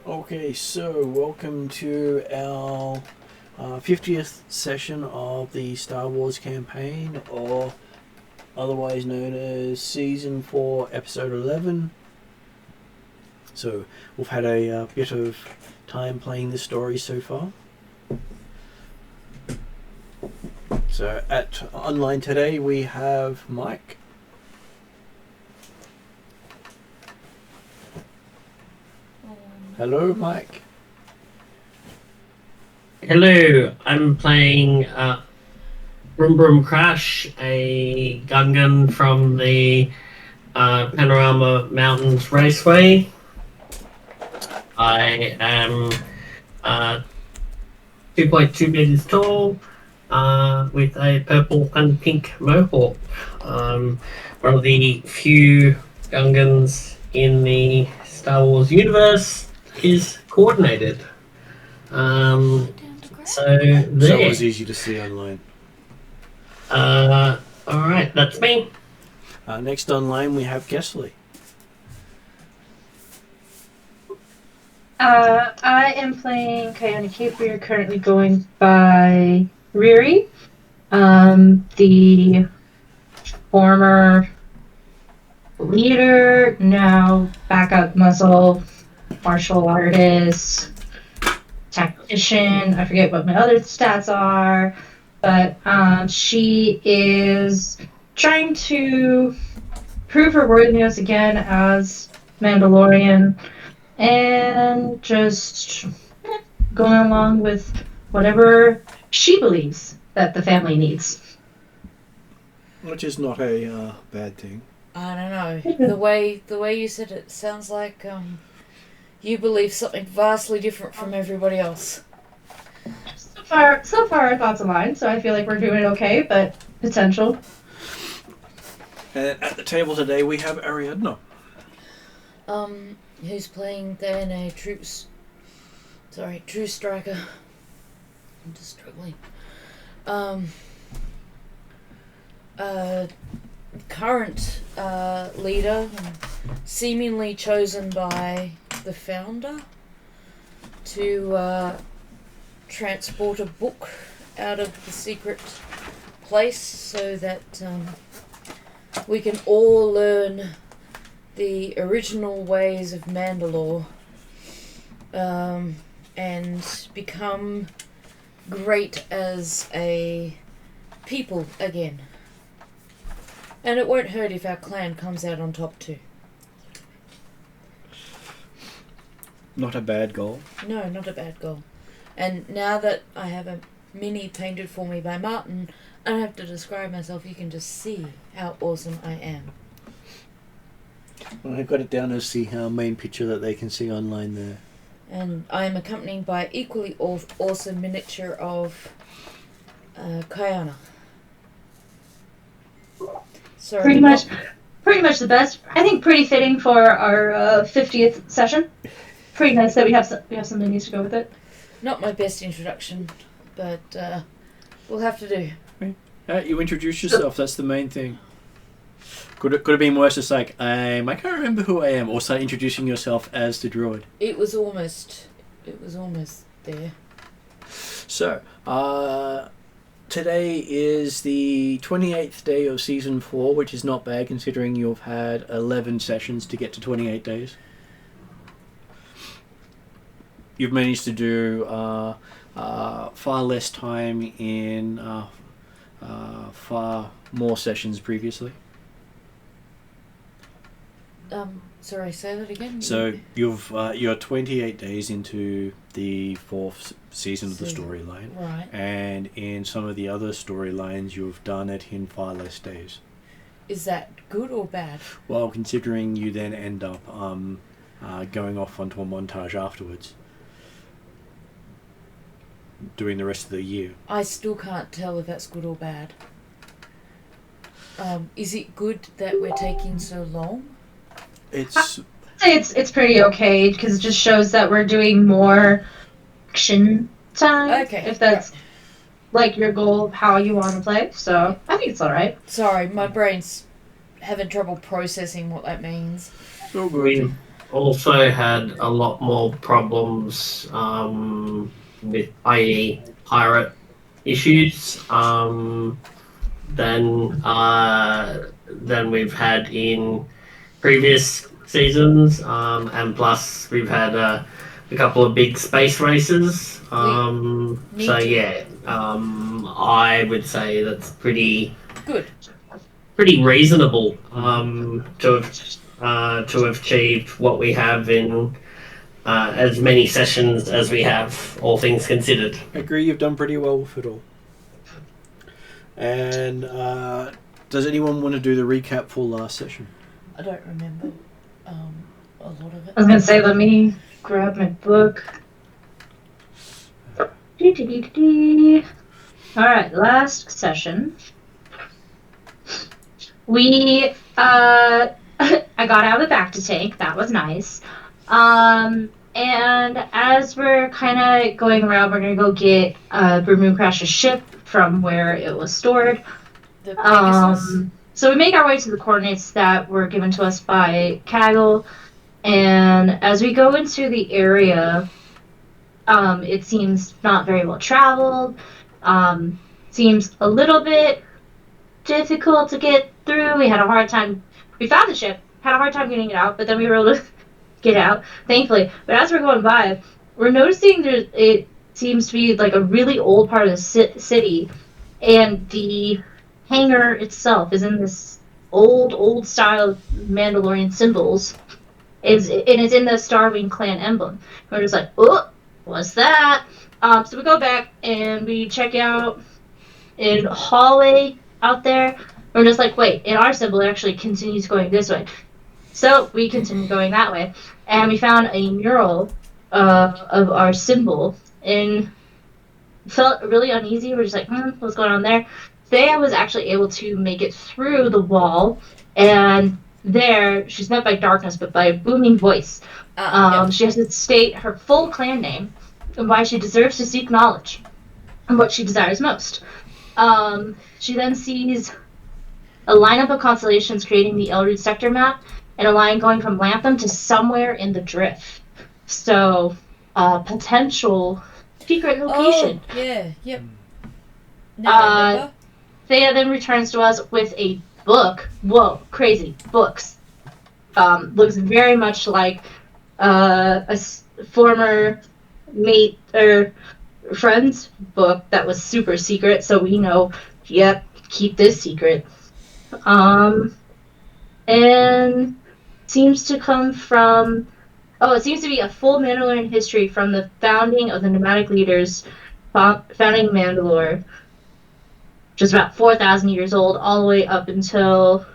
Okay, so welcome to our 50th session of the Star Wars campaign, or otherwise known as Season 4, Episode 11. So we've had a bit of time playing the story so far. So at online today we have Mike. Hello, Mike. Hello, I'm playing Brum Brum Crash, a Gungan from the Panorama Mountains Raceway. I am 2.2 meters tall, with a purple and pink mohawk. One of the few Gungans in the Star Wars universe is coordinated. So there. So it was easy to see online. Alright, that's me. Next online we have Gesley. I am playing Kayana Cape. We are currently going by Riri, the former leader, now backup muscle, martial artist, tactician. I forget what my other stats are, but she is trying to prove her worthiness again as Mandalorian, and just going along with whatever she believes that the family needs. Which is not a bad thing. I don't know. The way you said it sounds like you believe something vastly different from everybody else. So far our thoughts align, so I feel like we're doing okay, but potential. And at the table today we have Ariadna. Who's playing Diana True Striker. I'm just struggling. Current leader, seemingly chosen by the founder to transport a book out of the secret place so that we can all learn the original ways of Mandalore and become great as a people again. And it won't hurt if our clan comes out on top too. Not a bad goal. No, not a bad goal. And now that I have a mini painted for me by Martin, I don't have to describe myself, you can just see how awesome I am. Well, I've got it down as the main picture that they can see online there. And I'm accompanied by equally awesome miniature of Kayana. Sorry, Pretty much the best. I think pretty fitting for our 50th session. Pretty nice that we have some minis to go with it. Not my best introduction, but we'll have to do. You introduce yourself, that's the main thing. Could have been worse, just like, I can't remember who I am, or start introducing yourself as the droid. It was almost there. So, today is the 28th day of Season 4, which is not bad considering you've had 11 sessions to get to 28 days. You've managed to do far less time in far more sessions previously. Sorry, say that again. So you're 28 days into the 4th season of the storyline, Right. and in some of the other storylines you've done it in far less days. Is that good or bad? Well, considering you then end up going off onto a montage afterwards, doing the rest of the year. I still can't tell if that's good or bad. Is it good that we're taking so long? It's I'd say it's pretty okay because it just shows that we're doing more action time. Okay, If that's like your goal of how you want to play, so I think it's all right. Sorry, my brain's having trouble processing what that means. so good. We also had a lot more problems with, i.e., pirate issues than we've had in previous seasons, and plus we've had a couple of big space races. So yeah, I would say that's pretty reasonable to have achieved what we have in as many sessions as we have, all things considered. I agree, you've done pretty well with it all. And does anyone want to do the recap for last session? I don't remember a lot of it. I was gonna say, let me grab my book. Alright, last session. We, I got out of the back to tank, that was nice. And as we're kind of going around, we're gonna go get Bermuda Crash's ship from where it was stored. The Pegasus. So we make our way to the coordinates that were given to us by Kaggle, and as we go into the area, it seems not very well traveled. Seems a little bit difficult to get through. We had a hard time. We found the ship, had a hard time getting it out, but then we were able to get out, thankfully. But as we're going by, we're noticing it seems to be like a really old part of the city, and the hangar itself is in this old style Mandalorian symbols. It's in the Starwing Clan emblem. We're just like, oh, what's that? So we go back and we check out in a hallway out there. We're just like, wait, in our symbol it actually continues going this way. So we continue going that way, and we found a mural of our symbol, and felt really uneasy. We're just like, what's going on there? Today I was actually able to make it through the wall, and there she's met by darkness, but by a booming voice. Yep. She has to state her full clan name and why she deserves to seek knowledge and what she desires most. She then sees a lineup of constellations creating the Elrood Sector map, and a line going from Lantham to somewhere in the Drift. So, potential secret location. Oh, yeah, yep. Now I remember. Thea then returns to us with a book. Whoa, crazy. Books. Looks very much like a former mate or friend's book that was super secret, so we know, yep, keep this secret. And seems to come from... Oh, it seems to be a full Mandalorian history from the founding of the nomadic leaders founding Mandalore, just about 4,000 years old, all the way up until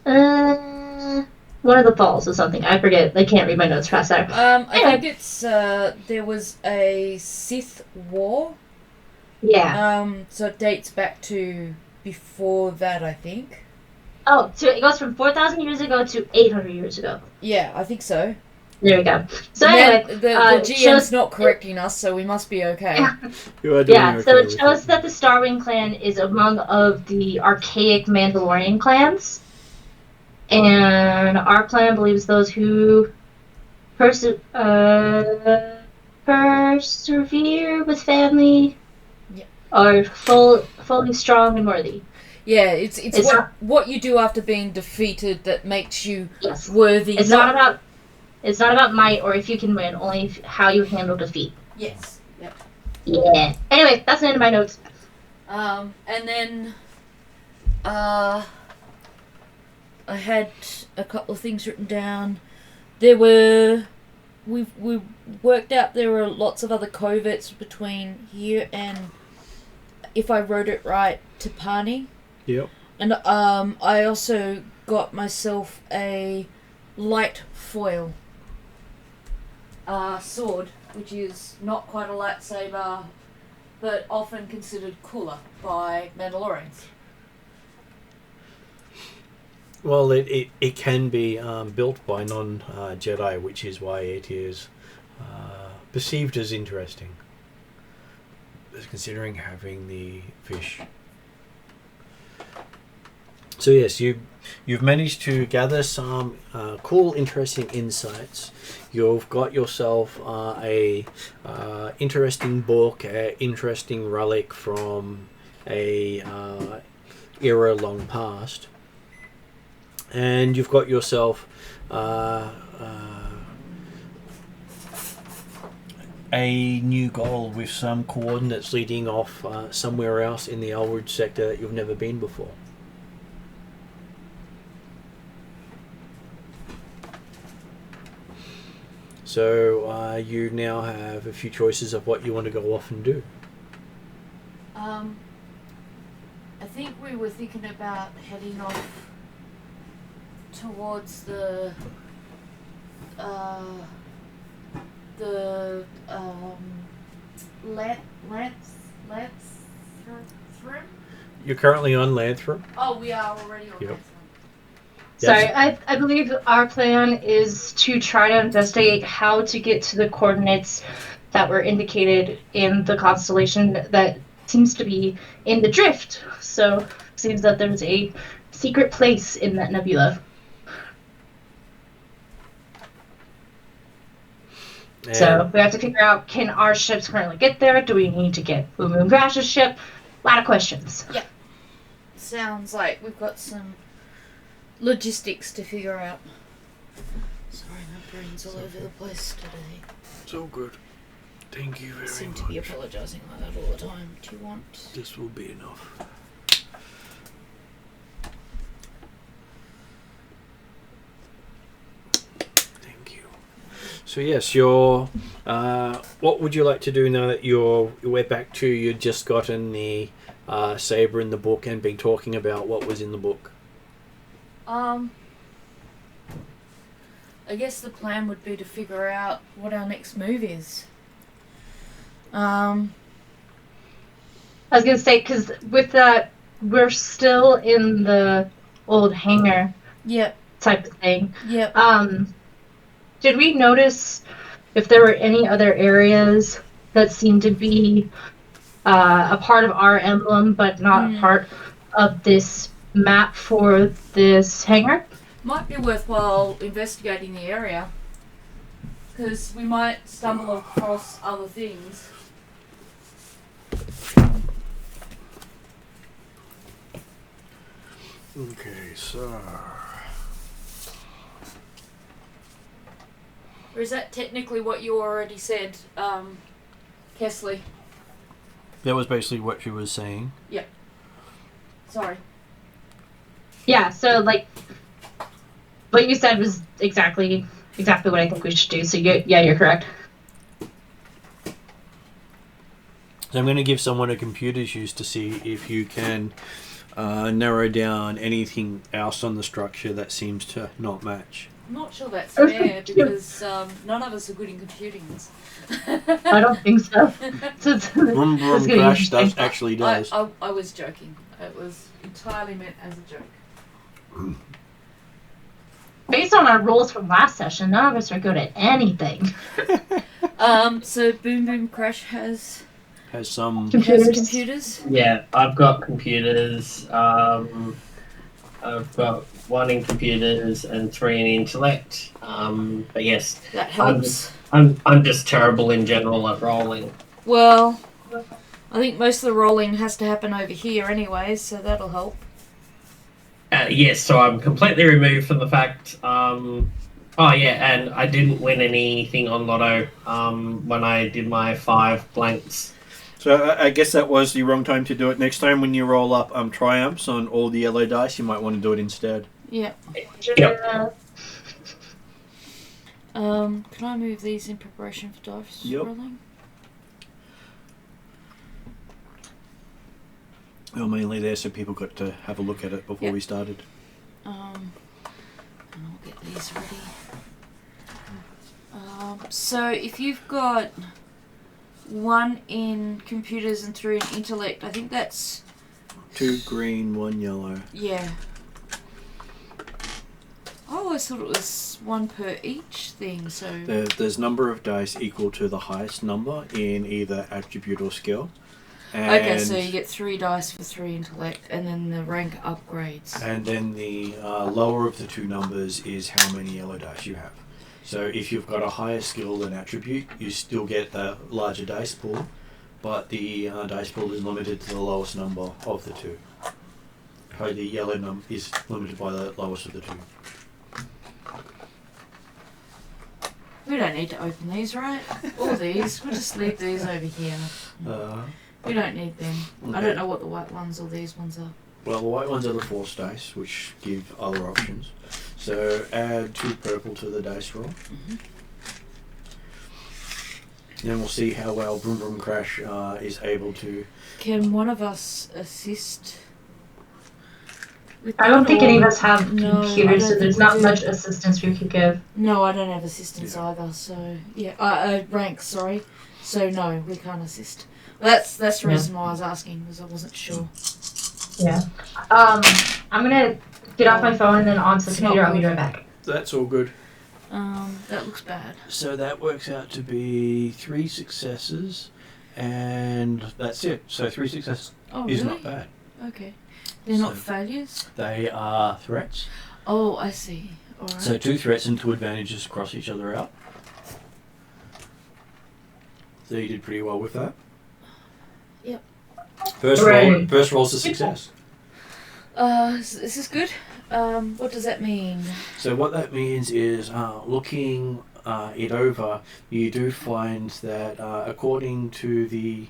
one of the falls or something. I forget. I can't read my notes past that. I think it's there was a Sith war. Yeah. So it dates back to before that, I think. Oh, so it goes from 4,000 years ago to 800 years ago. Yeah, I think so. There we go. So anyway, the GM's not correcting us, so we must be okay. You are doing okay so it with shows that the Starwing clan is among of the archaic Mandalorian clans, and our clan believes those who persevere with family are fully strong and worthy. Yeah, it's It's what not- what you do after being defeated that makes you Yes. worthy. It's not about might or if you can win, only how you handle defeat. Yes. Yep. Yeah. Anyway, that's the end of my notes. And then, I had a couple of things written down. We worked out there were lots of other coverts between here and, if I wrote it right, Tapani. Yep. And I also got myself a light foil sword, which is not quite a lightsaber, but often considered cooler by Mandalorians. Well, it can be built by non-Jedi, which is why it is perceived as interesting. Considering having the fish. So yes, you've managed to gather some cool, interesting insights. You've got yourself a interesting book, an interesting relic from a era long past, and you've got yourself a new goal with some coordinates leading off somewhere else in the Elrood Sector that you've never been before. So you now have a few choices of what you want to go off and do. I think we were thinking about heading off towards the Lanthrim? You're currently on Lanthrim. Oh, we are already on Yep. Lanthrim. Sorry, Yes. I believe our plan is to try to investigate how to get to the coordinates that were indicated in the constellation that seems to be in the drift. So it seems that there's a secret place in that nebula. So we have to figure out, can our ships currently get there? Do we need to get Boom Boom Crash's ship? A lot of questions. Sounds like we've got some logistics to figure out. Sorry, my brain's all over the place today. It's all good. Thank you very I seem much. to be apologising like that all the time. Do you want? This will be enough. Thank you. So yes, your what would you like to do now that we're back to you'd just gotten the saber in the book and been talking about what was in the book? I guess the plan would be to figure out what our next move is. I was gonna say, because with that, we're still in the old hangar Yep. type of thing. Yep. Did we notice if there were any other areas that seemed to be a part of our emblem, but not a part of this map for this hangar? Might be worthwhile investigating the area, because we might stumble across other things. Okay, so Or is that technically what you already said, Kesley? that was basically what she was saying. Sorry. Yeah, so like what you said was exactly what I think we should do. So you're correct. So I'm going to give someone a computer's use to see if you can narrow down anything else on the structure that seems to not match. I'm not sure that's fair, because none of us are good in computing this. I don't think so. Vroom vroom crash actually does. I was joking. It was entirely meant as a joke. Based on our rules from last session, none of us are good at anything. So Boom Boom Crash has some computers. Yeah, I've got computers. I've got 1 in computers and 3 in intellect. But yes, That helps. I'm just terrible in general at rolling. Well, I think most of the rolling has to happen over here anyway, so that'll help. Yes, so I'm completely removed from the fact. Oh yeah, and I didn't win anything on Lotto when I did my 5 blanks. So I guess that was the wrong time to do it. Next time when you roll up triumphs on all the yellow dice, you might want to do it instead. Yeah. Yep. Can I move these in preparation for dice rolling? Well, mainly there so people got to have a look at it before we started. And I'll get these ready. So if you've got 1 in computers and 3 in intellect, I think that's 2 green, 1 yellow. Yeah. I always thought it was 1 per each thing, so... There's number of dice equal to the highest number in either attribute or skill. And okay, so you get 3 dice for 3 intellect, and then the rank upgrades. And then the lower of the 2 numbers is how many yellow dice you have. So if you've got a higher skill than attribute, you still get the larger dice pool, but the dice pool is limited to the lowest number of the 2. So the yellow number is limited by the lowest of the 2. We don't need to open these, right? All these. We'll just leave these over here. We don't need them. Okay. I don't know what the white ones or these ones are. Well, the white ones are the force dice, which give other options. So add 2 purple to the dice roll. Mm-hmm. Then we'll see how well Vroom Vroom Crash is able to... Can one of us assist? I don't think any of us have computers, so there's not much assistance we could give. No, I don't have assistance either, so... Yeah, ranks, sorry. So no, we can't assist. That's the reason why I was asking, because I wasn't sure. Yeah. I'm gonna get off my phone and then onto the computer. I'll be right back. That's all good. That looks bad. So that works out to be 3 successes, and that's it. So 3 successes is not bad. Okay. They're not failures? They are threats. Oh, I see. All right. So 2 threats and 2 advantages cross each other out. So you did pretty well with that. Yep. First roll's a success. This is good. What does that mean? So what that means is, looking it over, you do find that according to the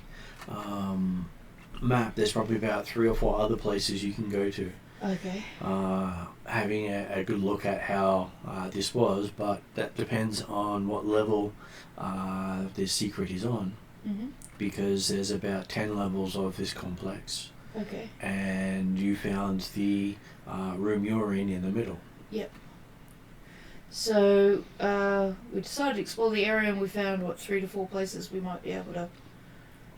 map, there's probably about 3 or 4 other places you can go to. Okay. Having a good look at how this was, but that depends on what level this secret is on. Mm-hmm. Because there's about 10 levels of this complex. Okay. And you found the room you're in the middle. Yep. So we decided to explore the area, and we found 3 to 4 places we might be able to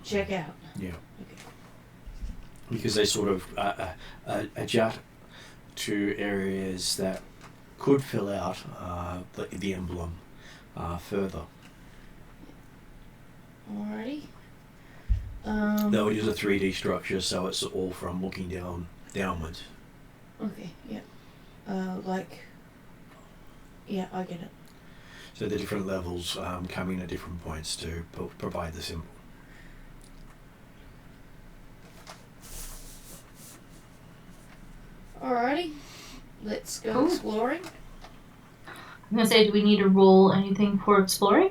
check out. Yeah. Okay. Because they sort of adjust to areas that could fill out the emblem further. Alrighty. They'll use a 3D structure, so it's all from looking downwards. Okay, yeah. Yeah, I get it. So the different levels come in at different points to provide the symbol. Alrighty. Let's go exploring. I'm gonna say, do we need to roll anything for exploring?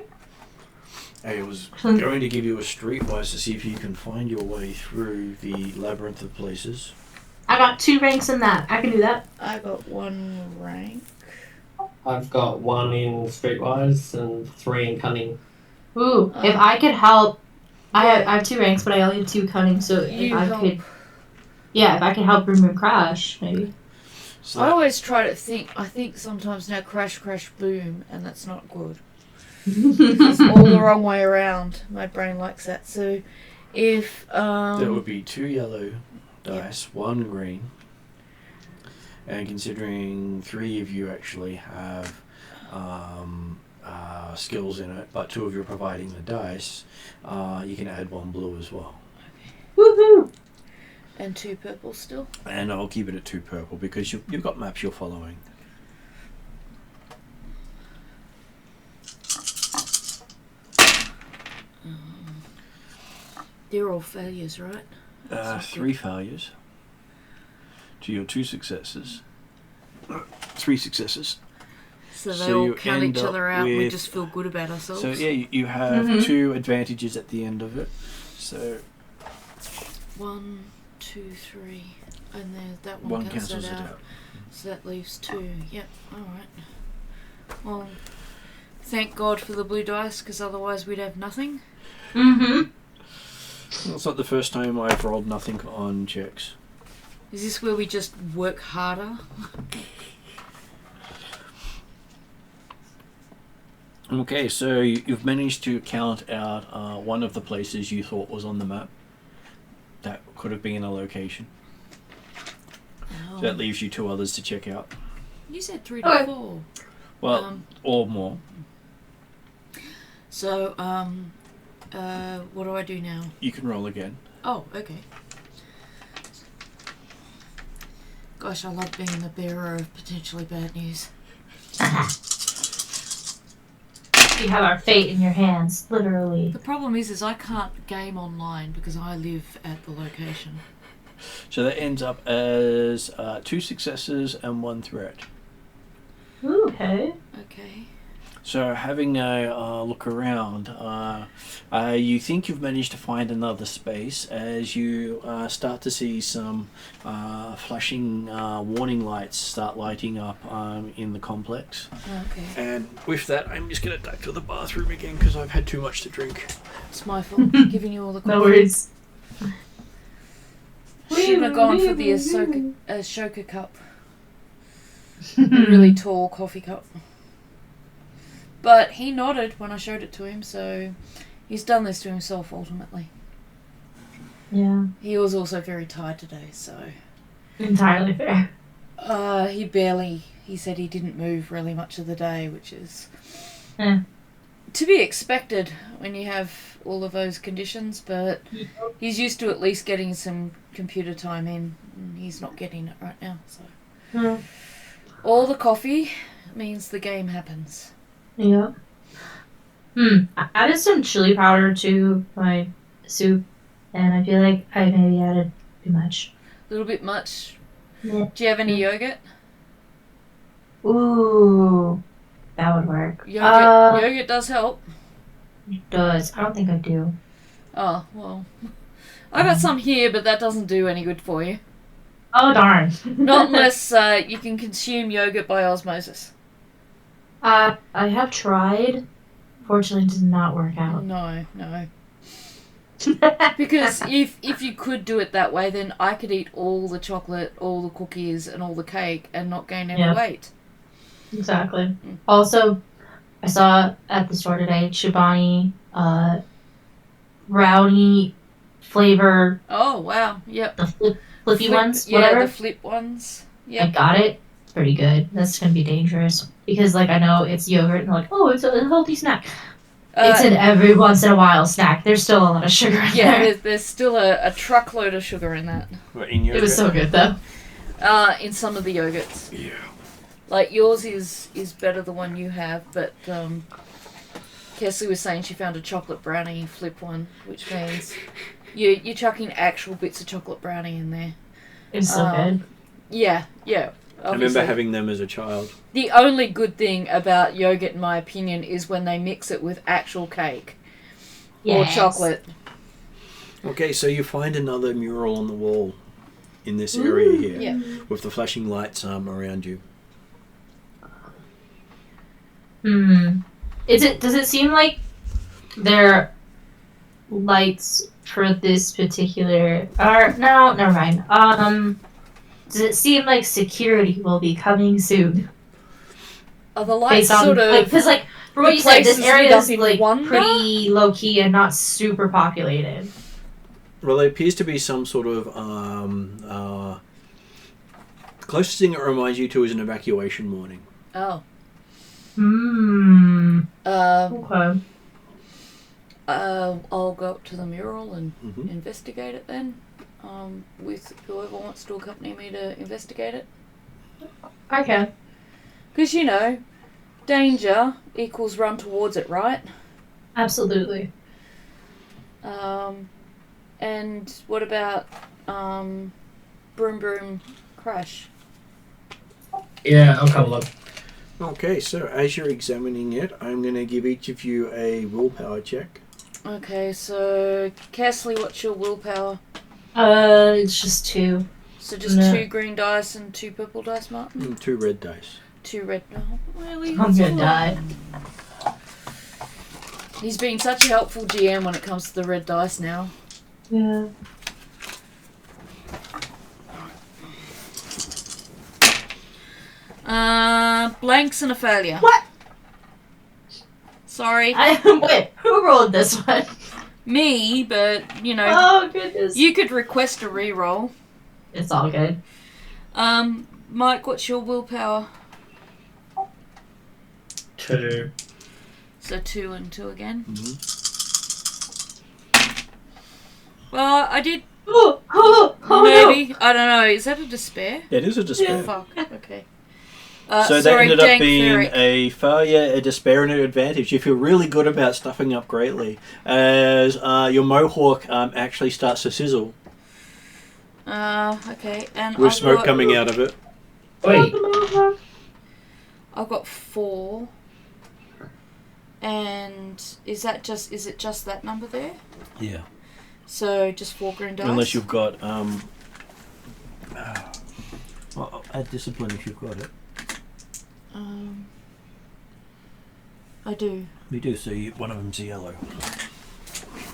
I was going to give you a streetwise to see if you can find your way through the labyrinth of places. I got 2 ranks in that. I can do that. I got 1 rank. I've got 1 in Streetwise and 3 in Cunning. Ooh, if I could help, I have 2 ranks, but I only have 2 cunning. So if I could help remove Crash, maybe. So I always try to think. I think sometimes now crash, boom, and that's not good. It's all the wrong way around. My brain likes that. So if that would be 2 yellow dice, 1 green, and considering 3 of you actually have skills in it, but 2 of you are providing the dice, you can add 1 blue as well. Okay. Woohoo! And 2 purple still. And I'll keep it at 2 purple because you've got maps you're following. They're all failures, right? 3 failures to your 2 successes. 3 successes. So they So all you count end each other up out and we with- just feel good about ourselves. So yeah, you have 2 advantages at the end of it. So 1, 2, 3. And then that one one cancels cancels it that out. out. So that leaves 2. Yep, alright. Well, thank God for the blue dice, because otherwise we'd have nothing. Mm-hmm. Well, it's not the first time I've rolled nothing on checks. Is this where we just work harder? Okay, so you've managed to count out one of the places you thought was on the map. That could have been a location. Oh. So that leaves you 2 others to check out. You said 3 to 4. Well, or more. So, what do I do now? You can roll again. Oh, okay. Gosh, I love being the bearer of potentially bad news. You have our fate in your hands, literally. The problem is I can't game online because I live at the location. So that ends up as 2 successes and 1 threat. Ooh, okay. Okay. So having a look around, you think you've managed to find another space as you start to see some flashing warning lights start lighting up in the complex. Okay. And with that, I'm just going to duck to the bathroom again because I've had too much to drink. It's my fault, giving you all the coffee. No worries. Shouldn't have gone for the Ashoka cup. A really tall coffee cup. But he nodded when I showed it to him, so he's done this to himself ultimately. Yeah. He was also very tired today, so... Entirely fair. He said he didn't move really much of the day, which is... Yeah. to be expected when you have all of those conditions, but he's used to at least getting some computer time in, and he's not getting it right now, so... Yeah. All the coffee means the game happens. Yeah. I added some chili powder to my soup, and I feel like I maybe added too much. A little bit much. Yeah. Do you have any yogurt? Ooh, that would work. Yogurt does help. It does. I don't think I do. Oh, well. I got some here, but that doesn't do any good for you. Oh, darn. Not unless you can consume yogurt by osmosis. I have tried. Fortunately, it did not work out. No. Because if you could do it that way, then I could eat all the chocolate, all the cookies, and all the cake and not gain any weight. Exactly. Also, I saw at the store today Chobani brownie flavor. Oh, wow. Yep. The flippy ones, Yeah, whatever. the flip ones. I Yep. got it. It's pretty good. That's gonna be dangerous because, like, I know it's yogurt, and like, oh, it's a healthy snack. It's an every once in a while snack. There's still a lot of sugar in there. There's still a truckload of sugar in that. In It was so good though. In some of the yogurts. Yeah. Like, yours is better the one you have, but Kesley was saying she found a chocolate brownie flip one, which means you're chucking actual bits of chocolate brownie in there. It's so good. Yeah. I remember having them as a child. The only good thing about yogurt, in my opinion, is when they mix it with actual cake or chocolate. Okay, so you find another mural on the wall in this area here, Yeah. with the flashing lights around you. Does it seem like there lights for this particular? Or no, never mind. Does it seem like security will be coming soon? Are the lights Based on, sort of... because like from what the you said, this places area lit is up in like wonder? pretty low key and not super populated. Well, there appears to be some sort of the closest thing it reminds you to is an evacuation warning. Oh. Okay. I'll go up to the mural and Mhm. investigate it then. With whoever wants to accompany me to investigate it. Okay. Because, danger equals run towards it, right? Absolutely. And what about Broom Broom Crash? Yeah, I'll come along. Okay, so as you're examining it, I'm going to give each of you a willpower check. Okay, so Castley, what's your willpower? It's just 2. So just 2 green dice and 2 purple dice, Martin? 2 red dice. 2 red. Oh, really? I'm gonna die. He's been such a helpful GM when it comes to the red dice now. Yeah. Blanks and a failure. What? Sorry. Wait, who rolled this one? Me, but, you know, Oh, goodness. you could request a reroll. It's all good. Mike, what's your willpower? 2. So 2 and 2 again. Mm-hmm. Well, I did Oh, maybe. I don't know. Is that a despair? It is a despair. Fuck. Okay. So that sorry, ended up Dank being Ferric. a failure, a despair, and an advantage. You feel really good about stuffing up greatly as your mohawk actually starts to sizzle Okay. And with I've smoke got, coming out of it. Wait, I've got 4. And is it just that number there? Yeah. So just 4 green dice? Unless you've got add discipline if you've got it. I do. You do. So one of them's yellow.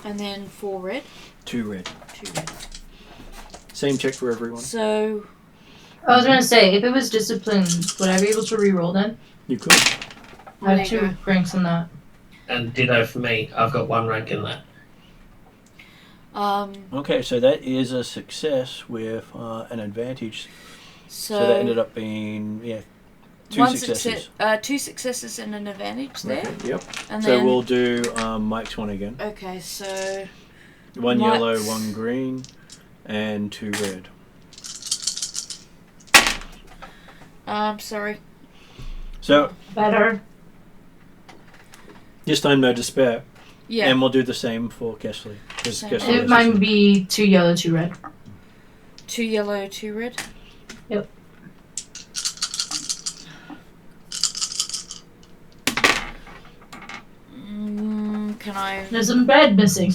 And then 4 red. 2 red. 2 red. Same check for everyone. So I was gonna say, if it was discipline, would I be able to re-roll then? You could. I There have you 2 ranks on that. and ditto for me. I've got 1 rank in that. Okay, so that is a success with an advantage. So that ended up being 2 successes. 2 successes and an advantage there. Okay, yep. And So then we'll do Mike's one again. okay, so 1 Mike's- yellow, 1 green, and 2 red. sorry. So Better. this time no despair. Yeah. And we'll do the same for Kesley. 'Cause Same. Kesley It has might this- be 2 yellow, 2 red. 2 yellow, 2 red. Yep. Can I? There's some red missing.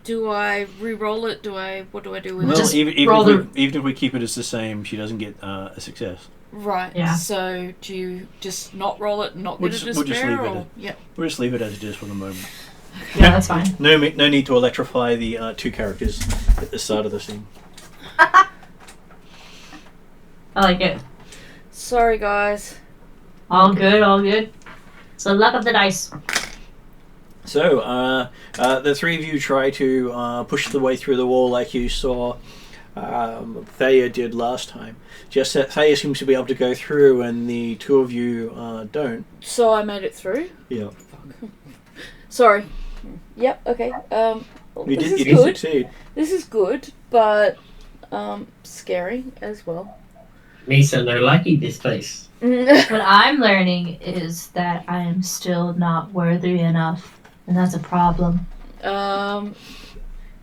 Do I re-roll it? What do I do with Well, it? Just even roll if we keep it as the same, she doesn't get a success. Right. Yeah. So do you just not roll it and not We'll get a just- we'll just despair? leave it or? at- Yep. We'll just leave it as it is for the moment. Yeah, that's fine. No need to electrify the 2 characters at the start of the scene. I like it. Sorry, guys. All good, all good. So luck of the dice. So, the 3 of you try to push the way through the wall like you saw Thea did last time. Just that Thea seems to be able to go through and the 2 of you don't. So I made it through. Yeah. Sorry. Yep. Okay. You This did is you good. succeed. This is good, but scary as well. Misa no lucky this place. What I'm learning is that I am still not worthy enough, and that's a problem.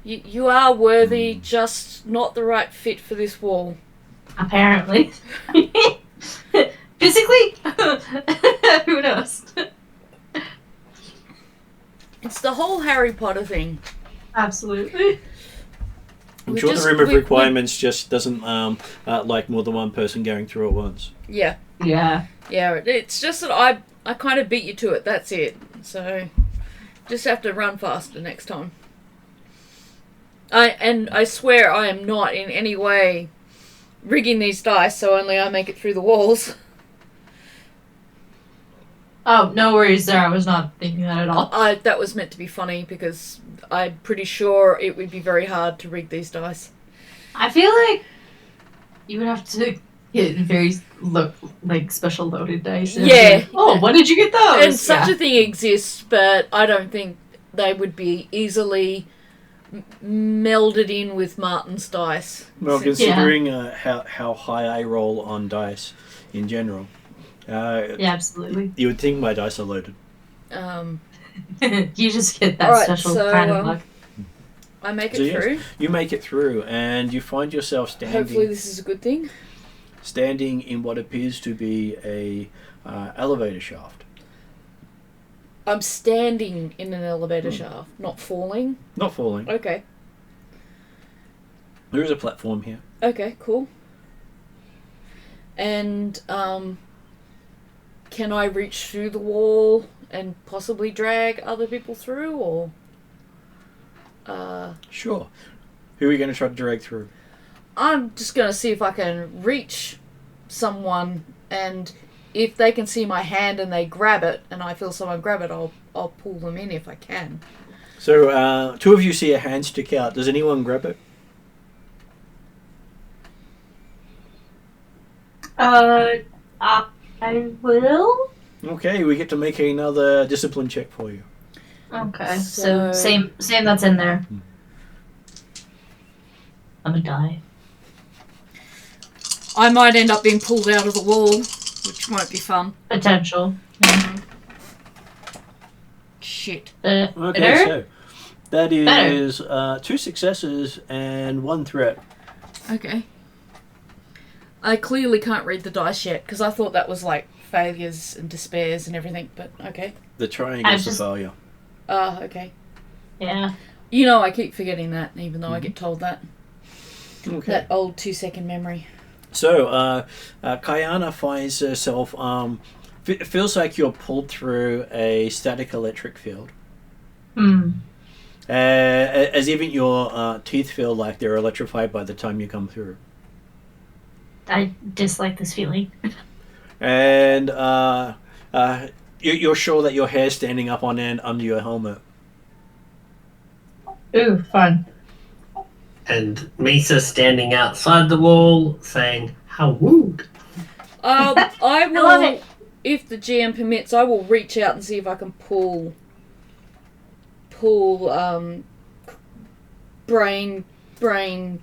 You are worthy, just not the right fit for this wall. Apparently. Physically? Who knows? It's the whole Harry Potter thing. Absolutely. I'm We sure just- the room of we- requirements just doesn't like more than one person going through at once. Yeah. Yeah. Yeah, it's just that I kind of beat you to it, that's it. So, just have to run faster next time. I swear I am not in any way rigging these dice so only I make it through the walls. Oh, no worries there. I was not thinking that at all. That was meant to be funny because I'm pretty sure it would be very hard to rig these dice. I feel like you would have to get very special loaded dice. And Yeah. like, oh, when did you get those? And such a thing exists, but I don't think they would be easily melded in with Martin's dice. Well, Since- considering how high I roll on dice in general, Yeah, absolutely. you would think my dice are loaded. You just get that Alright, special so, kind of luck. I make it So, yes, through. you make it through, and you find yourself Hopefully this is a good thing. standing in what appears to be a elevator shaft. I'm standing in an elevator shaft, not falling. Not falling. Okay. There is a platform here. Okay, cool. And, can I reach through the wall and possibly drag other people through, or? Sure. Who are you going to try to drag through? I'm just going to see if I can reach someone, and if they can see my hand and they grab it, and I feel someone grab it, I'll pull them in if I can. So, two of you see a hand stick out. Does anyone grab it? I will. Okay, we get to make another discipline check for you. Okay, So- so same that's in there. I'm gonna die. I might end up being pulled out of the wall, which won't be fun. Potential. Shit. Okay, Better? so that is 2 successes and 1 threat. Okay. I clearly can't read the dice yet, because I thought that was like failures and despairs and everything, but okay. The triangle's just- a failure. Okay. Yeah. You know, I keep forgetting that, even though I get told that. Okay. That old 2-second memory. So, Kayana finds herself, it feels like you're pulled through a static electric field. As even your teeth feel like they're electrified by the time you come through. I dislike this feeling. And you're sure that your hair's standing up on end under your helmet. Ooh, fun. And Misa standing outside the wall saying, "How rude." I will, love it. if the GM permits, I will reach out and see if I can pull, brain. Broom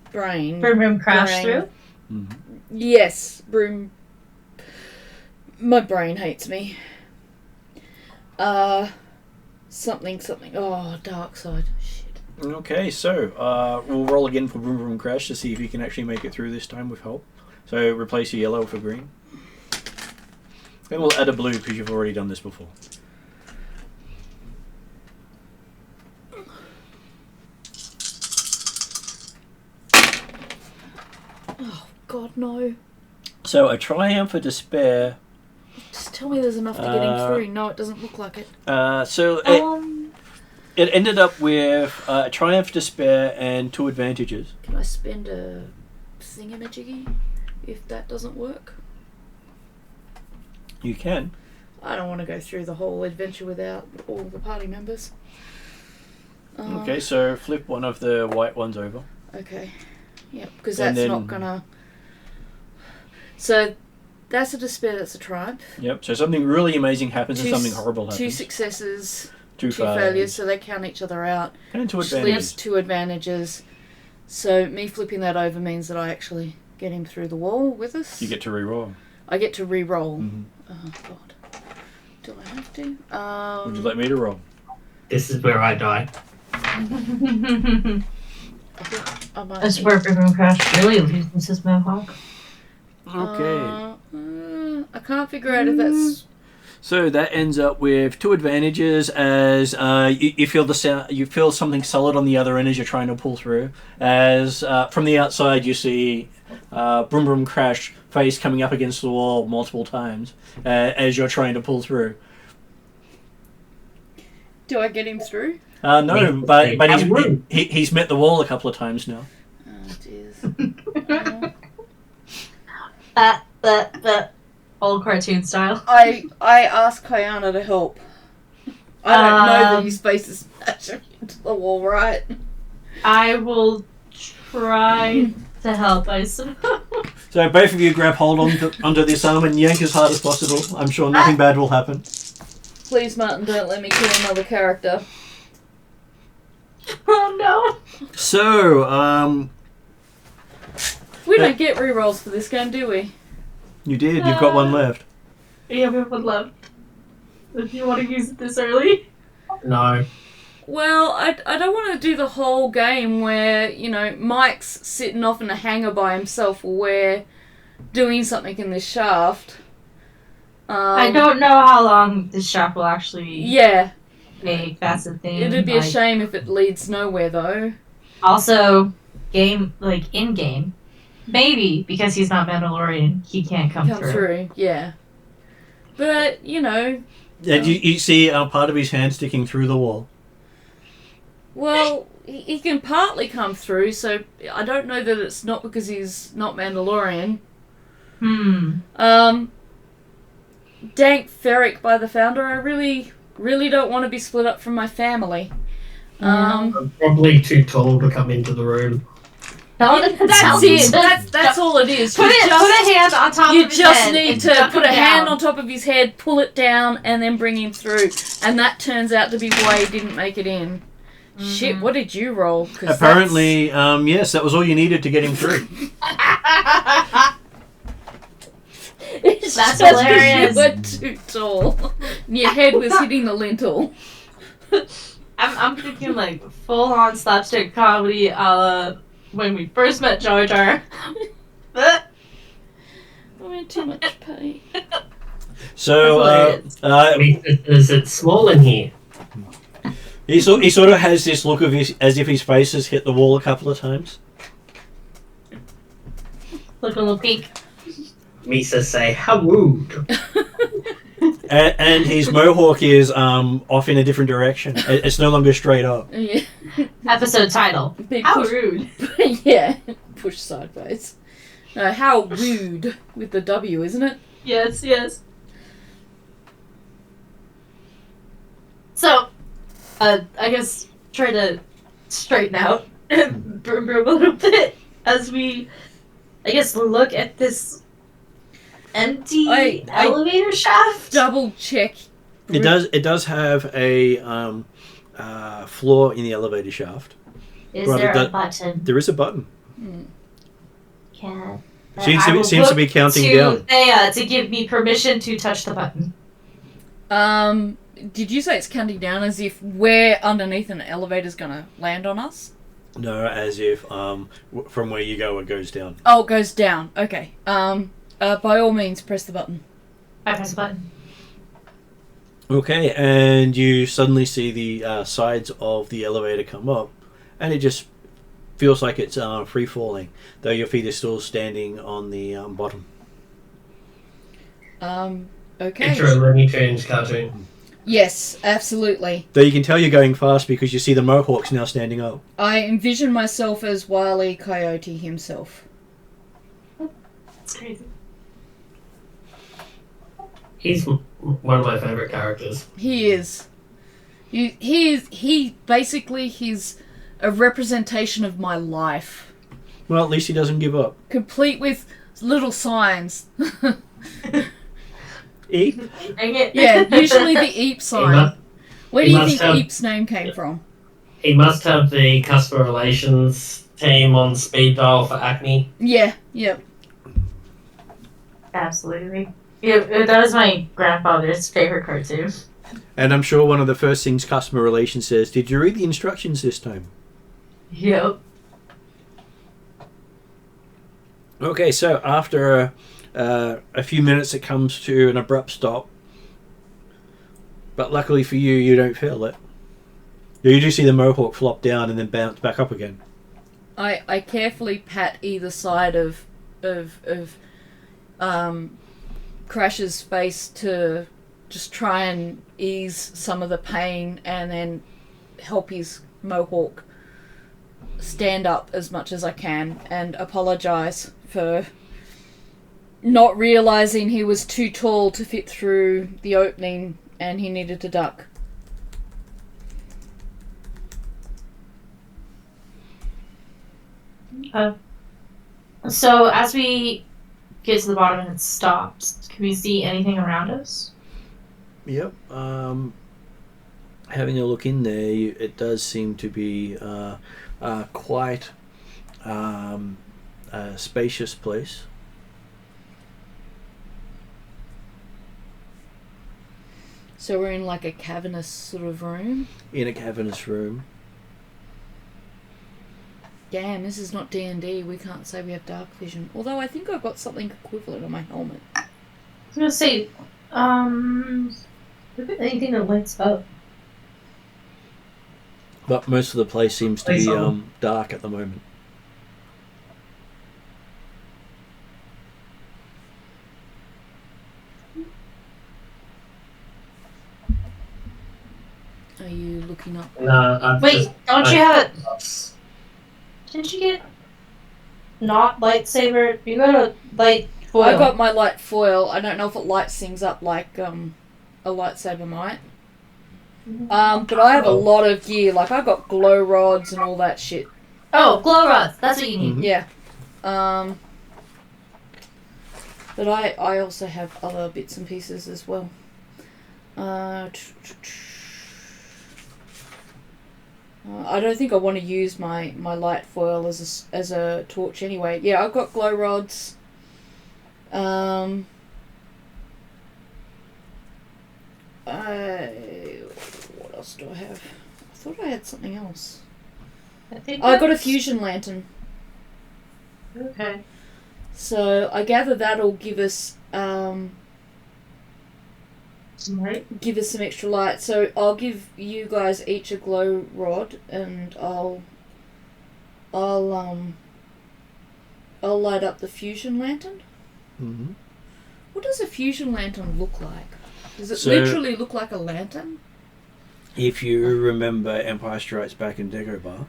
crash Brain. through. Mm-hmm. Yes, broom. My brain hates me. Something. Oh, dark side. Shit. Okay, so we'll roll again for Vroom Vroom Crash to see if you can actually make it through this time with help. So replace your yellow for green. And we'll add a blue because you've already done this before. Oh, God, no. So a triumph for despair. Just tell me there's enough to get him through. No, it doesn't look like it. It ended up with a triumph, despair, and 2 advantages. Can I spend a thingamajiggy if that doesn't work? You can. I don't want to go through the whole adventure without all the party members. Okay, so flip one of the white ones over. Okay. Yeah, because And that's then- not gonna... So, that's a despair, that's a triumph. Yep, so something really amazing happens and something horrible happens. 2 successes, 2 2 failures, so they count each other out. And 2 Which advantages. leaves 2 advantages. So, me flipping that over means that I actually get him through the wall with us. You get to re-roll. I get to re-roll. Mm-hmm. Oh, God. Do I have to? Would you like me to roll? This is where I die. I might That's need- where Broom crash really loses his mohawk. Okay. I can't figure out if that's... So that ends up with 2 advantages as you feel the sound, you feel something solid on the other end as you're trying to pull through. As from the outside you see Broom Broom Crash face coming up against the wall multiple times as you're trying to pull through. Do I get him through? No, but he's met the wall a couple of times now. Oh, jeez. Old cartoon style. I asked Kayana to help. I don't know that his face is smashing into the wall, right? I will try to help, I suppose. So both of you grab hold onto this arm and yank as hard as possible. I'm sure nothing bad will happen. Please, Martin, don't let me kill another character. Oh no. So, We don't get rerolls for this game, do we? you did. You've got 1 left. Yeah, we have one left. If you want to use it this early. No. Well, I don't want to do the whole game where, you know, Mike's sitting off in a hangar by himself or we're doing something in this shaft. I don't know how long this shaft will actually take. That's the thing. It'd be a shame if it leads nowhere, though. Also, in-game, maybe, because he's not Mandalorian, he can't come through. Yeah. But, you know... And you see part of his hand sticking through the wall. Well, he can partly come through, so I don't know that it's not because he's not Mandalorian. Dank Ferric by the Founder, I really, really don't want to be split up from my family. I'm probably too tall to come into the room. That's it. That's all it is. Put a hand on top of his head. You just need to put a hand on top of his head, pull it down, and then bring him through. And that turns out to be why he didn't make it in. Mm-hmm. Shit, what did you roll? Apparently, yes, that was all you needed to get him through. That's hilarious. You were too tall. Your head was hitting the lintel. I'm thinking like full-on slapstick comedy when we first met Jar Jar. I'm in too much pain. So, is it small in here? He sort of has this look of as if his face has hit the wall a couple of times. Look a little peek. Misa say, how rude. And his mohawk is off in a different direction. It's no longer straight up. Yeah. Episode title. How rude. Yeah. Push sideways. No, how rude with the W, isn't it? Yes. So, I guess try to straighten out Broom a little bit as we, I guess, look at this empty elevator shaft. Double check. It does have a floor in the elevator shaft. Is there a button? There is a button. Yeah. Seems to be counting down. To give me permission to touch the button. Did you say it's counting down as if we're underneath and the elevator's gonna land on us? No, as if from where you go it goes down. Oh, it goes down. Okay. By all means, press the button. I press the button. Okay, and you suddenly see the sides of the elevator come up, and it just feels like it's free falling, though your feet are still standing on the bottom. Okay. Picture a Looney Tunes cartoon. Yes, absolutely. Though you can tell you're going fast because you see the mohawks now standing up. I envision myself as Wile E. Coyote himself. That's crazy. He's one of my favourite characters. He is. He basically he's a representation of my life. Well, at least he doesn't give up. Complete with little signs. Eep? Yeah, usually the Eep sign. Where do you think Eep's name came from? He must have the customer relations team on speed dial for Acme. Yeah, yep. Absolutely. Yeah, that was my grandfather's favorite cartoon. And I'm sure one of the first things customer relations says, did you read the instructions this time? Yep. Okay, so after a few minutes it comes to an abrupt stop. But luckily for you, you don't feel it. You do see the mohawk flop down and then bounce back up again. I carefully pat either side of Crash's face to just try and ease some of the pain and then help his mohawk stand up as much as I can and apologise for not realising he was too tall to fit through the opening and he needed to duck. So as we get to the bottom and it stops, can we see anything around us? Yep. Having a look in there, it does seem to be quite a spacious place. So we're in like a cavernous sort of room. In a cavernous room. Damn, this is not D&D. We can't say we have dark vision. Although I think I've got something equivalent on my helmet. I was gonna say, anything that lights up. But most of the place seems to be dark at the moment. Are you looking up? No, Wait, don't you have it? Didn't you get not lightsaber? You got a light foil. I got my light foil. I don't know if it lights things up like a lightsaber might. But I have a lot of gear. Like I got glow rods and all that shit. Oh, glow rods. That's what you need. Mhm. Yeah. But I also have other bits and pieces as well. I don't think I want to use my light foil as a torch anyway. Yeah, I've got glow rods. What else do I have? I thought I had something else. I got a fusion lantern. Okay. So I gather that'll give us Some light. give us some extra light. So I'll give you guys each a glow rod, and I'll light up the fusion lantern. Mm-hmm. What does a fusion lantern look like? Does it So- literally look like a lantern? If you remember Empire Strikes Back in Dagobah,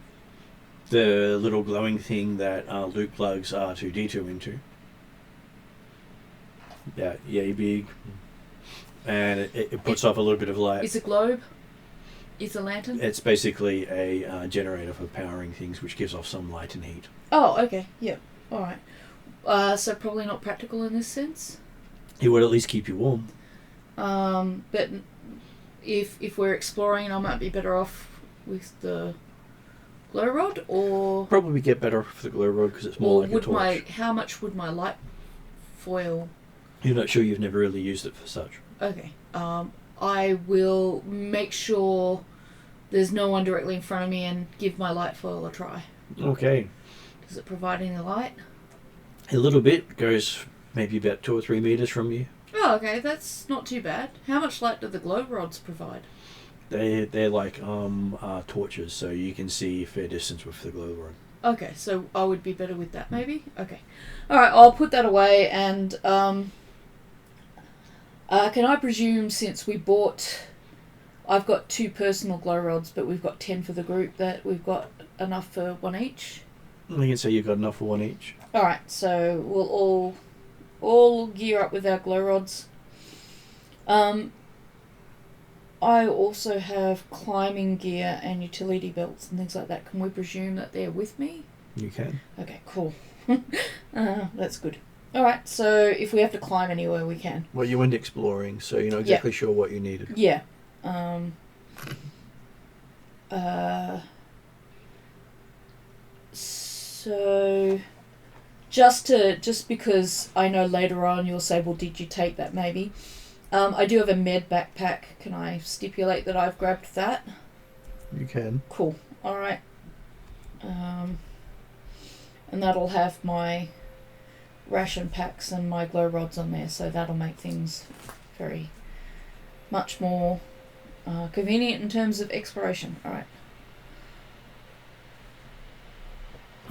the little glowing thing that Luke plugs R2-D2 into. Yeah, yay big. And it puts off a little bit of light. Is a globe? Is a lantern? It's basically a generator for powering things, which gives off some light and heat. Oh, okay. Yeah. All right. So probably not practical in this sense. It would at least keep you warm. But if we're exploring, I might be better off with the glow rod, or Probably get better for the glow rod because it's more like a would torch. how much would my light foil? You're not sure, you've never really used it for such. Okay. I will make sure there's no one directly in front of me and give my light foil a try. Okay. Does it provide any light? A little bit, goes maybe about 2 or 3 meters from you. Oh, okay, that's not too bad. How much light do the glow rods provide? They're like torches, so you can see a fair distance with the glow rod. Okay, so I would be better with that, maybe? Okay. Alright, I'll put that away, and can I presume, since we bought... I've got 2 personal glow rods, but we've got 10 for the group, that we've got enough for 1 each? I can say you've got enough for 1 each. Alright, so we'll all gear up with our glow rods. I also have climbing gear and utility belts and things like that. Can we presume that they're with me? You can. Okay, cool. That's good. Alright, so if we have to climb anywhere, we can. Well, you went exploring, so you're not exactly sure what you needed. Yeah. So just because I know later on you'll say, well, did you take that maybe? I do have a med backpack. Can I stipulate that I've grabbed that? You can. Cool. Alright. And that'll have my ration packs and my glow rods on there, so that'll make things very much more convenient in terms of exploration. Alright.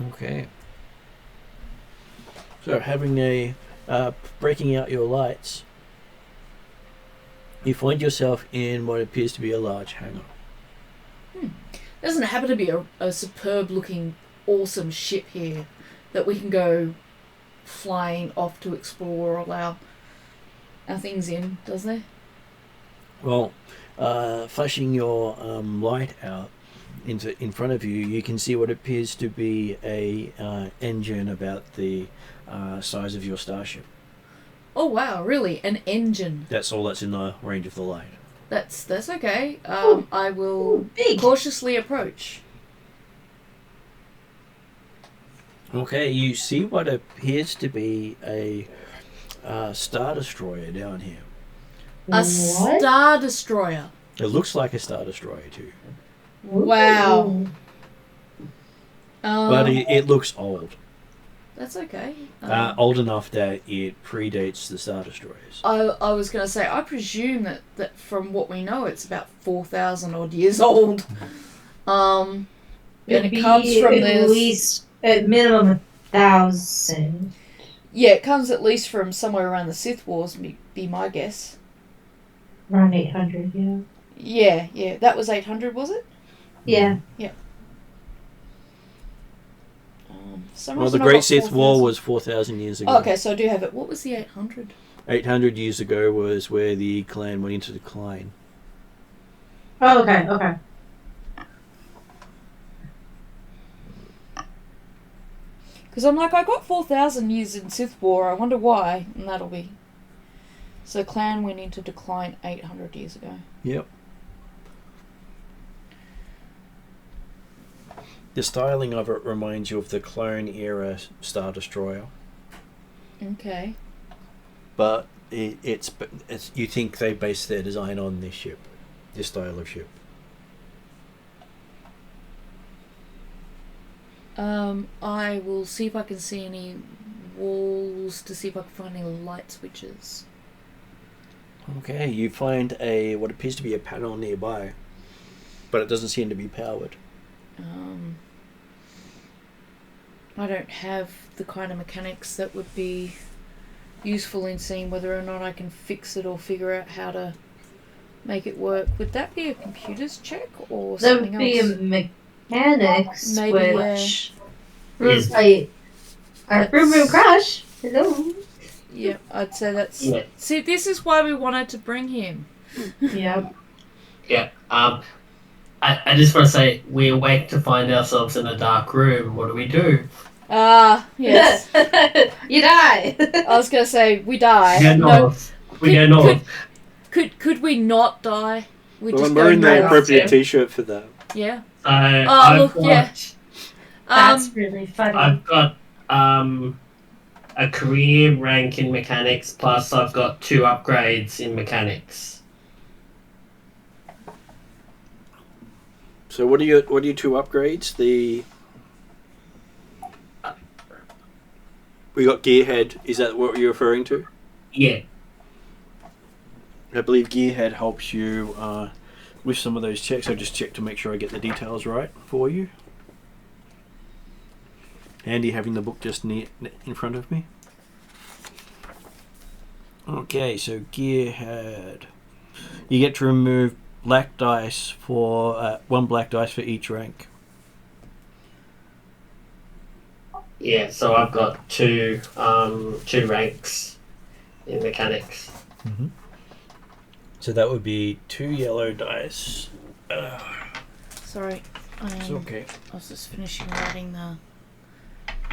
Okay. So, having a breaking out your lights, you find yourself in what appears to be a large hangar. Doesn't it happen to be a superb looking, awesome ship here that we can go flying off to explore all our things in, does there? Well, flashing your light out in front of you, you can see what appears to be a engine about the size of your starship. Oh wow, really? An engine. That's all that's in the range of the light. That's okay. Ooh. I will Big. cautiously approach. Okay, you see what appears to be a Star Destroyer down here. A What? Star Destroyer. It looks like a Star Destroyer too. Wow. But it looks old. That's okay. Old enough that it predates the Star Destroyers. I was going to say, I presume that from what we know, it's about 4,000 odd years old. And it comes from at this. least at minimum 1,000. Yeah, it comes at least from somewhere around the Sith Wars, be my guess. Around 800, yeah. Yeah. That was 800, was it? Yeah. Well, the Great Sith War was 4,000 years ago. Oh, okay, so I do have it. What was the 800? 800 years ago was where the clan went into decline. Oh, okay. Because I'm like, I got 4,000 years in Sith War. I wonder why, and that'll be. So clan went into decline 800 years ago. Yep. The styling of it reminds you of the clone era Star Destroyer. Okay. But it's you think they based their design on this ship, this style of ship. I will see if I can see any walls to see if I can find any light switches. Okay, you find what appears to be a panel nearby, but it doesn't seem to be powered. I don't have the kind of mechanics that would be useful in seeing whether or not I can fix it or figure out how to make it work. Would that be a computer's check or That something would be else? a mechanics, Maybe, which... Is- Our room crash. Hello. Yeah, I'd say that's... Yeah. See, this is why we wanted to bring him. Yep. Yeah. I just want to say, we awake to find ourselves in a dark room. What do we do? Yes. You die. I was going to say, we die. We go north. We go north. Could we not die? We Well, just I'm go wearing the north. appropriate T-shirt for that. Yeah. I've look, got, yeah. That's really funny. I've got a career rank in mechanics, plus I've got 2 upgrades in mechanics. So what are your 2 upgrades? We got Gearhead. Is that what you're referring to? Yeah. I believe Gearhead helps you with some of those checks. I just checked to make sure I get the details right for you. Handy having the book just in front of me. Okay, so Gearhead. You get to remove black dice for 1 black dice for each rank. Yeah, so I've got 2 ranks in mechanics. Mm-hmm. So that would be 2 yellow dice. Sorry. It's okay. I was just finishing writing the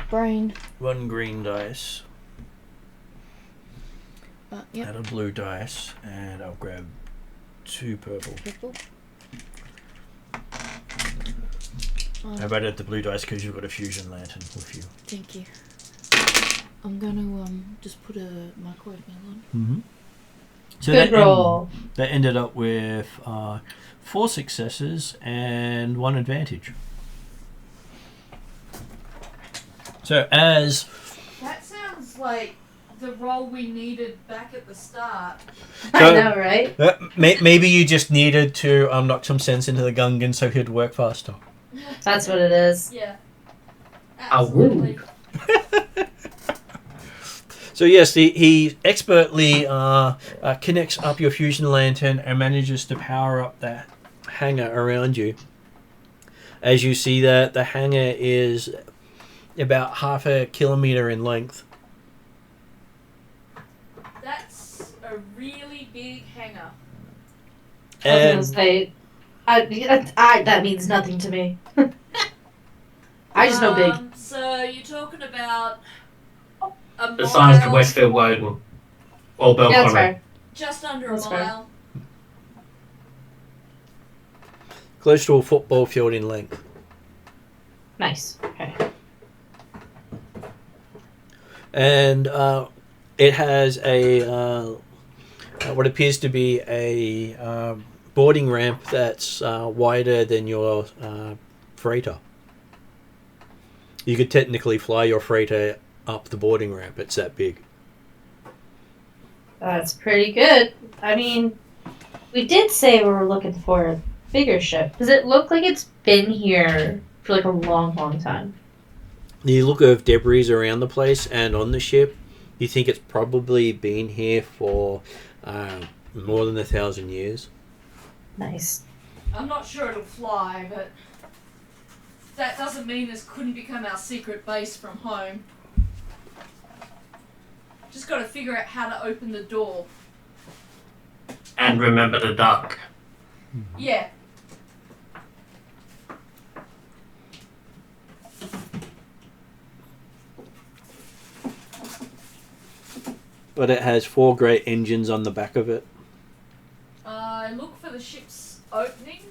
brain. 1 green dice. Yep. And a blue dice. And I'll grab 2 purple. Purple. I added the blue dice because you've got a fusion lantern with you. Thank you. I'm going to just put a microwave meal on. Mm-hmm. So Good roll. That ended up with 4 successes and 1 advantage. So as... That sounds like the role we needed back at the start. I know, right? Maybe you just needed to knock some sense into the Gungan so he'd work faster. That's what it is. Yeah. Absolutely. So yes, he expertly connects up your fusion lantern and manages to power up that hangar around you. As you see that the hangar is about 1/2 kilometer in length. That's a really big hangar. I was gonna say, that means nothing to me. I just know big. So you're talking about a The size of mile, Westfield Woden. Or Belconnen. Yeah, that's fair. just under That's a fair. mile. Close to a football field in length. Nice. Okay. And it has a what appears to be a boarding ramp that's wider than your freighter. You could technically fly your freighter up the boarding ramp. It's that big. That's pretty good. I mean, we did say we were looking for a bigger ship. Does it look like it's been here for like a long, long time? You look at debris around the place and on the ship, you think it's probably been here for more than 1,000 years. Nice. I'm not sure it'll fly, but that doesn't mean this couldn't become our secret base from home. Just got to figure out how to open the door. And remember to duck. Yeah. But it has 4 great engines on the back of it. Look for the ship's opening.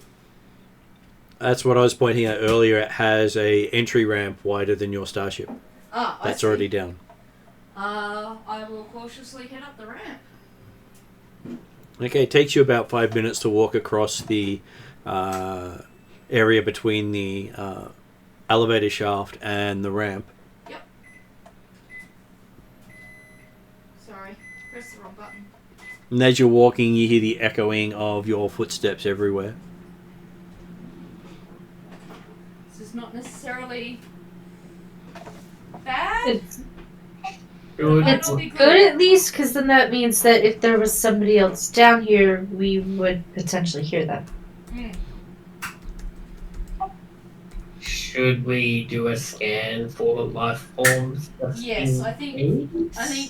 That's what I was pointing out earlier. It has a entry ramp wider than your starship. That's already down. I will cautiously head up the ramp. Okay, it takes you about 5 minutes to walk across the area between the elevator shaft and the ramp. Yep. Sorry, pressed the wrong button. And as you're walking, you hear the echoing of your footsteps everywhere. This is not necessarily bad. It's Good. Might It's not be good at least, because then that means that if there was somebody else down here, we would potentially hear them. Mm. Should we do a scan for the life forms? Yes, I think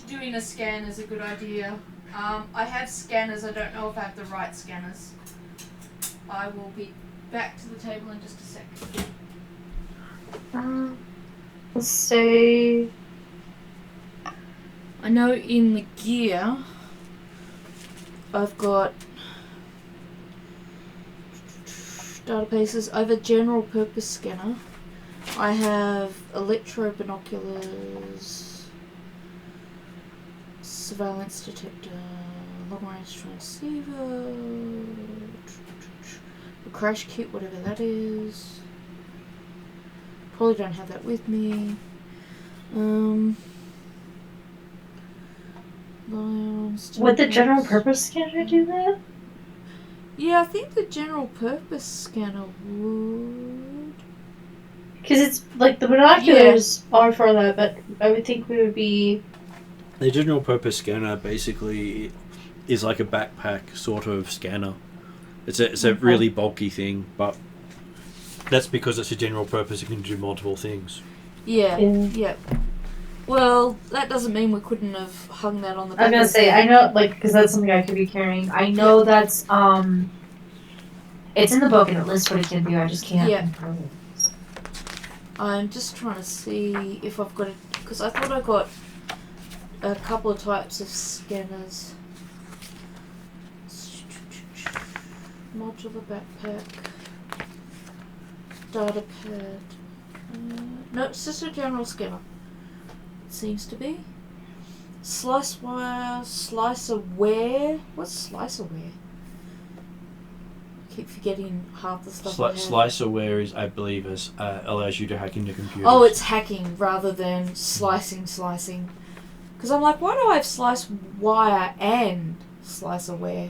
doing a scan is a good idea. I have scanners. I don't know if I have the right scanners. I will be back to the table in just a second. Let's say I know in the gear I've got databases. I have a general purpose scanner. I have electro binoculars, surveillance detector, long range transceiver, a crash kit, whatever that is. Probably don't have that with me. would the general purpose scanner do that? Yeah, I think the general purpose scanner would. Because it's like the binoculars are for that, but I would think we would be. The general purpose scanner basically is like a backpack sort of scanner. It's a really bulky thing, but that's because it's a general purpose. It can do multiple things. Yeah. Yeah. Well, that doesn't mean we couldn't have hung that on the back. I was gonna say, I know, like, because that's something I could be carrying. I know that's it's in the book and it lists what it can do. I just can't. Yeah. I'm just trying to see if I've got it, because I thought I got a couple of types of scanners. Modular backpack, data pad. No, it's just a general scanner. It seems to be. Slice wire, slicer wear. What's slicer wear? I keep forgetting half the stuff. I have. Slicerware is, I believe, allows you to hack into computers. Oh, it's hacking rather than slicing. Because I'm like, why do I have slice wire and slicer wear?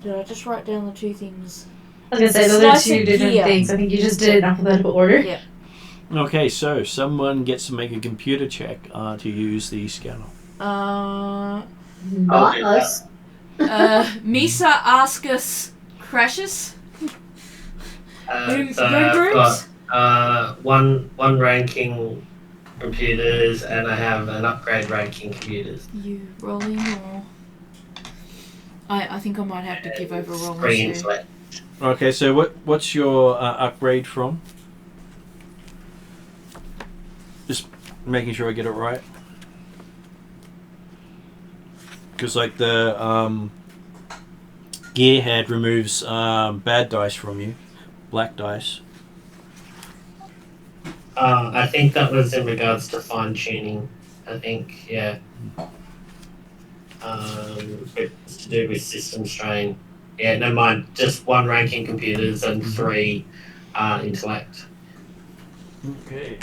Did I just write down the two things? I was gonna say those are Slice two and different gear. things. I think you just did it in alphabetical order. Yeah. Okay, so someone gets to make a computer check to use the scanner. Not Okay. us. Misa Askus Crashes. So I've got one ranking computers, and I have an upgrade ranking computers. You rolling or? I think I might have to give over rolling Screens soon. left. Okay, so what's your upgrade from? Just making sure I get it right. Because like the gearhead removes bad dice from you, black dice. I think that was in regards to fine tuning. I think, yeah. It's to do with system strain. Yeah, never mind. Just 1 rank in computers and 3 intellect. Okay.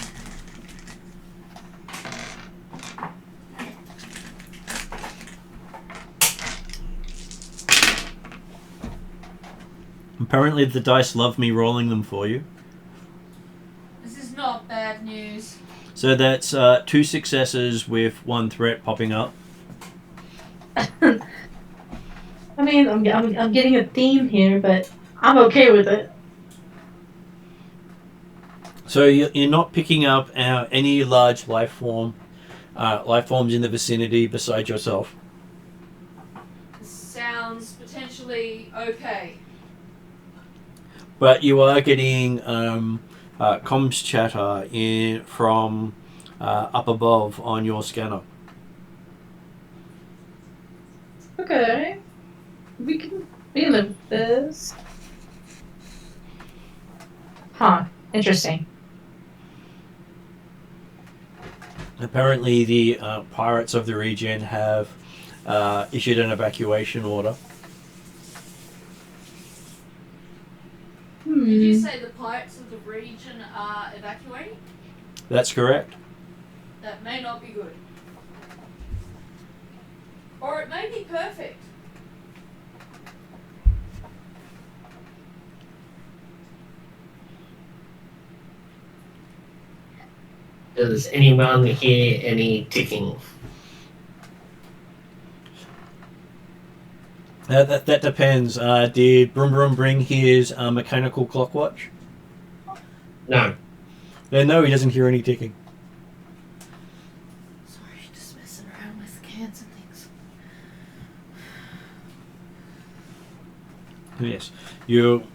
Apparently the dice love me rolling them for you. This is not bad news. So that's 2 successes with 1 threat popping up. I mean, I'm getting a theme here, but I'm okay with it. So you're not picking up any large life forms in the vicinity besides yourself. This sounds potentially okay. But you are getting comms chatter from up above on your scanner. Okay. We can live with this. Huh. Interesting. Apparently the pirates of the region have issued an evacuation order. Did you say the pirates of the region are evacuating? That's correct. That may not be good. Or it may be perfect. Does anyone hear any ticking? That depends. Did Brum Brum bring his mechanical clock watch? No. Then no, he doesn't hear any ticking. Sorry, just messing around with cans and things. Yes. You've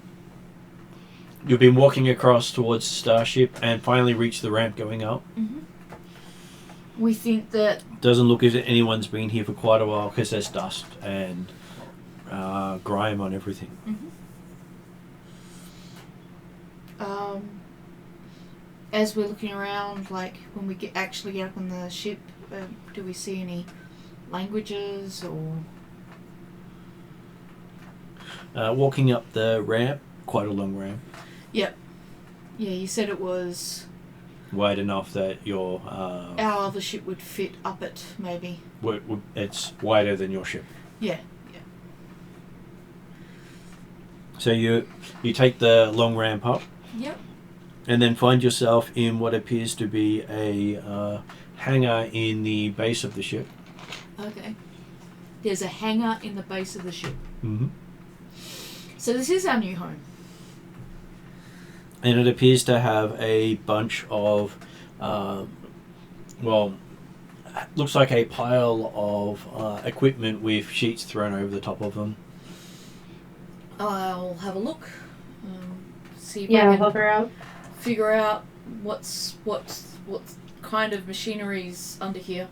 been walking across towards the starship and finally reached the ramp going up. Mm-hmm. We think that... Doesn't look as if anyone's been here for quite a while because there's dust and grime on everything. Mm-hmm. As we're looking around, like when we actually get up on the ship, do we see any languages or... Walking up the ramp, quite a long ramp. Yep. Yeah, you said it was... Wide enough that your... our other ship would fit up it, maybe. It's wider than your ship. Yeah. So you take the long ramp up. Yep. And then find yourself in what appears to be a hangar in the base of the ship. Okay. There's a hangar in the base of the ship. Mm-hmm. So this is our new home. And it appears to have a bunch of, looks like a pile of equipment with sheets thrown over the top of them. I'll have a look. See if Yeah, I I'll can help her out. figure out what kind of machinery's under here.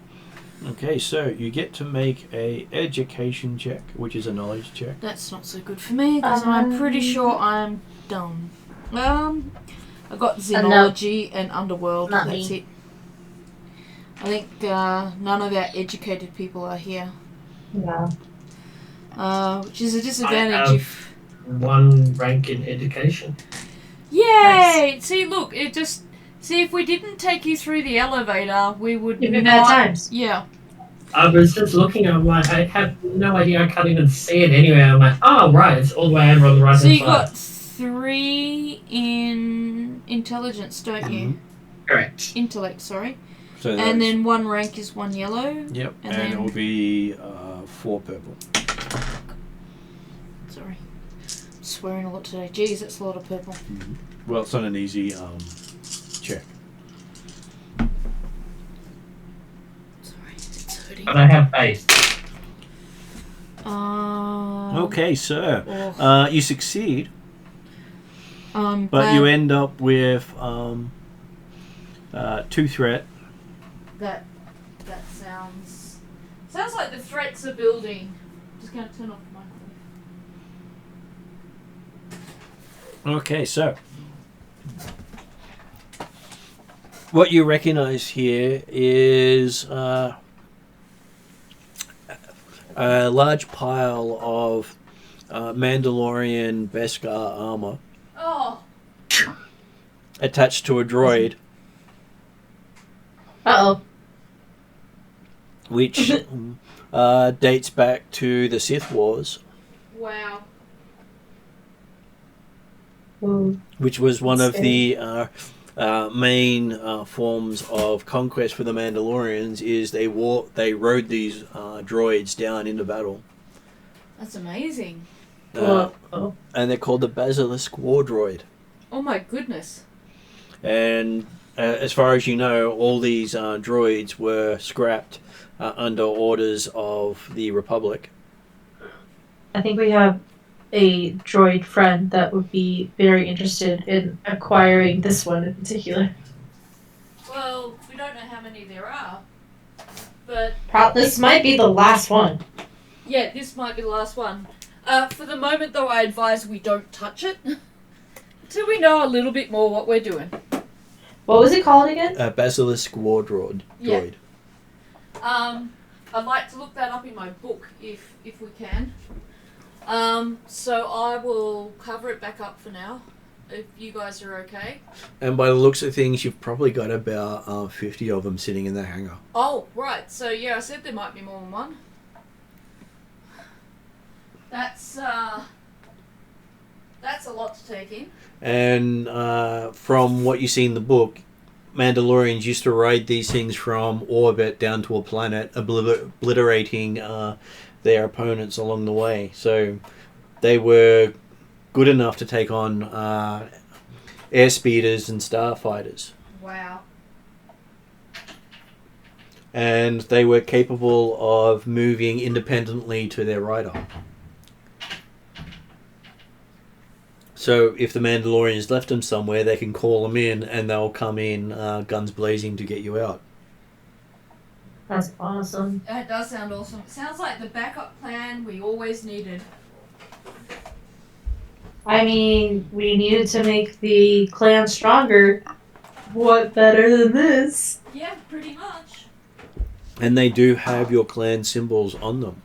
Okay, so you get to make a education check, which is a knowledge check. That's not so good for me because I'm pretty sure I'm dumb. I got xenology and underworld. Not That's me. it. I think none of our educated people are here, No. which is a disadvantage. I have If 1 rank in education. yay! See, look, if we didn't take you through the elevator, we would You've been not. bad times. Yeah. I was just looking, I'm like, I have no idea, I can't even see it anyway. I'm like, oh, right, it's all the way over on the right So hand you side. got 3 in intelligence, don't you? Correct. Intellect, sorry. So And that's- then 1 rank is 1 yellow. Yep, and and then- it will be 4 purple. Sorry. Swearing a lot today. Jeez, that's a lot of purple. Well, it's not an easy check. Sorry, it's hurting. But I have faith. Okay, so Oh, you succeed, I'm but glad you end up with 2 threat. that sounds like the threats are building. Just gonna turn off my mic. Okay, so what you recognize here is a large pile of Mandalorian Beskar armor Oh, attached to a droid, Uh-oh. which dates back to the Sith Wars, wow. Whoa. which was one of Scary. the main forms of conquest for the Mandalorians. Is they rode these droids down into battle, That's amazing. Whoa. and they're called the Basilisk War Droid. Oh my goodness. And as far as you know, all these droids were scrapped under orders of the Republic. I think we have a droid friend that would be very interested in acquiring this one in particular. Well, we don't know how many there are, but This might be the last one. yeah, this might be the last one. For the moment, though, I advise we don't touch it until we know a little bit more what we're doing. What was it called again? Basilisk War Droid. Yeah. I'd like to look that up in my book if we can. So I will cover it back up for now, if you guys are okay. And by the looks of things, you've probably got about 50 of them sitting in the hangar. Oh, right. So yeah, I said there might be more than one. That's a lot to take in. And from what you see in the book, Mandalorians used to ride these things from orbit down to a planet, obliterating their opponents along the way. So they were good enough to take on airspeeders and starfighters. Wow. And they were capable of moving independently to their rider. So if the Mandalorians left them somewhere, they can call them in and they'll come in guns blazing to get you out. That's awesome. That does sound awesome. It sounds like the backup plan we always needed. I mean, we needed to make the clan stronger. What better than this? Yeah, pretty much. And they do have your clan symbols on them.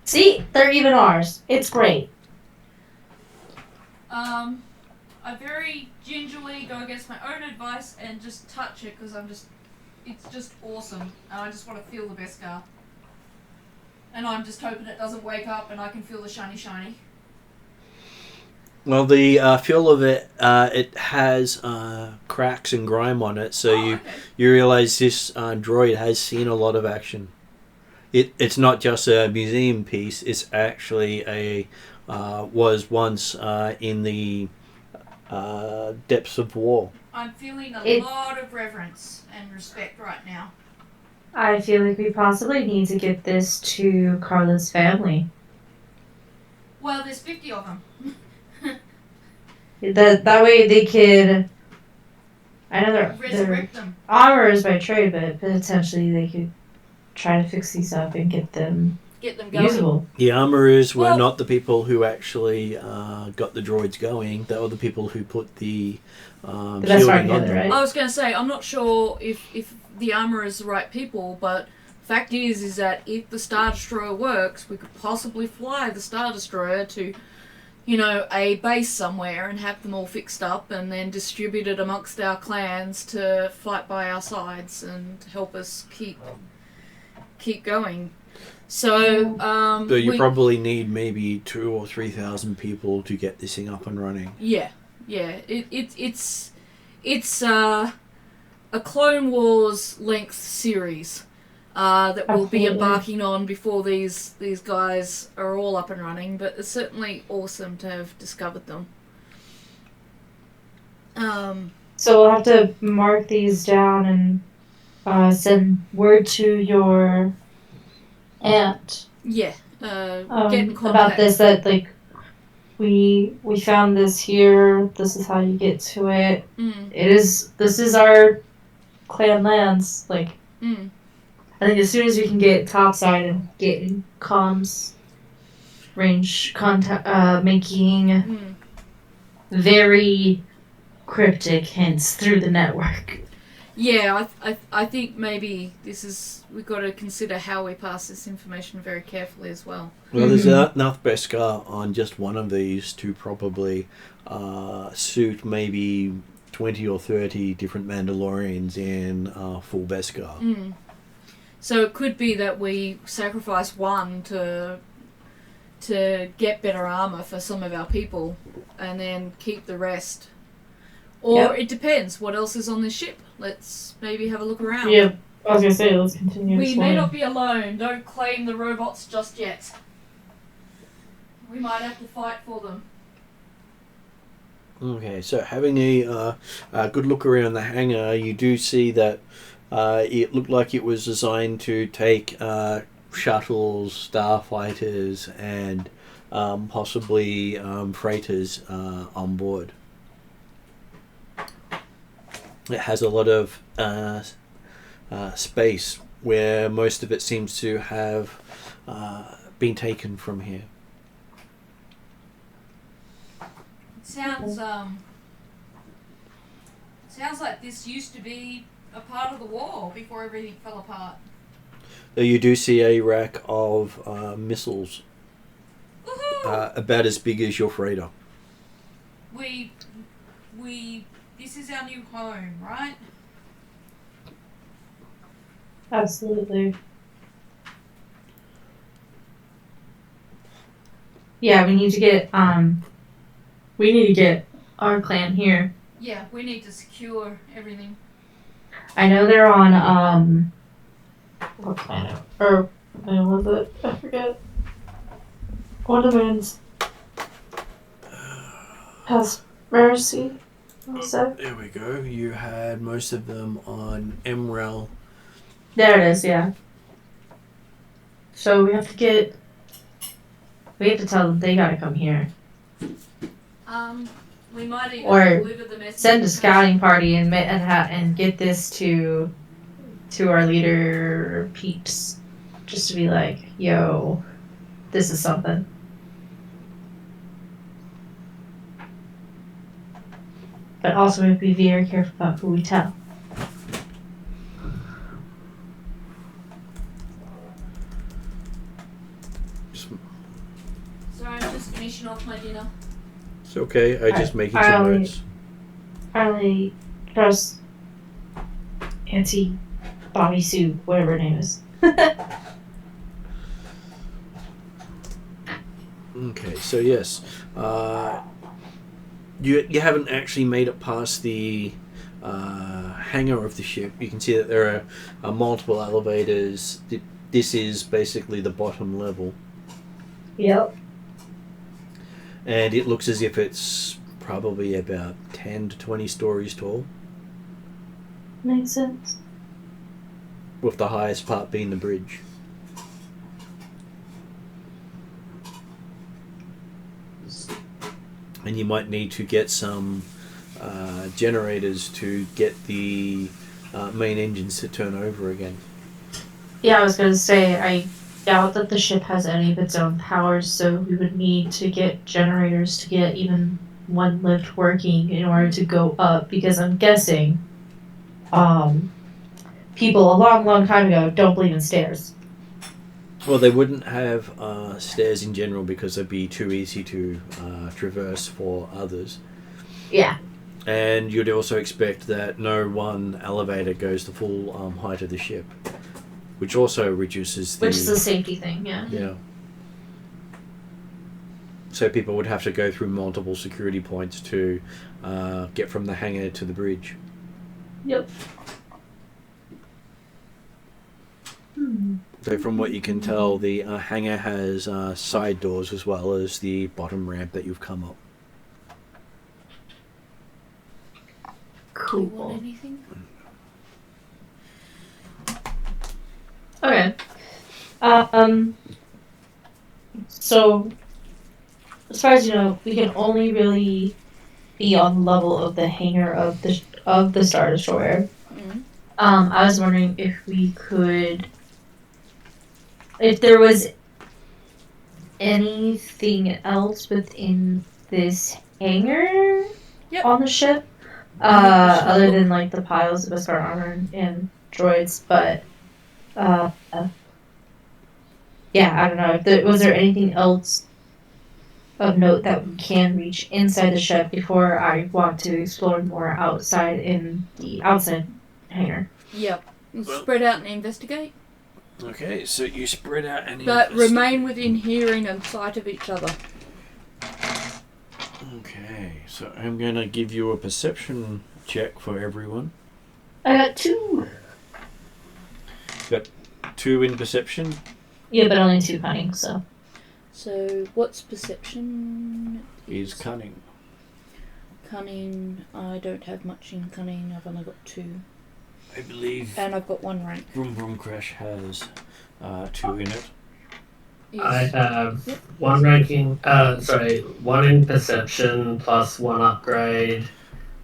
See, they're even ours. It's great. I very gingerly go against my own advice and just touch it because it's just awesome, and I just want to feel the Beskar. And I'm just hoping it doesn't wake up and I can feel the shiny. Well, the feel of it, it has cracks and grime on it, so Okay. you realise this droid has seen a lot of action. It's not just a museum piece, it's actually was once in the depths of war. I'm feeling a lot of reverence and respect right now. I feel like we possibly need to get this to Carla's family. Well, there's 50 of them. That way they could. I know they're Resurrect them. armorers by trade, but potentially they could try to fix these up and get them Get them going. usable. The armourers were Well- not the people who actually got the droids going. They were the people who put the The best part shielding on together, them. right? I was going to say, I'm not sure if the armor is the right people, but fact is that if the Star Destroyer works, we could possibly fly the Star Destroyer to, a base somewhere and have them all fixed up and then distribute it amongst our clans to fight by our sides and help us keep going. So, So you probably need maybe 2,000 or 3,000 people to get this thing up and running. Yeah. It's a Clone Wars length series that we'll be Absolutely. embarking on before these guys are all up and running. But it's certainly awesome to have discovered them. So we'll have to mark these down and send word to your aunt Yeah. Get in contact. about this. That we found this here. This is how you get to it. Mm, This is our clan lands. mm. I think as soon as we can get topside and get in comms range contact, making very cryptic hints through the network. Yeah, I think maybe we've got to consider how we pass this information very carefully as well. Well, there's enough Beskar on just one of these to probably suit maybe 20 or 30 different Mandalorians in full Beskar. Mm. So it could be that we sacrifice one to get better armor for some of our people, and then keep the rest. Or it depends. What else is on this ship? Let's maybe have a look around. Yeah, I was gonna say, let's continue. We may not be alone. Don't claim the robots just yet. We might have to fight for them. Okay, so having a good look around the hangar, you do see that it looked like it was designed to take shuttles, starfighters, and possibly freighters on board. It has a lot of space where most of it seems to have been taken from here. Sounds like this used to be a part of the war before everything fell apart. You do see a rack of missiles about as big as your freighter. This is our new home, right? Absolutely. Yeah, we need to get our clan here. Yeah, we need to secure everything. I know they're on what planet? Or when was it? I forget. One of the moons. Has Mercy. What was that? There we go. You had most of them on Emerald. There it is, yeah. So we have to tell them they gotta come here. We might even Or deliver the message. Send a scouting party and get this to our leader peeps, just to be like, yo, this is something. But also we have to be very careful about who we tell. Sorry, I'm just finishing off my dinner. It's okay. I just making some notes. I only trust Auntie Bobby Sue, whatever her name is. Okay, so yes, you haven't actually made it past the hangar of the ship. You can see that there are multiple elevators. This is basically the bottom level. Yep. And it looks as if it's probably about 10 to 20 stories tall, Makes sense. with the highest part being the bridge. And you might need to get some generators to get the main engines to turn over again. Yeah, I was gonna say, I doubt that the ship has any of its own powers, so we would need to get generators to get even one lift working in order to go up, because I'm guessing people a long, long time ago don't believe in stairs. Well, they wouldn't have stairs in general because they'd be too easy to traverse for others. Yeah. And you'd also expect that no one elevator goes the full height of the ship, which also reduces the... Which is a safety thing, yeah. Yeah. So people would have to go through multiple security points to get from the hangar to the bridge. Yep. So from what you can tell, the hangar has side doors as well as the bottom ramp that you've come up. Do you want anything? Okay. So, as far as you know, we can only really be on the level of the hangar of the Star Destroyer. Mm-hmm. I was wondering if there was anything else within this hangar on the ship, Other than like the piles of Beskar armor and droids, but yeah, I don't know. Was there anything else of note that we can reach inside the ship before I want to explore more outside in the outside hangar? Yep. Spread out and investigate. Okay, so you spread out and But remain within hearing and sight of each other. Okay, so I'm going to give you a perception check for everyone. I got 2. Got 2 in perception? Yeah, but only 2 cunning, so. So, what's perception? Is cunning. Cunning, I don't have much in cunning, I've only got 2. I believe And I've got 1 rank. Vroom Vroom Crash has 2 in it. I have 1 ranking, 1 in perception plus 1 upgrade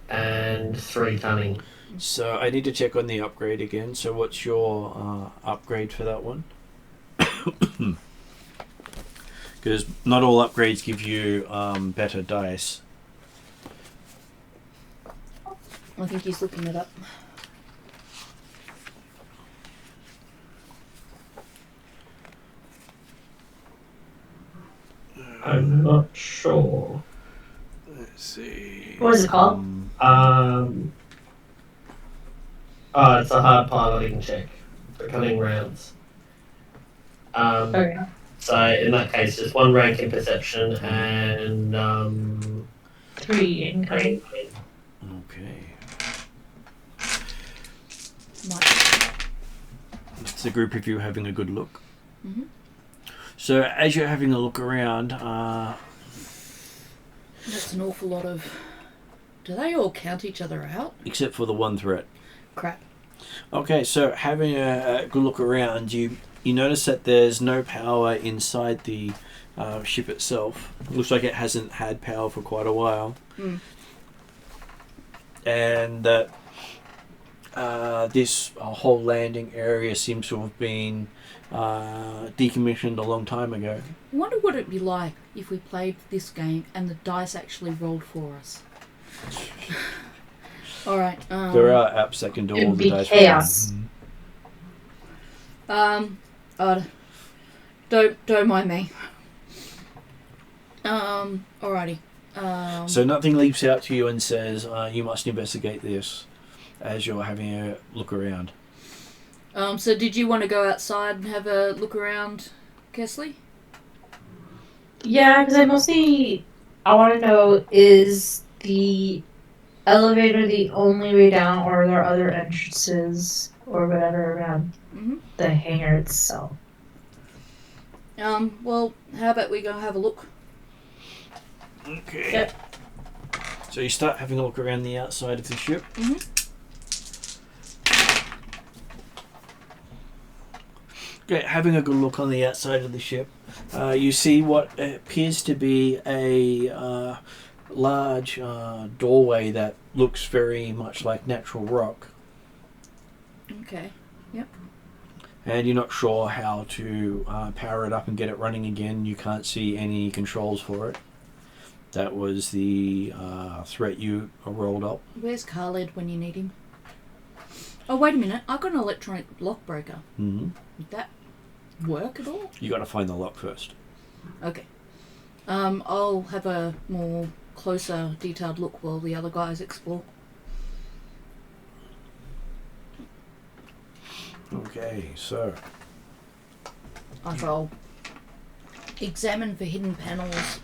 and 3 cunning. So I need to check on the upgrade again. So what's your upgrade for that one? Because not all upgrades give you better dice. I think he's looking it up. I'm not sure. Let's see. What is it called? It's a hard piloting check for cunning rounds. Okay. So in that case, just 1 rank in perception and 3 in cunning. Okay. Might. It's a group of you having a good look. Mm-hmm. So as you're having a look around, That's an awful lot of... Do they all count each other out? except for the one threat. Crap. Okay, so having a good look around, you notice that there's no power inside the ship itself. It looks like it hasn't had power for quite a while. Mm. And that this whole landing area seems to have been decommissioned a long time ago. I wonder what it'd be like if we played this game and the dice actually rolled for us. Alright. There are apps that can do all It'd the be dice. chaos. Don't mind me. Alrighty. So nothing leaps out to you and says you must investigate this as you're having a look around. So did you want to go outside and have a look around, Kesley? Yeah, because I want to know, is the elevator the only way down, or are there other entrances or whatever around the hangar itself? Well, how about we go have a look? Okay. Yep. So you start having a look around the outside of the ship. Okay, having a good look on the outside of the ship, you see what appears to be a large doorway that looks very much like natural rock. Okay. Yep. And you're not sure how to power it up and get it running again. You can't see any controls for it. That was the threat you rolled up. Where's Khaled when you need him? Oh, wait a minute. I've got an electronic lock breaker. Mm-hmm. Would that work at all? You got to find the lock first. Okay. I'll have a more closer, detailed look while the other guys explore. Okay, so I shall examine for hidden panels.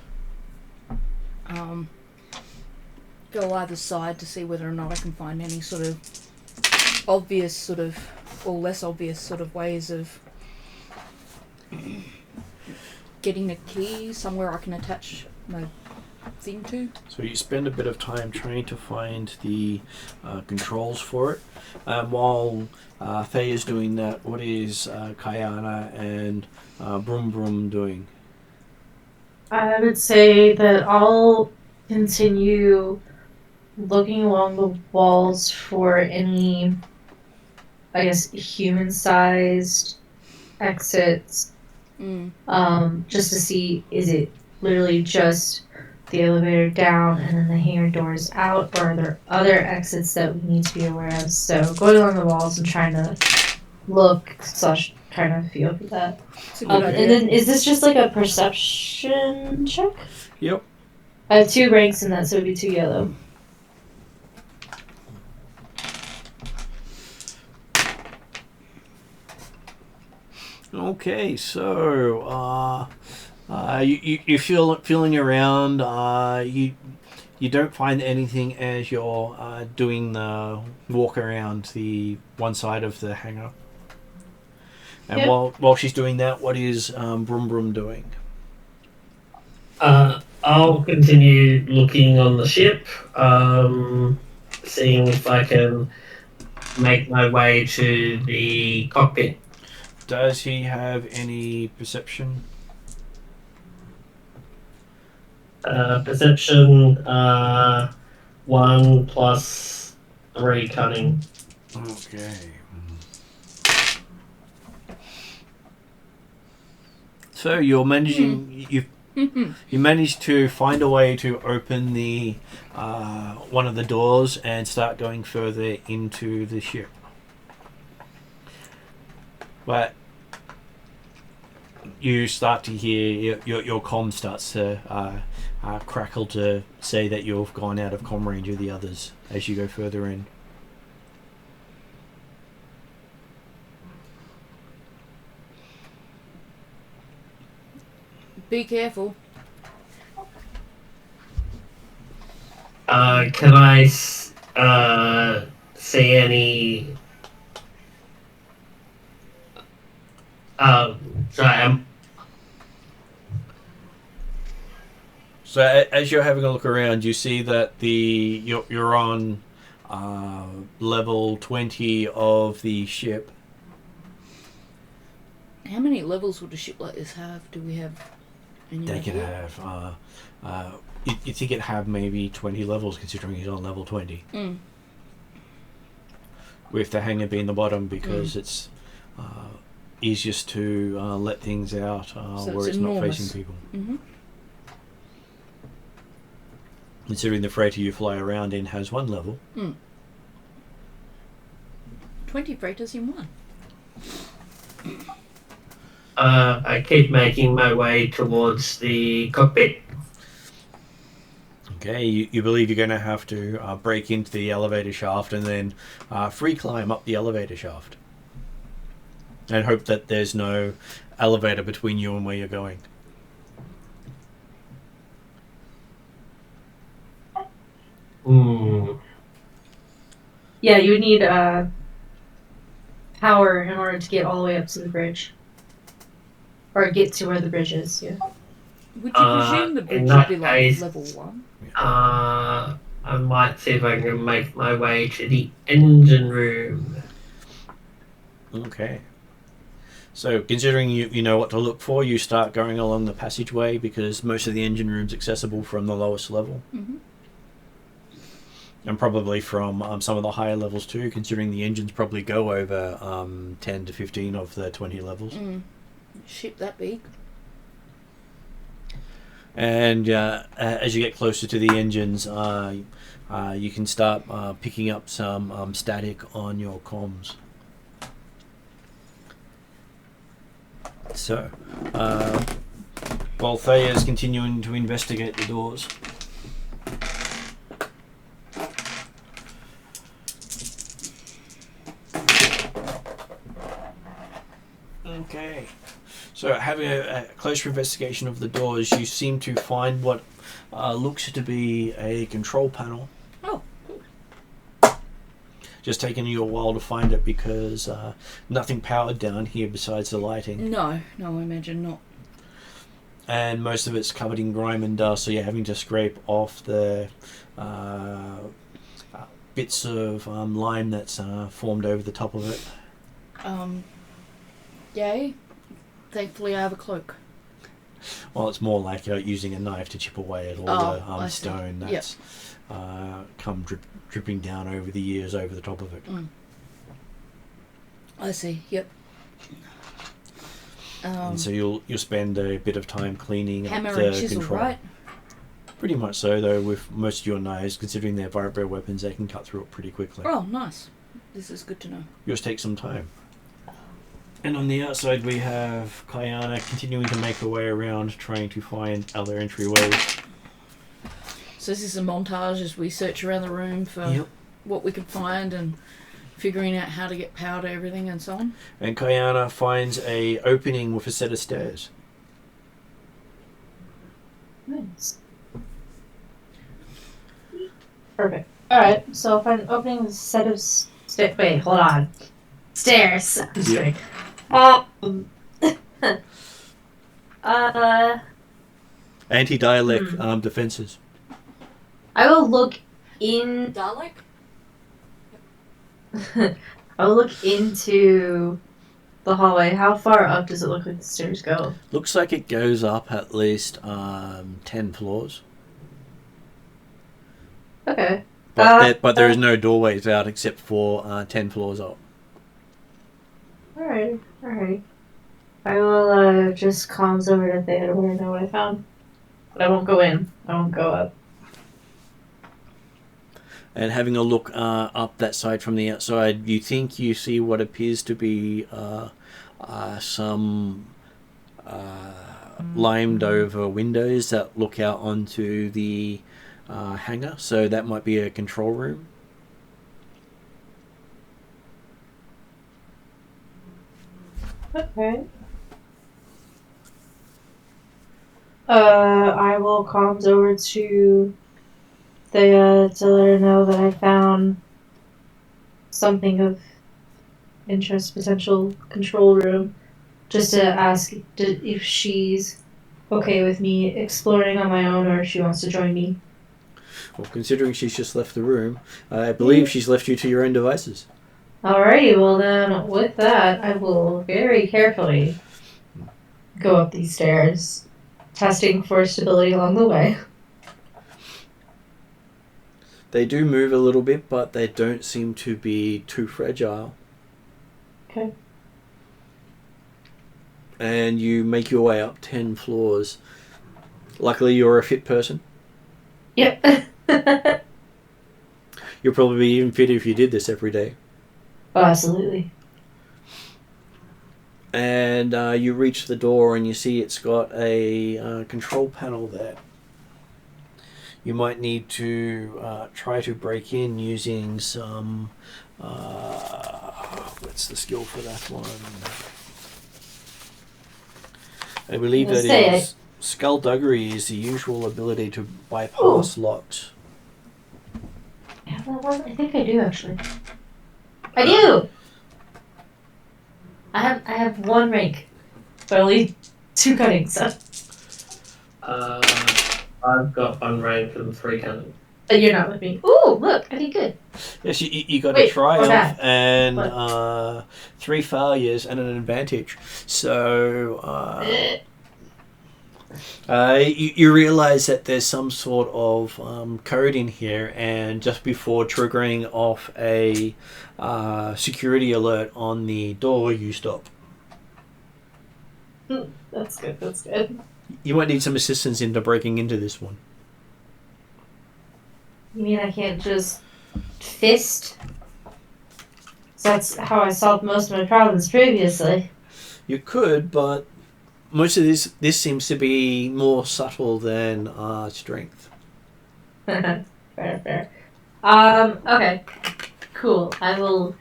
Go either side to see whether or not I can find any sort of obvious or less obvious sort of ways of getting a key somewhere I can attach my thing to. So you spend a bit of time trying to find the controls for it. While Faye is doing that, what is Kayana and Broom Broom doing? I would say that I'll continue looking along the walls for any, I guess, human-sized exits. Just to see, is it literally just the elevator down and then the hangar doors out, or are there other exits that we need to be aware of? So going along the walls and trying to look / trying to feel for that. It's a good idea. And then is this just like a perception check? Yep. I have 2 ranks in that, so it would be 2 yellow. Okay, so you feeling around. You don't find anything as you're doing the walk around the one side of the hangar. And Yep. while she's doing that, what is Brum Brum doing? I'll continue looking on the ship, seeing if I can make my way to the cockpit. Does he have any perception? Perception 1 plus 3 cunning. Okay. So you're managing. You managed to find a way to open the one of the doors and start going further into the ship. But you start to hear your comm starts to crackle to say that you've gone out of comm range of the others as you go further in. Be careful. Can I see any? Sorry, So as you're having a look around, you see that you're on level 20 of the ship. How many levels would a ship like this have? Do we have any They can idea? have. You think it'd have maybe 20 levels, considering he's on level 20. Mm. With the hangar being the bottom, because it's easiest to let things out So where it's it's not enormous. facing people. Mm-hmm. Considering the freighter you fly around in has 1 level. 20 freighters in one. I keep making my way towards the cockpit. Okay, you believe you're going to have to break into the elevator shaft and then free climb up the elevator shaft. And hope that there's no elevator between you and where you're going. Yeah, you would need power in order to get all the way up to the bridge. Or get to where the bridge is, yeah. Would you presume the bridge in would that be like case- level 1? I might see if I can make my way to the engine room. Okay. So, considering you know what to look for, you start going along the passageway because most of the engine room's accessible from the lowest level. Mm-hmm. And probably from some of the higher levels too, considering the engines probably go over 10 to 15 of the 20 levels. Ship that big. And as you get closer to the engines, you can start picking up some static on your comms. So, while Thea's continuing to investigate the doors. Okay. So, having a closer investigation of the doors, you seem to find what looks to be a control panel. Oh. Just taking you a while to find it because nothing powered down here besides the lighting. No, I imagine not. And most of it's covered in grime and dust, so you're having to scrape off the bits of lime that's formed over the top of it. Yay. Thankfully I have a cloak. Well, it's more like using a knife to chip away at all I the see. stone that's come dripping down over the years over the top of it. I see, yep. And so you'll spend a bit of time cleaning up Hammer the and chisel, control. right? Pretty much so, though, with most of your knives, considering they're vibro weapons, they can cut through it pretty quickly. Oh, nice. This is good to know. Yours take some time. And on the outside, we have Kayana continuing to make her way around, trying to find other entryways. So this is a montage as we search around the room for what we could find and figuring out how to get power to everything and so on. And Kayana finds a opening with a set of stairs. Nice. Perfect. Alright, so if I'm opening a set of wait, hold on. Stairs. Yeah. Anti-dialect defenses. I will look in. Dalek? I will look into the hallway. How far up does it look like the stairs go? Looks like it goes up at least 10 floors. Okay. But there is no doorways out except for 10 floors up. Alright. I will just comms over to Theodore and know what I found. But I won't go in. I won't go up. And having a look up that side from the outside, you think you see what appears to be some limed over windows that look out onto the hangar. So that might be a control room. Okay. I will comms over to Thea to let her know that I found something of interest, potential control room, just to ask if she's okay with me exploring on my own or if she wants to join me. Well, considering she's just left the room, I believe she's left you to your own devices. Alrighty, well then, with that, I will very carefully go up these stairs, testing for stability along the way. They do move a little bit, but they don't seem to be too fragile. Okay. And you make your way up 10 floors. Luckily, you're a fit person. Yep. You'll probably be even fitter if you did this every day. Oh, absolutely. And you reach the door and you see it's got a control panel there. You might need to try to break in using some... what's the skill for that one? I believe that is... Skullduggery is the usual ability to bypass locks. Yeah, that one? I think I do, actually. I do! I have one rank, but only 2 cutting, so... I've got 1 rank and 3 cunning. But you're not with me. Ooh, look, I did good. Yes, you got Wait, a triumph bad? and 3 failures and an advantage. So you realize that there's some sort of code in here, and just before triggering off a security alert on the door, you stop. That's good. You might need some assistance into breaking into this one. You mean I can't just fist? That's how I solved most of my problems previously. You could, but most of this seems to be more subtle than strength. Fair. Okay. Cool. I will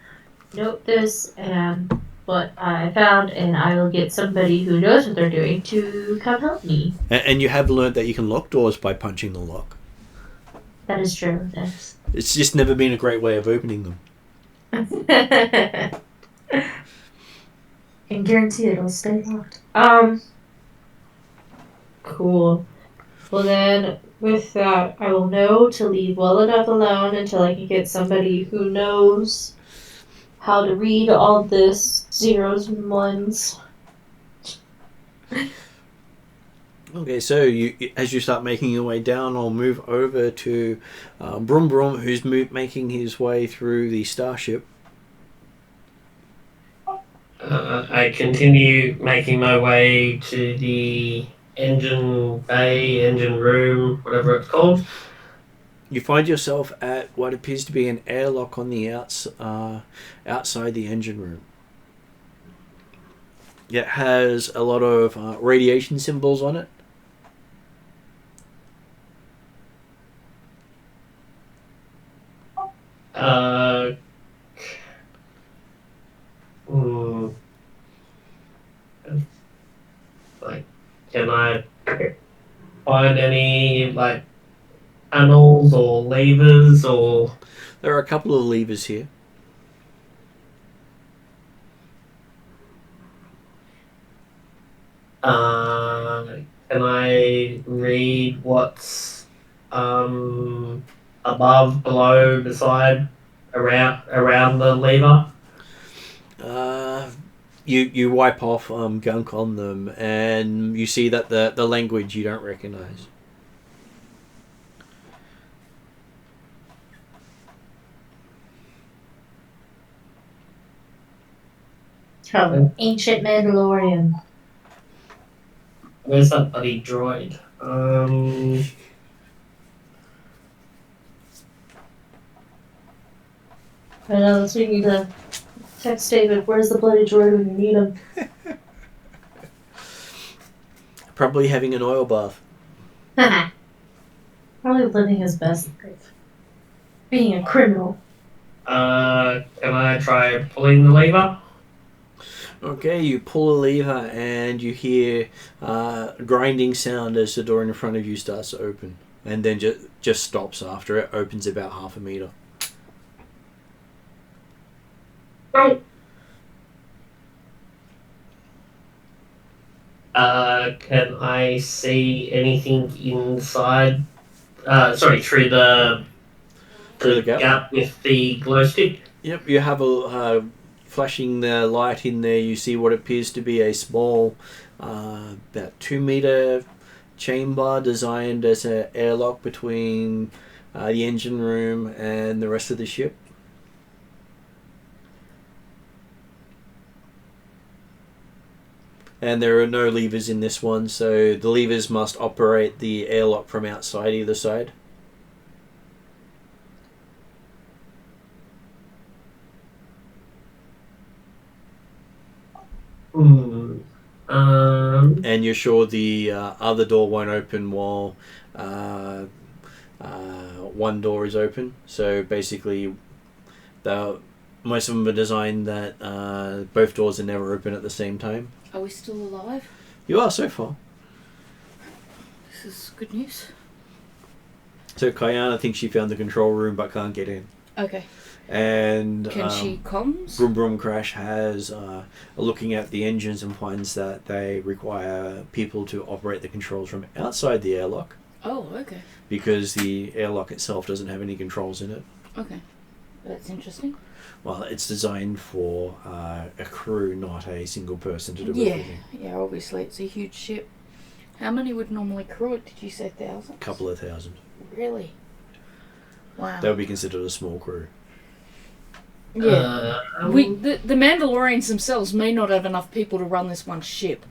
note this and what I found, and I will get somebody who knows what they're doing to come help me. And you have learned that you can lock doors by punching the lock. That is true, yes. It's just never been a great way of opening them. Can guarantee it'll stay locked. Cool. Well then, with that, I will know to leave well enough alone until I can get somebody who knows how to read all this zeros and ones. Okay, so as you start making your way down, I'll move over to Brum Brum, who's making his way through the starship. I continue making my way to the engine bay, engine room, whatever it's called. You find yourself at what appears to be an airlock on the outside the engine room. It has a lot of radiation symbols on it. Like, can I find any like panels or levers or? There are a couple of levers here. Can I read what's above, below, beside, around the lever? You wipe off gunk on them, and you see that the language you don't recognize. From ancient Mandalorian. Where's that bloody droid? I know, that's what you need to text David. Where's the bloody droid when you need him? Probably having an oil bath. Probably living his best life. Being a criminal. Can I try pulling the lever? Okay, you pull a lever and you hear a grinding sound as the door in front of you starts to open, and then just stops after it opens about half a meter. Right. Can I see anything inside? Through the gap with the glow stick. Yep, you have a flashing the light in there. You see what appears to be a small, about 2 meter chamber designed as an airlock between the engine room and the rest of the ship. And there are no levers in this one, so the levers must operate the airlock from outside either side. And you're sure the other door won't open while one door is open. So basically, most of them are designed that both doors are never open at the same time. Are we still alive? You are so far. This is good news. So Kayana thinks she found the control room but can't get in. Okay. And Can she comms? Broom Broom Crash has looking at the engines and finds that they require people to operate the controls from outside the airlock. Oh, okay. Because the airlock itself doesn't have any controls in it. Okay. That's interesting. Well, it's designed for a crew, not a single person to do everything. Yeah, obviously it's a huge ship. How many would normally crew it? Did you say 1,000? A couple of thousand. Really? Wow. That would be considered a small crew. Yeah. The Mandalorians themselves may not have enough people to run this one ship.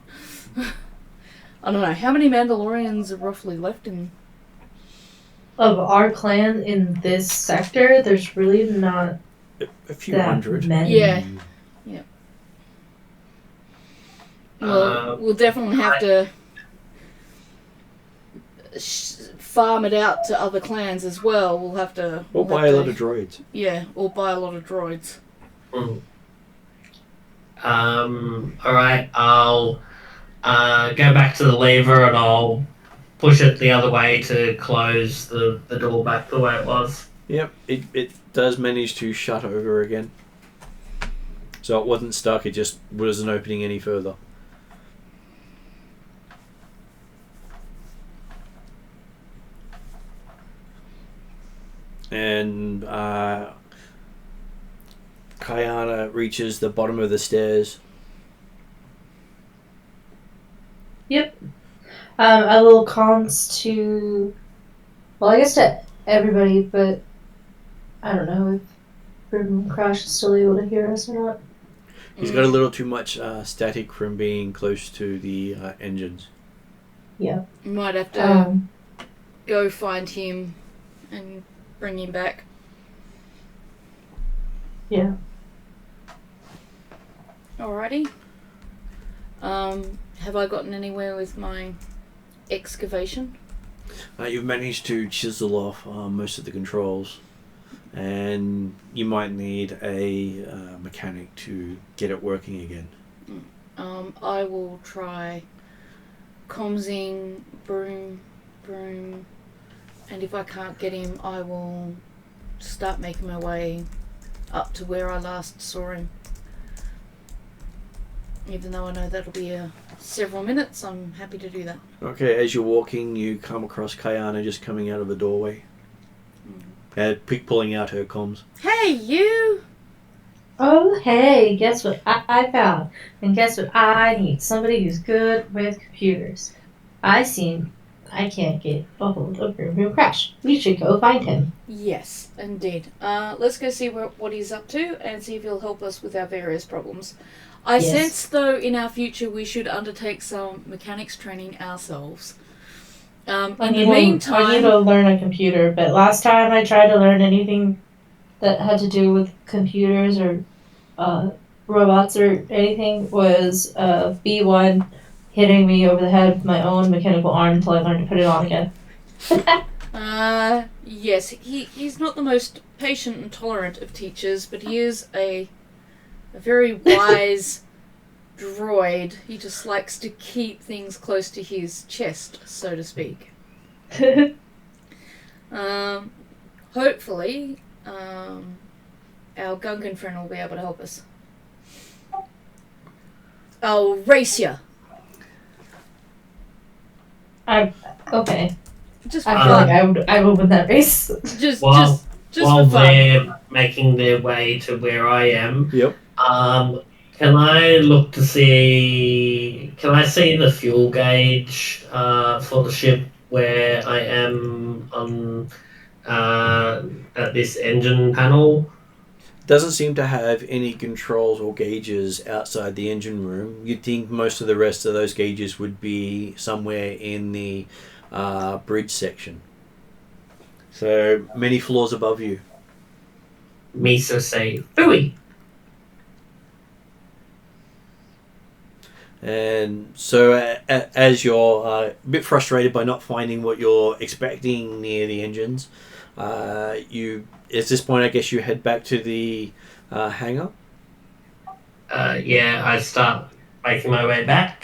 I don't know. How many Mandalorians are roughly left in... Of our clan in this sector, there's really not a few hundred. Many. Yeah. Yeah. Well, we'll definitely have to farm it out to other clans as well. We'll have to... Or buy a lot of droids. Yeah, or buy a lot of droids. Alright, I'll go back to the lever and I'll push it the other way to close the door back the way it was. Yep, it does manage to shut over again. So it wasn't stuck, it just wasn't opening any further. And Kayana reaches the bottom of the stairs. Yep. A little comms to... Well, I guess to everybody, but I don't know if Broom Crash is still able to hear us or not. He's got a little too much static from being close to the engines. Yeah. Might have to go find him and bring him back. Yeah. Alrighty. Have I gotten anywhere with my excavation? You've managed to chisel off most of the controls, and you might need a mechanic to get it working again. I will try commsing, broom, and if I can't get him, I will start making my way up to where I last saw him. Even though I know that'll be several minutes, I'm happy to do that. Okay, as you're walking, you come across Kayana just coming out of the doorway. Pulling out her comms. Hey, you! Oh, hey, guess what I found? And guess what I need? Somebody who's good with computers. I can't get a hold of Room Crash. We should go find him. Yes, indeed. Let's go see what he's up to and see if he'll help us with our various problems. I sense, though, in our future we should undertake some mechanics training ourselves. In the meantime... I need to learn a computer, but last time I tried to learn anything that had to do with computers or robots or anything was B1 hitting me over the head with my own mechanical arm until I learned to put it on again. Yes, he's not the most patient and tolerant of teachers, but he is a very wise droid. He just likes to keep things close to his chest, so to speak. Hopefully, our Gungan friend will be able to help us. I'll race ya. Okay. Just I feel like I would win that race. just while for fun. they're making their way to where I am, Yep. can I look to see? Can I see the fuel gauge for the ship where I am on at this engine panel? Doesn't seem to have any controls or gauges outside the engine room. You'd think most of the rest of those gauges would be somewhere in the bridge section. So many floors above you. Misa say, "Fooey." And so as you're a bit frustrated by not finding what you're expecting near the engines, at this point I guess you head back to the hangar. Yeah, I start making my way back.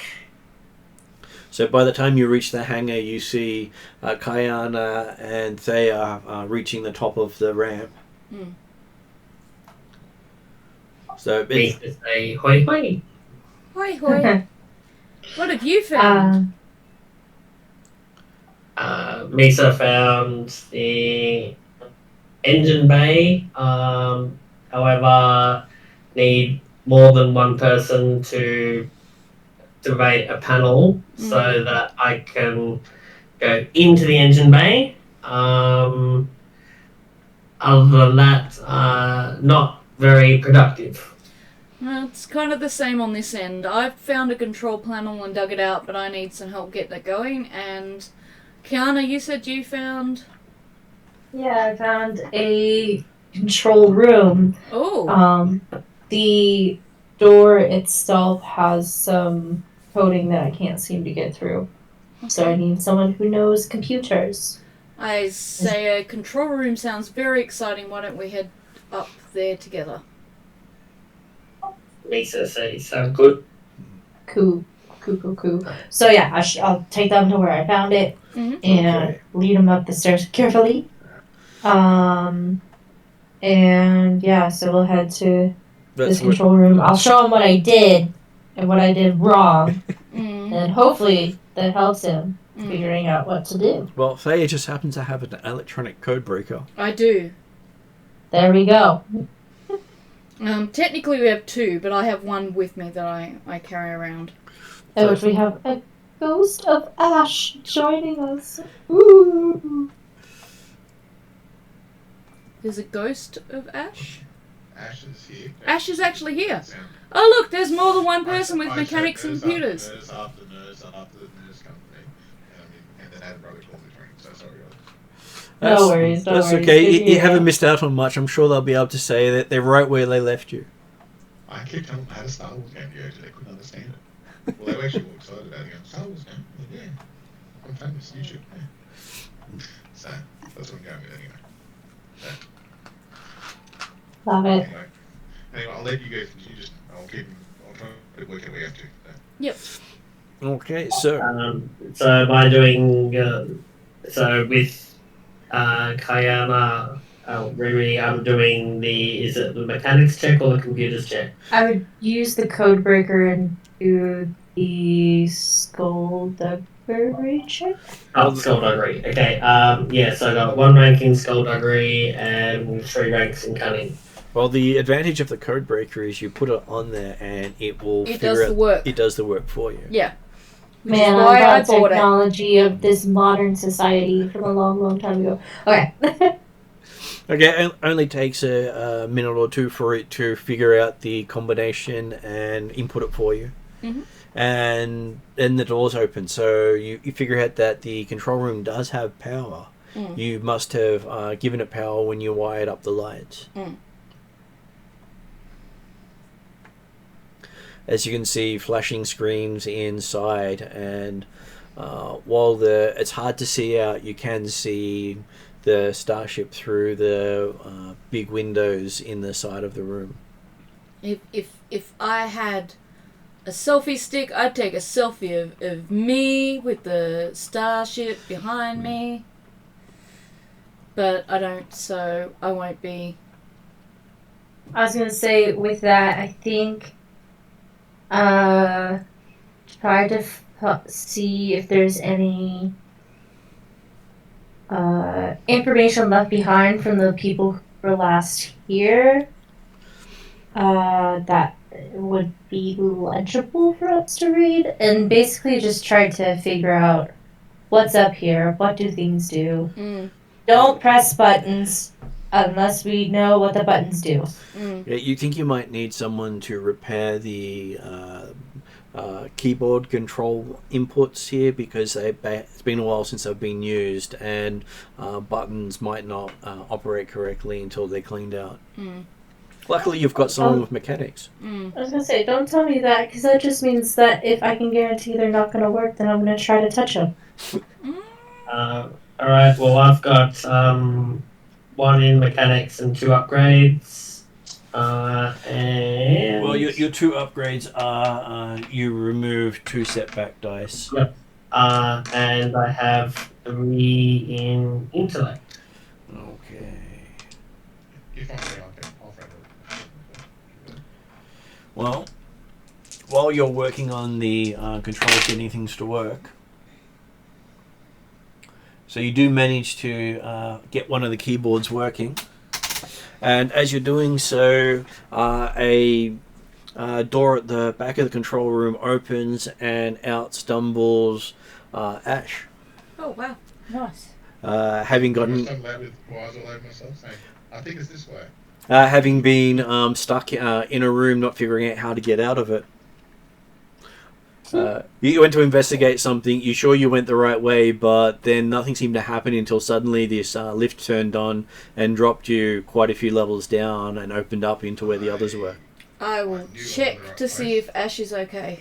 So by the time you reach the hangar, you see Kayana and Thea reaching the top of the ramp. So Misa say, "Hoi hoi." Hoi hoi. What have you found? Misa found the engine bay. However, need more than one person to activate a panel so that I can go into the engine bay. Other than that, not very productive. It's kind of the same on this end. I've found a control panel and dug it out, but I need some help getting it going. And Kiana, you said you found... Yeah, I found a control room. Oh. The door itself has some coding that I can't seem to get through. Okay. So I need someone who knows computers. I say a control room sounds very exciting. Why don't we head up there together? Misa says, "Sound good." Cool. So yeah, I'll take them to where I found it and lead them up the stairs carefully. And yeah, so we'll head to this control room. I'll show him what I did and what I did wrong, and hopefully that helps him figuring out what to do. Well, Thea just happens to have an electronic code breaker. I do. There we go. Technically we have two, but I have one with me that I carry around. In which we have a ghost of Ash joining us. Ooh. There's a ghost of Ash? Ash is here. Ash is actually here. Oh look, there's more than one person with mechanics and computers. Nurse after nurse after the nurse company. had a brother called me Frank, so sorry. No worries, no That's worries. okay. Good to You hear. haven't missed out on much. I'm sure they'll be able to say that they're right where they left you. I kept telling them I had a Star Wars game to go to, they couldn't understand it. Well, they were actually all excited about it. Going, Star Wars game? I'm like, yeah. I'm famous, YouTube. Yeah. So, that's what I'm going with anyway. So, Love it. anyway, I'll let you guys continue. I'll try to work out where we have to. So. Yep. Okay, so So am I doing? So with Kayana, Riri, I'm doing the. Is it the mechanics check or the computers check? I would use the code breaker and do the skullduggery check. Oh, skullduggery. Okay. Yeah. So I got 1 rank in skullduggery and 3 ranks in cunning. well, the advantage of the code breaker is you put it on there and it will It figure does out the work. It does the work for you. Yeah. Which Man, is I why I thought bought it. technology of this modern society from a long, long time ago. Okay. Okay, it only takes a minute or two for it to figure out the combination and input it for you. Mhm. And then the doors open, so you figure out that the control room does have power. Mm. You must have given it power when you wired up the lights. Mm. As you can see, flashing screens inside, and while it's hard to see out, you can see the starship through the big windows in the side of the room. If I had a selfie stick, I'd take a selfie of me with the starship behind me. But I don't, so I won't be. I was gonna say with that, I think try to see if there's any information left behind from the people who were last here that would be legible for us to read, and basically just try to figure out what's up here, what do things do. Mm, Don't press buttons unless we know what the buttons do. mm. Yeah, you think you might need someone to repair the keyboard control inputs here, because it's been a while since they've been used, and buttons might not operate correctly until they're cleaned out. Mm. Luckily, you've got someone with mechanics. I was gonna say, don't tell me that, because that just means that if I can guarantee they're not gonna work, then I'm gonna try to touch them. Alright, well, I've got 1 in mechanics and 2 upgrades. And. Well, your 2 upgrades are you remove 2 setback dice. Yep. And I have 3 in intellect. Okay. If I'm there, I'll find it. Well, while you're working on the controls, getting things to work, so you do manage to get one of the keyboards working, and as you're doing so, a door at the back of the control room opens, and out stumbles Ash, Oh, wow. Nice. having gotten I'm loud with my eyes all over myself, saying, I think it's this way. having been stuck in a room, not figuring out how to get out of it. You went to investigate something. You sure you went the right way, but then nothing seemed to happen until suddenly this lift turned on and dropped you quite a few levels down and opened up into where the others were. I will check to see if Ash is okay.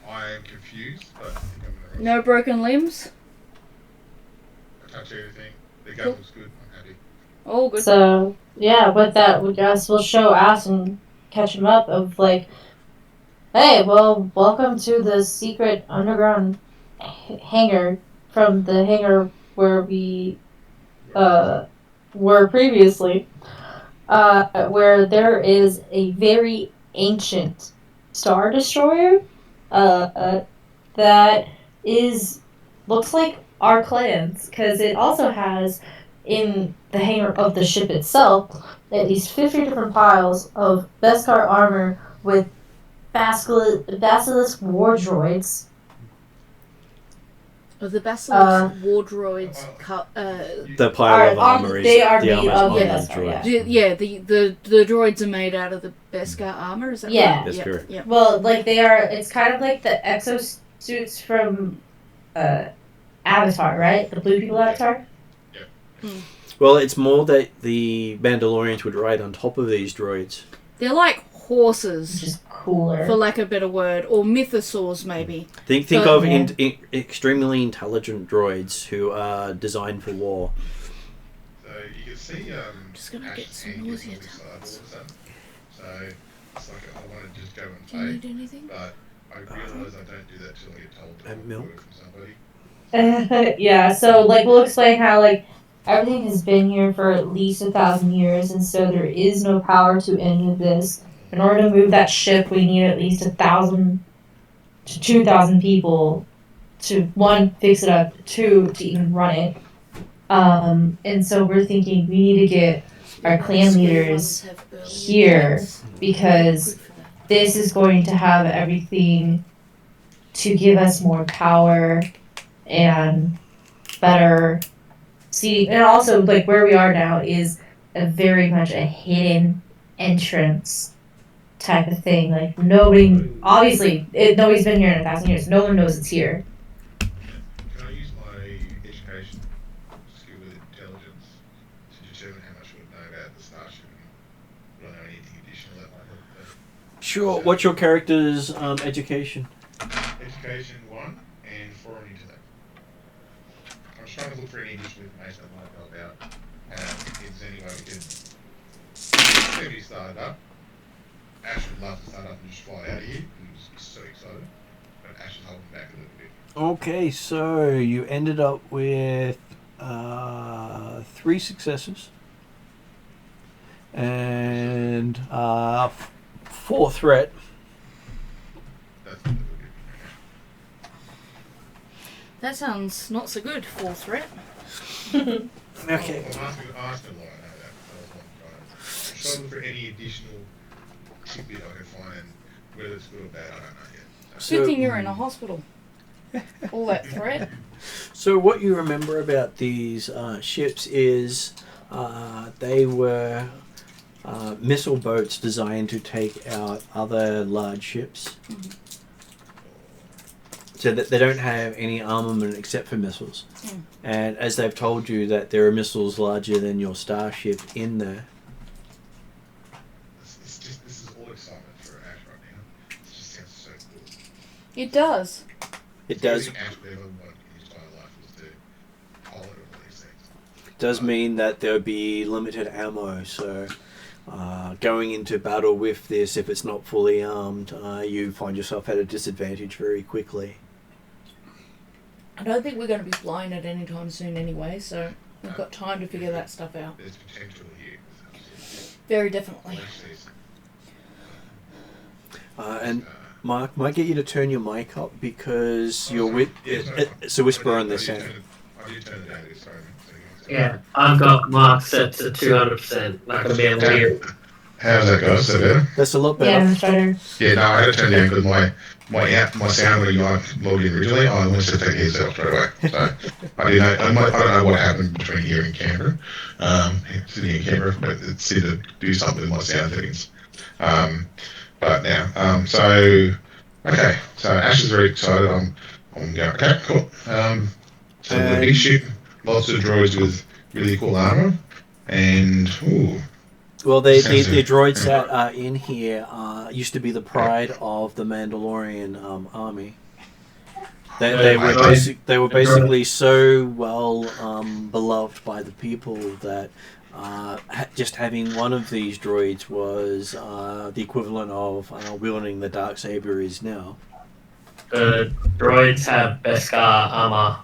I am confused, but I think I'm in the right. No broken limbs? I touch everything. The gun Cool. looks good. I'm happy. All good. So, yeah, with that, we guess we'll show Ash and catch him up of like, hey, well, welcome to the secret underground hangar from the hangar where we were previously, where there is a very ancient Star Destroyer that looks like our clan's, because it also has in the hangar of the ship itself at least 50 different piles of Beskar armor with basilisk war droids. The basilisk war droids. The pile of Are- armor is they are the made armor's of on the the Beskar, droid. yeah. The droids are made out of the Beskar armor. Is that Yeah. right? That's correct. Yeah. Well, like they are. It's kind of like the exosuits from avatar, right? The blue people avatar? Well, it's more that the Mandalorians would ride on top of these droids. They're like horses, Which is cooler. for lack of a better word, or mythosaurs maybe. Think But- of Yeah. extremely intelligent droids who are designed for war. So you can see Just gonna Ash get some hand noisy gets on the side all of a sudden. So it's like I want to just go and Do you play, need anything? but I realise I don't do that till I get told to And milk. order from somebody. Yeah, so like we'll explain how like everything has been here for at least 1,000 years, and so there is no power to any of this. In order to move that ship, we need at least 1,000 to 2,000 people to one, fix it up, two, to even run it. And so we're thinking we need to get our clan leaders here because this is going to have everything to give us more power and better seating. And also, like, where we are now is a very much a hidden entrance type of thing. Like, nobody's been here in 1,000 years. No one knows it's here. Can I use my education skill with intelligence to determine how much I would know about the starship and will I know anything additional that might help? Sure. What's your character's education? Education 1 and foreign intellect. I'm just trying to look for any additional information that might help out. If there's any way we can get me started up. Ash would love to start up and just fly out of here. He's so excited. But Ash is holding back a little bit. Okay, so you ended up with 3 successes and 4 threat. That's a little bit. That sounds not so good, full threat. Okay. I'm asking a lot about that. So I'm trying to look for any additional tidbit I can find, and whether it's good or bad, I don't know yet. So- Good thing you're in a hospital. All that threat. So what you remember about these ships is they were missile boats designed to take out other large ships. So that they don't have any armament except for missiles. And as they've told you that there are missiles larger than your starship in there. This is all excitement for Ash right now. It just sounds so cool. It does. It does Everything Ash would ever want in his entire life was to pilot all these things. does mean that there would be limited ammo, so going into battle with this, if it's not fully armed, you find yourself at a disadvantage very quickly. I don't think we're going to be flying it anytime soon anyway, so we've got time to figure that stuff out. There's potential here. Very definitely. And Mark, might get you to turn your mic up because it's a whisper on this end. I did turn it down this time. Yeah, I've got Mark set to 200%. Not gonna be able to hear. How's that, guys? Is that better? That's a lot Yeah, better. much better. Yeah, no, I had to turn it down because my sound when you logged in originally, I went to take the headset off straight away. So I don't know what happened between here and Canberra. Sitting in Canberra, but it seemed to do something with my sound settings. But now, so Ash is very excited. I'm going. Okay, cool. So the big ship, lots of droids with really cool armor, and Well, the Sounds good. droids that are in here used to be the pride of the Mandalorian army. They were basically so well beloved by the people that just having one of these droids was the equivalent of wielding the Darksaber is now. The droids have Beskar armor.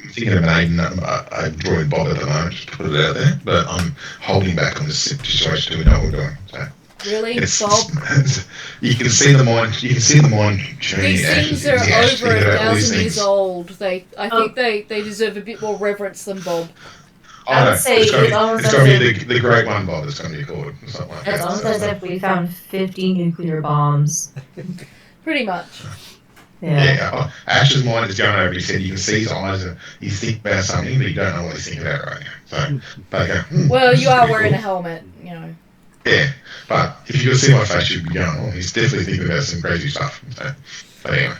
I'm thinking of naming a droid Bob at the moment, just to put it out there. But I'm holding back on this situation till we know what we're doing. So Really, it's, Bob? you can see the mind. You can see the mind journey. These things are over 1,000 years old. I think they deserve a bit more reverence than Bob. I would say it's it's almost going to as be the great one, Bob. It's going to be called or something like It's that. almost So, as if we found 50 nuclear bombs. Pretty much. Yeah. Ash's mind is going over his head. You can see his eyes, and he's thinking about something, but you don't know what he's thinking about right now. So, but okay. Well, this you is are pretty wearing a cool. helmet, you know. Yeah, but if you could see my face, you'd be going, oh, he's definitely thinking about some crazy stuff. So, but anyway.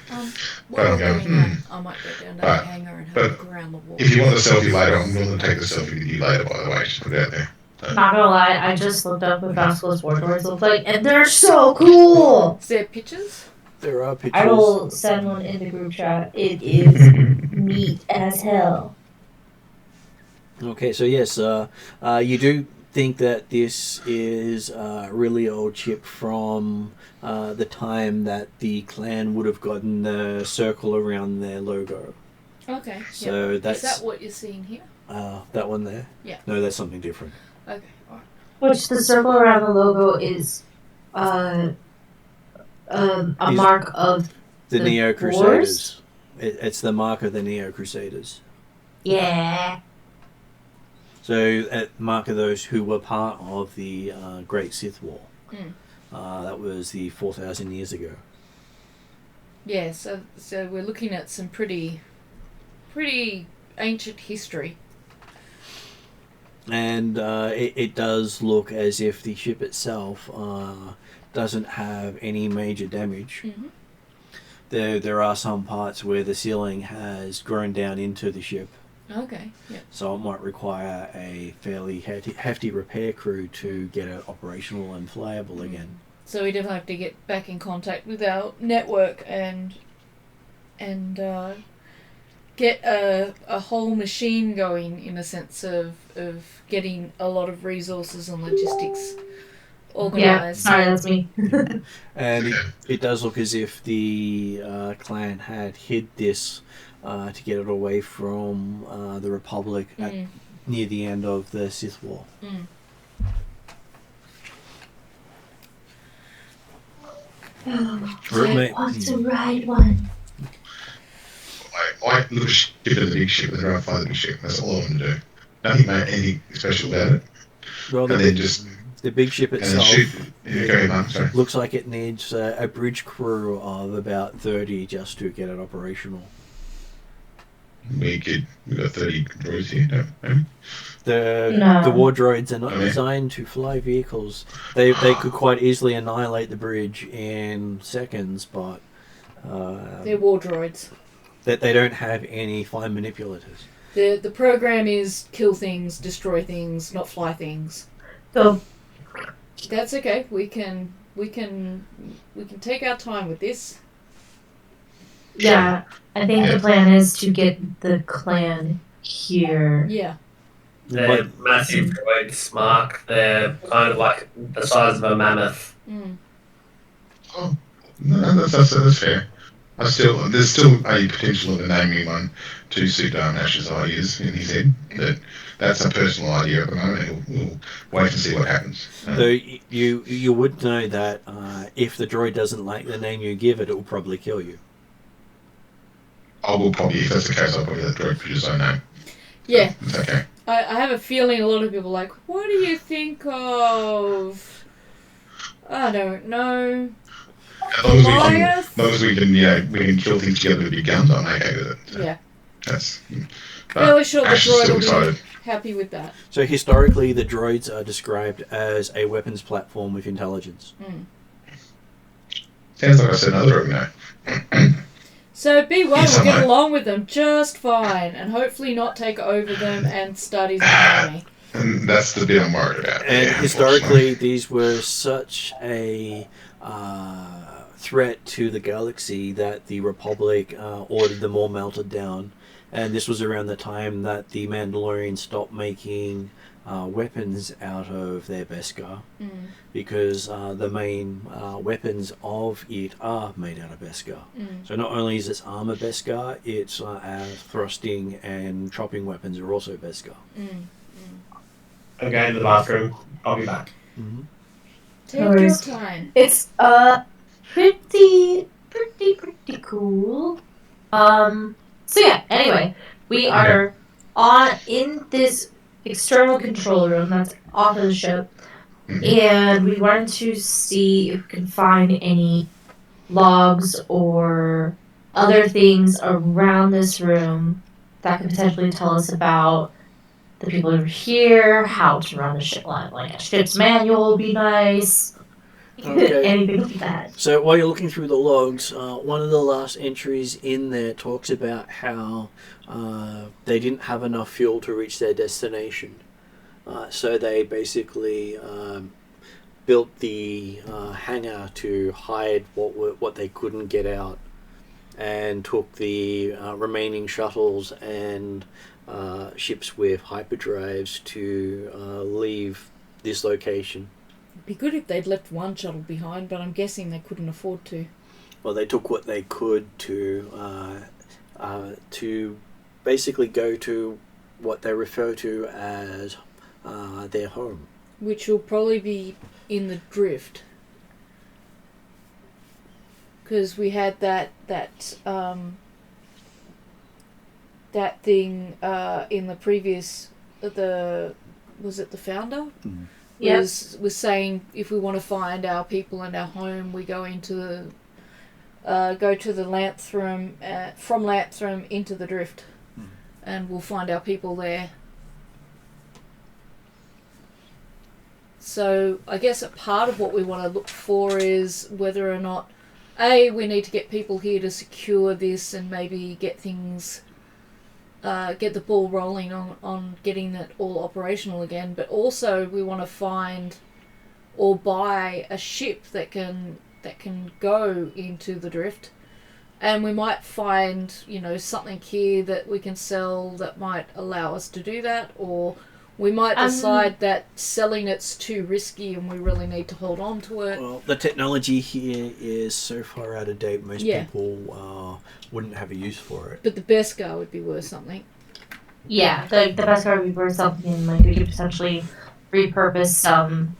While I'm we're going, doing that, I might go down to the But- hangar and have but a look around the wall. If you want the selfie later, I'm willing to take the selfie with you later, by the way. Just put it out there. Not gonna lie, I just looked up what Vasco's war droids look like, and they're so cool! Is there pictures? There are pictures. I will send one in the group chat. It is neat as hell. Okay, so yes, you do think that this is a really old chip from the time that the clan would have gotten the circle around their logo. Okay. So that's Is that what you're seeing here? that one there? Yeah. No, that's something different. Okay. Alright. Which the circle around the logo is a Is- mark of The The Neo Wars? Crusaders. It's the mark of the Neo Crusaders. yeah. So, mark of those who were part of the Great Sith War. That was the 4,000 years ago. Yeah. So we're looking at some pretty ancient history. And it does look as if the ship itself doesn't have any major damage. Mm-hmm. There are some parts where the ceiling has grown down into the ship, Okay. Yeah. so it might require a fairly hefty repair crew to get it operational and flyable again. So we definitely have to get back in contact with our network and get a whole machine going in a sense of getting a lot of resources and logistics Yeah, organized. sorry, that's me. And it does look as if the clan had hid this to get it away from the Republic near the end of the Sith War. Roommate- Want to ride one? I look at the ship and the big ship and then I fly the big ship. That's all I want to do. Nothing anything special about it. Well, And then just the big ship and then itself shoot. Yeah, go ahead, Mark. Sorry. looks like it needs a bridge crew of about 30 just to get it operational. We got 30 droids here, don't we? No. The war droids are not Okay. designed to fly vehicles. They could quite easily annihilate the bridge in seconds, but They're war droids. that they don't have any fine manipulators. The program is kill things, destroy things, not fly things. So, That's okay. We can take our time with this. yeah, I think the plan is to get the clan here. Yeah. They're massive droids, Mark. They're kind of like the size of a mammoth. Oh, no, that's fair. There's still a potential of naming one to suit Ash's ideas in his head. That's a personal idea at the moment. We'll wait and see what happens. Though you would know that if the droid doesn't like the name you give it, it will probably kill you. I will probably, if that's the case, I'll probably let the droid produce his own name. Yeah. It's okay. I have a feeling a lot of people are like, what do you think of? I don't know. As long Goliath? as we can, we can kill things together with big guns, I'm okay with it. So Yeah. That's. Fairly sure the Ash is droid still will be excited. happy with that. So historically, the droids are described as a weapons platform with intelligence. Sounds like I said another room So B1 Yes, will get I know. along with them just fine and hopefully not take over them and start his own army. And that's the bit I'm worried about. And yeah, historically, these were such a threat to the galaxy that the Republic ordered them all melted down. And this was around the time that the Mandalorians stopped making weapons out of their Beskar, because the main weapons of it are made out of Beskar. So not only is its armor Beskar, its thrusting and chopping weapons are also Beskar. I'm going to the bathroom. I'll be back. Take No your worries. time. It's pretty cool. So yeah, anyway, we are in this external control room that's off of the ship, and we wanted to see if we can find any logs or other things around this room that could potentially tell us about the people over here, how to run a ship line, like a ship's manual would be nice. Okay. Anything like that. So while you're looking through the logs, one of the last entries in there talks about how they didn't have enough fuel to reach their destination. So they basically built the hangar to hide what they couldn't get out, and took the remaining shuttles and ships with hyperdrives to leave this location. It'd be good if they'd left one shuttle behind, but I'm guessing they couldn't afford to. Well, they took what they could to basically go to what they refer to as their home. Which will probably be in the drift. Because we had that thing in the previous, was it the founder? Mm. Was saying if we want to find our people and our home, we go into the Lanthrum, from Lanthrum into the drift, and we'll find our people there. So I guess a part of what we want to look for is whether or not we need to get people here to secure this and maybe get things, get the ball rolling on getting it all operational again. But also we want to find or buy a ship that can go into the drift, and we might find something here that we can sell that might allow us to do that, or we might decide that selling it's too risky and we really need to hold on to it. Well, the technology here is so far out of date, most people wouldn't have a use for it. But the Beskar would be worth something. Yeah, the Beskar would be worth something. Like, we could potentially repurpose some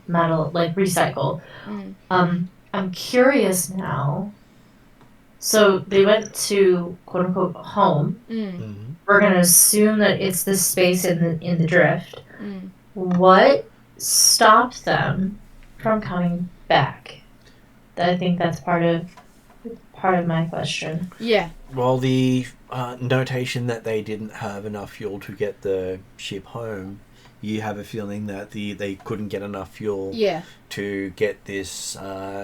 metal, like recycle. I'm curious now. So they went to quote unquote home. Mm-hmm. We're gonna assume that it's the space in the drift. What stopped them from coming back? I think that's part of my question. Yeah. Well, the notation that they didn't have enough fuel to get the ship home, you have a feeling that they couldn't get enough fuel to get this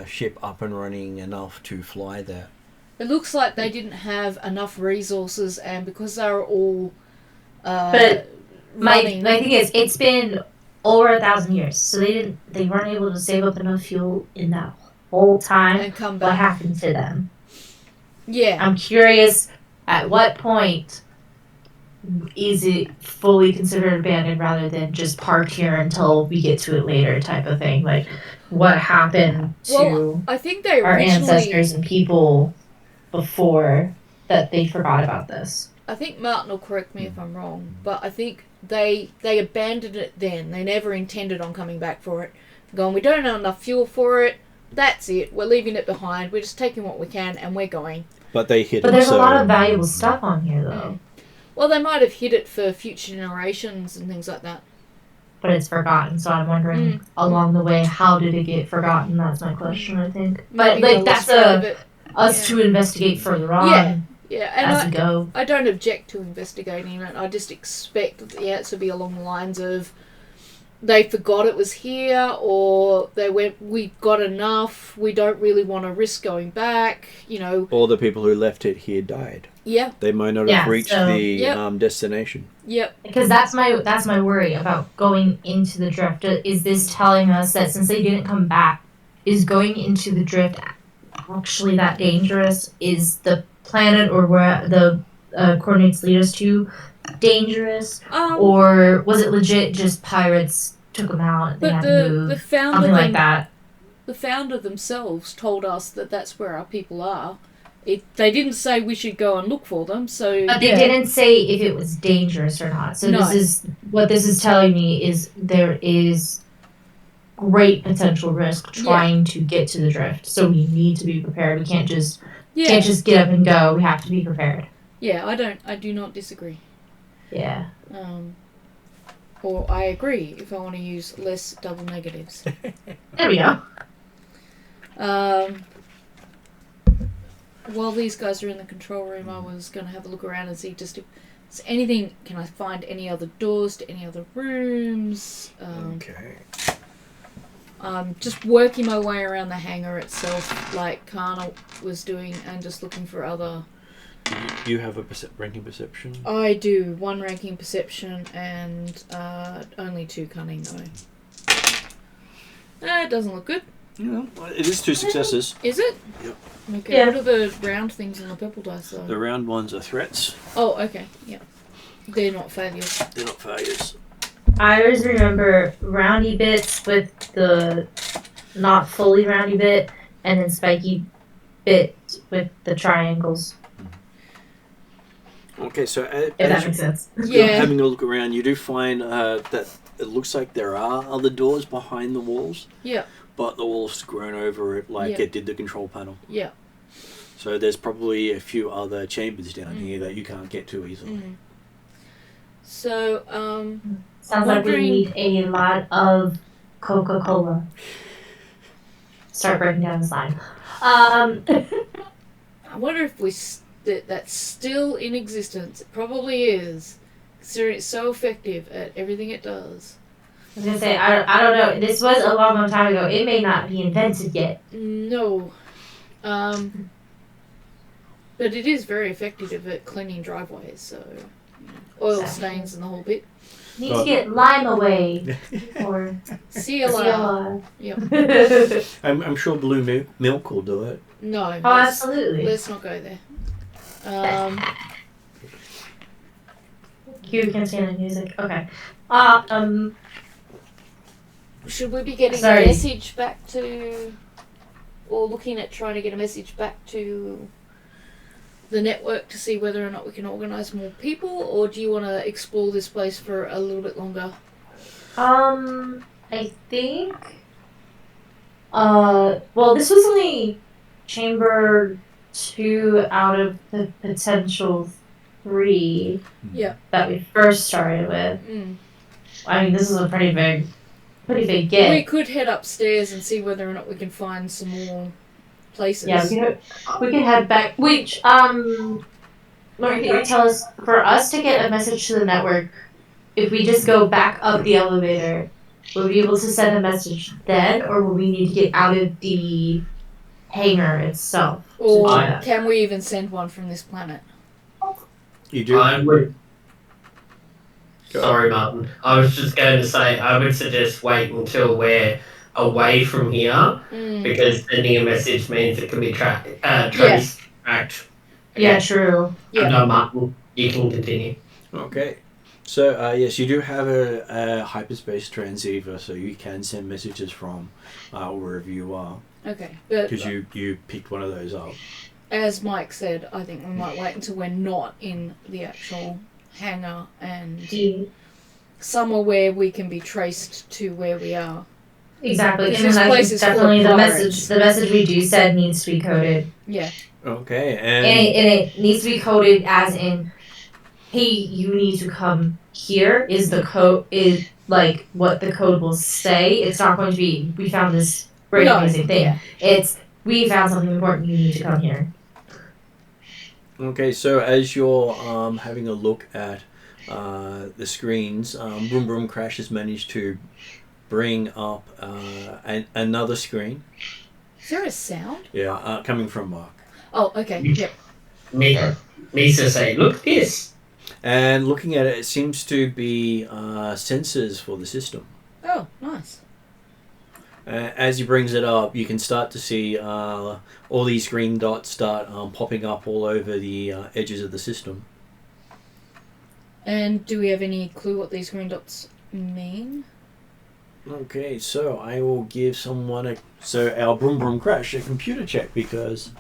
ship up and running enough to fly there. It looks like they didn't have enough resources, and because they were all but my thing is, it's been over 1,000 years, so they weren't able to save up enough fuel in that whole time. And come back. What happened to them? Yeah. I'm curious, at what point is it fully considered abandoned rather than just parked here until we get to it later type of thing? Like, what happened to I think they our originally, ancestors and people before that they forgot about this? I think Martin will correct me if I'm wrong, but I think they abandoned it then. They never intended on coming back for it. Going, we don't have enough fuel for it. That's it. We're leaving it behind. We're just taking what we can and we're going. But they hid it. But there's a lot of valuable stuff on here, though. Well, they might have hid it for future generations and things like that. But it's forgotten, so I'm wondering along the way, how did it get forgotten? That's my question, I think. But Maybe like, that's us to investigate further on. Yeah, and as we go. I don't object to investigating it. I just expect that the answer be along the lines of they forgot it was here, or they went, we got enough, we don't really want to risk going back, All the people who left it here died. Yeah. They might not have reached the destination. Yep. Because that's my worry about going into the drift. Is this telling us that since they didn't come back, is going into the drift actually that dangerous? Is the planet or where the coordinates lead us to dangerous? Or was it legit just pirates took them out, they had to move, something like that? The founder themselves told us that that's where our people are. They didn't say we should go and look for them, so... But they didn't say if it was dangerous or not. So this is telling me is there is great potential risk trying to get to the drift. So we need to be prepared. We can't just get up and go. We have to be prepared. Yeah, I do not disagree. Yeah. Or I agree if I want to use less double negatives. There we go. While these guys are in the control room, I was going to have a look around and see just if So anything? Can I find any other doors to any other rooms? Okay. Just working my way around the hangar itself, like Kana was doing, and just looking for other. You have a ranking perception? I do 1 ranking perception and only 2 cunning though. It doesn't look good. Yeah, it is 2 successes. Is it? Yep. Okay. Yeah. What are the round things on the purple dice though? The round ones are threats. Oh, okay. Yeah. They're not failures. They're not failures. I always remember roundy bits with the not fully roundy bit, and then spiky bit with the triangles. Okay, so If that makes sense. you're Yeah. having a look around, you do find that it looks like there are other doors behind the walls, Yeah. but the walls grown over it like Yeah. it did the control panel. Yeah. So there's probably a few other chambers down here that you can't get to easily. Mm. So, Sounds like we Wondering- need a lot of Coca-Cola. Start breaking down the slide. I wonder if that's still in existence. It probably is, considering it's so effective at everything it does. I was gonna say, I don't know. This was a long, long time ago. It may not be invented yet. No. But it is very effective at cleaning driveways, so oil stains and the whole bit. Need to get lime away. Or CLR. CLR. Yep. I'm sure blue milk will do it. No. Oh, let's- absolutely. Let's not go there. You can stand the music. Okay. Should we be getting Sorry. a message back to, or looking at trying to get a message back to the network to see whether or not we can organise more people, or do you want to explore this place for a little bit longer? I think. Well, this was only chamber 2 out of the potential 3 Yeah. that we first started with. I mean, this is a pretty big We get. could head upstairs and see whether or not we can find some more places. Yeah, we can head back. Which, Lauren, can you tell us, for us to get a message to the network, if we just go back up the elevator, will we be able to send a message then, or will we need to get out of the hangar itself? Or I- can we even send one from this planet? You do? I would. Go. Sorry, Martin. I was just going to say I would suggest wait until we're away from here, because sending a message means it can be tracked. Tracked. Yeah, true. Yeah. No, Martin, you can continue. Okay. So, yes, you do have a hyperspace transceiver, so you can send messages from wherever you are. Okay. But Because you picked one of those up. as Mike said, I think we might wait until we're not in the actual hangar and somewhere where we can be traced to where we are. Exactly. Because And this I place think is full of definitely the pirates. message we do send needs to be coded. Yeah. Okay, And it needs to be coded as in, hey, you need to come here is the code, is like what the code will say. It's not going to be, we found this great No, amazing thing. yeah. It's, we found something important, you need to come here. Okay, so as you're having a look at the screens, Broom Broom Crash has managed to bring up another screen. Is there a sound? Yeah, coming from Mark. Oh, okay. Yep. Misa say, look at this. And looking at it, it seems to be sensors for the system. Oh, nice. As he brings it up, you can start to see all these green dots start popping up all over the edges of the system. And do we have any clue what these green dots mean? Okay, so I will give someone our Broom Broom Crash a computer check because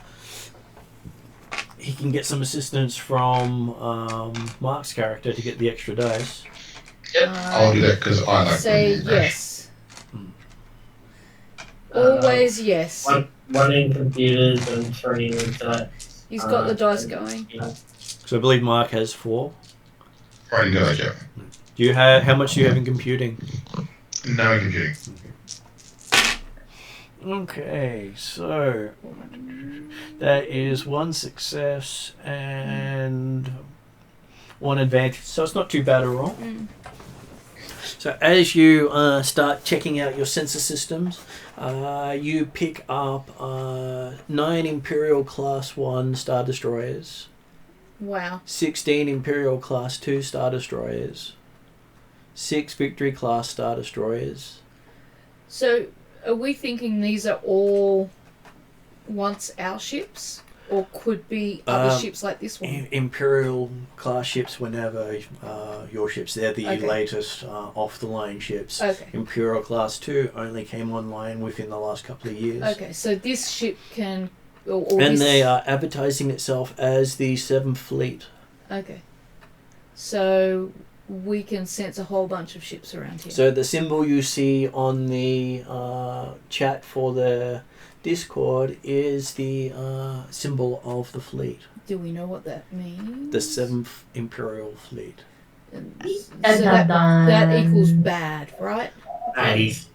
he can get some assistance from Mark's character to get the extra dice. Yep, I'll do that because I like Say Broom Broom Crash. yes. Always yes. One in computers and 3 with dice. He's got the dice going. So I believe Mark has 4. Already got that, yeah. Do you have how much do you have in computing? No in computing. Okay, so that is 1 success and one advantage, so it's not too bad a roll. Mm. So as you start checking out your sensor systems, you pick up 9 Imperial Class 1 Star Destroyers, Wow. 16 Imperial Class 2 Star Destroyers, 6 Victory Class Star Destroyers. So, are we thinking these are all once our ships? Or could be other ships like this one? Imperial class ships were never your ships. They're the Okay. latest off-the-line ships. Okay. Imperial Class 2 only came online within the last couple of years. Okay, so this ship can... Or And this... they are advertising itself as the 7th Fleet. Okay. So, we can sense a whole bunch of ships around here. So the symbol you see on the chat for the Discord is the symbol of the fleet. Do we know what that means? The 7th Imperial Fleet. And Dun, so dun, that dun. equals bad, right? That is.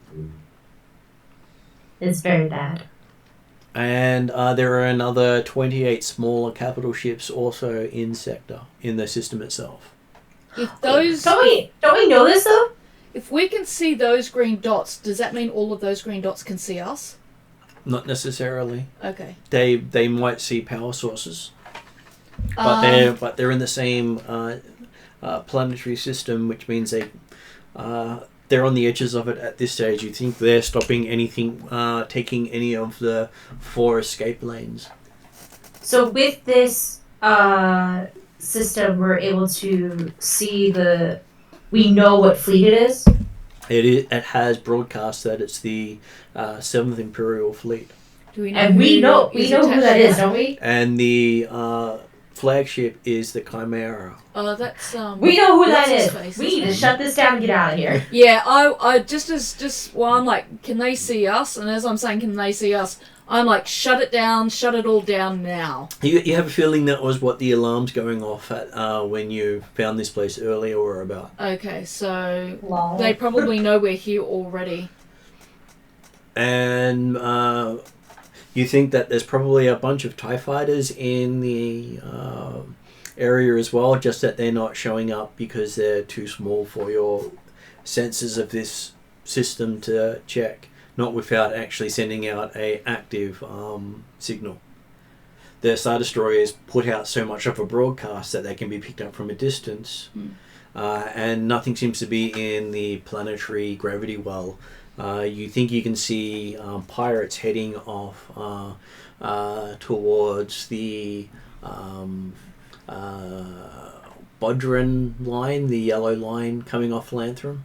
It's very bad. And there are another 28 smaller capital ships also in sector, in the system itself. If those... Don't we know this though? If we can see those green dots, does that mean all of those green dots can see us? Not necessarily. Okay. They might see power sources, but they're in the same planetary system, which means they're on the edges of it at this stage. You think they're stopping anything, taking any of the 4 escape lanes. So with this system, we're able to see we know what fleet it is. It has broadcast that it's the 7th Imperial Fleet. Do we know And we know is who attached that to is, don't we? And the flagship is the Chimera. Oh, that's We know who that what's his is. face, We need isn't to it? shut this down and get out of here. Yeah, I just well, I'm like, can they see us? And as I'm saying, can they see us? I'm like, shut it down, shut it all down now. You have a feeling that was what the alarms going off at when you found this place earlier were about. Okay, so Lol. they probably know we're here already. And you think that there's probably a bunch of TIE fighters in the area as well, just that they're not showing up because they're too small for your sensors of this system to check, not without actually sending out a active signal. The Star Destroyers put out so much of a broadcast that they can be picked up from a distance, and nothing seems to be in the planetary gravity well. You think you can see pirates heading off towards the Bodron line, the yellow line coming off Lanthram,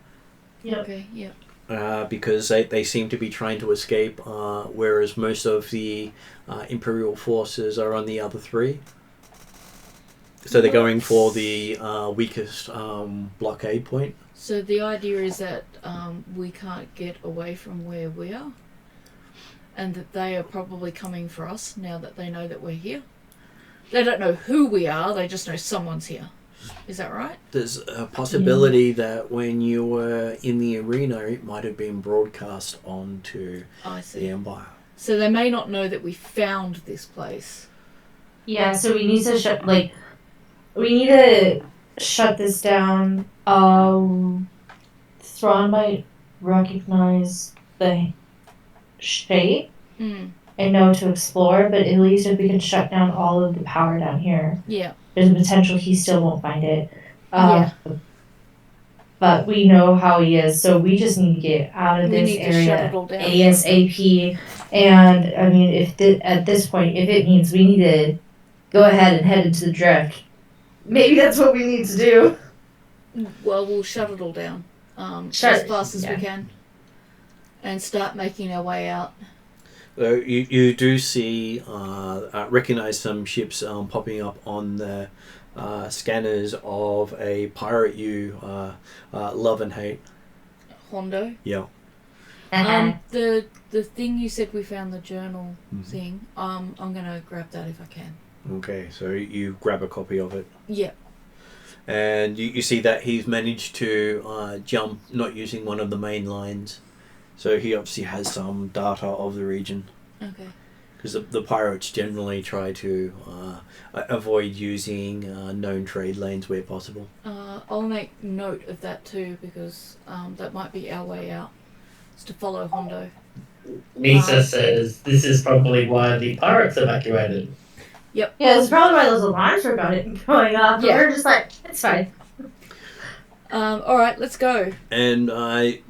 Yep. Okay, yeah. because they seem to be trying to escape, whereas most of the Imperial forces are on the other 3. So they're going for the weakest blockade point. So the idea is that we can't get away from where we are, and that they are probably coming for us now that they know that we're here. They don't know who we are, they just know someone's here. Is that right? There's a possibility that when you were in the arena, it might have been broadcast onto I see. the Empire. So they may not know that we found this place. Yeah, so we need to shut this down. Thrawn might recognize the shape Mm. and know to explore, but at least if we can shut down all of the power down here, Yeah. there's a potential he still won't find it. Yeah. But we know how he is, so we just need to get out of We this need to shut area it all down. ASAP. And I mean, at this point, if it means we need to go ahead and head into the drift, maybe that's what we need to do. Well, we'll shut it all down Shut as it- fast as yeah. we can, and start making our way out. So you do see, recognize some ships popping up on the scanners of a pirate you love and hate. Hondo. Yeah. The thing you said we found, the journal Mhm. thing. I'm gonna grab that if I can. Okay, so you grab a copy of it. Yeah. And you see that he's managed to jump not using one of the main lines. So he obviously has some data of the region. Okay. Because the pirates generally try to avoid using known trade lanes where possible. I'll make note of that too, because that might be our way out. It's to follow Hondo. Nisa says this is probably why the pirates evacuated. Yep. Yeah, it's probably why those alarms were going off. Yeah. We were just like, it's fine. Alright, let's go. And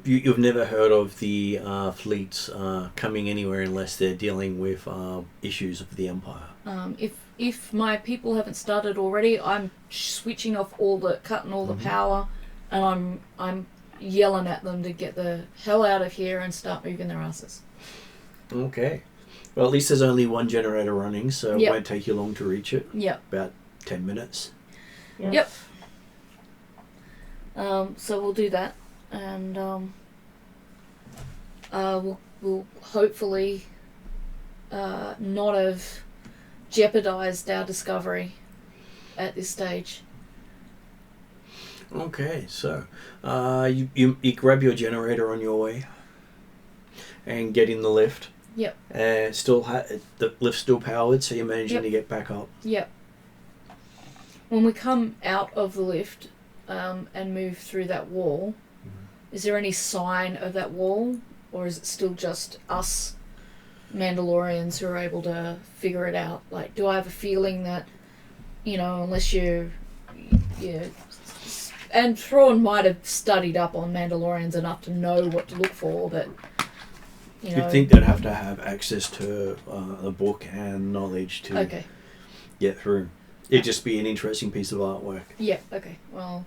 you've never heard of the fleets coming anywhere unless they're dealing with issues of the Empire. If my people haven't started already, I'm switching off cutting all the power, and I'm yelling at them to get the hell out of here and start moving their asses. Okay. Well, at least there's only one generator running, so it won't take you long to reach it. Yep. About 10 minutes. Yep. So we'll do that, and we'll hopefully not have jeopardized our discovery at this stage. Okay, so you grab your generator on your way and get in the lift. Yep. The lift's still powered, so you're managing to get back up. Yep. When we come out of the lift and move through that wall, is there any sign of that wall, or is it still just us Mandalorians who are able to figure it out? Like, do I have a feeling that, unless you and Thrawn might have studied up on Mandalorians enough to know what to look for, but You'd think they'd have to have access to a book and knowledge to get through. It'd just be an interesting piece of artwork. Yeah, okay. Well,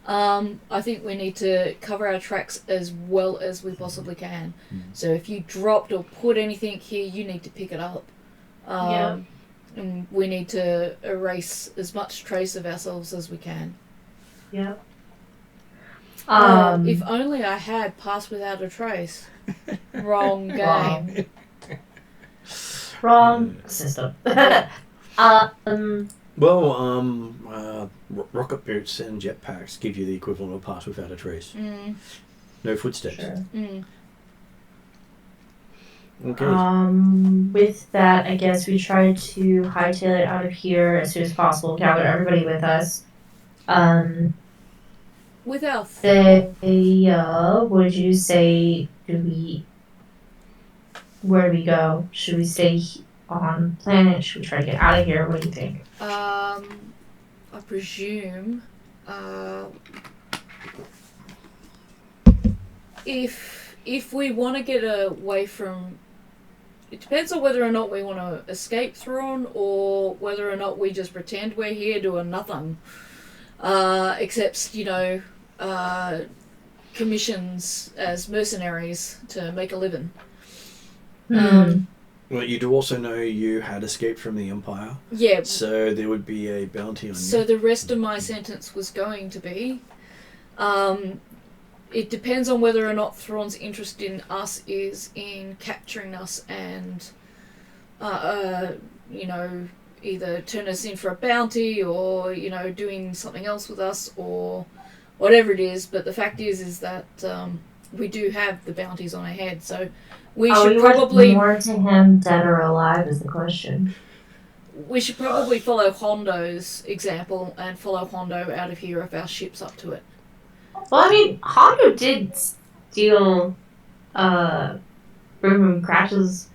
I think we need to cover our tracks as well as we possibly can. So if you dropped or put anything here, you need to pick it up. And we need to erase as much trace of ourselves as we can. Yeah. If only I had Pass Without a Trace. Wrong game. Wrong system. Rocket boots and jetpacks give you the equivalent of Pass Without a Trace. No footsteps. Sure. Okay. With that, I guess we try to hightail it out of here as soon as possible, gather everybody with us. Without would you say, where do we go? Should we stay on planet? Should we try to get out of here? What do you think? I presume if we want to get away from, it depends on whether or not we want to escape Thrawn or whether or not we just pretend we're here doing nothing, except commissions as mercenaries to make a living. Well, you do also know you had escaped from the Empire. Yeah. So there would be a bounty on you. So the rest of my sentence was going to be, it depends on whether or not Thrawn's interest in us is in capturing us and, either turn us in for a bounty or, doing something else with us or whatever it is. But the fact is that we do have the bounties on our head, so we should probably more to him, dead or alive, is the question. We should probably follow Hondo's example and follow Hondo out of here if our ship's up to it. Well, I mean, Hondo did steal Boom Crash's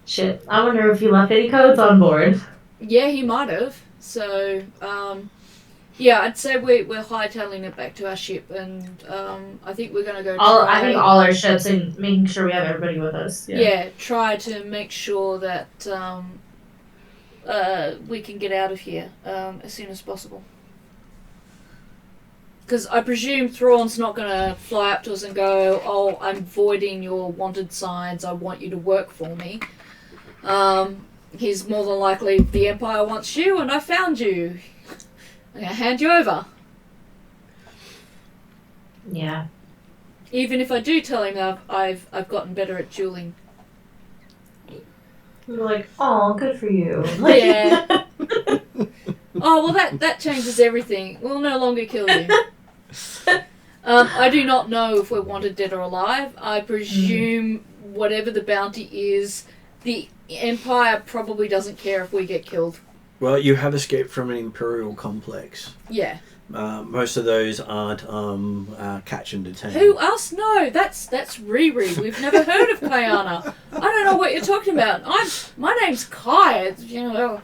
ship. I wonder if he left any codes on board. Yeah, he might have. So, I'd say we're hightailing it back to our ship, and I think we're going to go I think all our ships and making sure we have everybody with us. Yeah, try to make sure that we can get out of here as soon as possible. Because I presume Thrawn's not going to fly up to us and go, "Oh, I'm voiding your wanted signs. I want you to work for me." He's more than likely, the Empire wants you, and I found you. I'm going to hand you over. Yeah. Even if I do tell him that I've gotten better at dueling. You're like, oh, good for you. Yeah. Oh, well, that changes everything. We'll no longer kill you. I do not know if we're wanted dead or alive. I presume whatever the bounty is, the Empire probably doesn't care if we get killed. Well, you have escaped from an Imperial complex. Yeah. Most of those aren't catch and detain. Who else? No, that's Riri. We've never heard of Kayana. I don't know what you're talking about. My name's Kai. You know,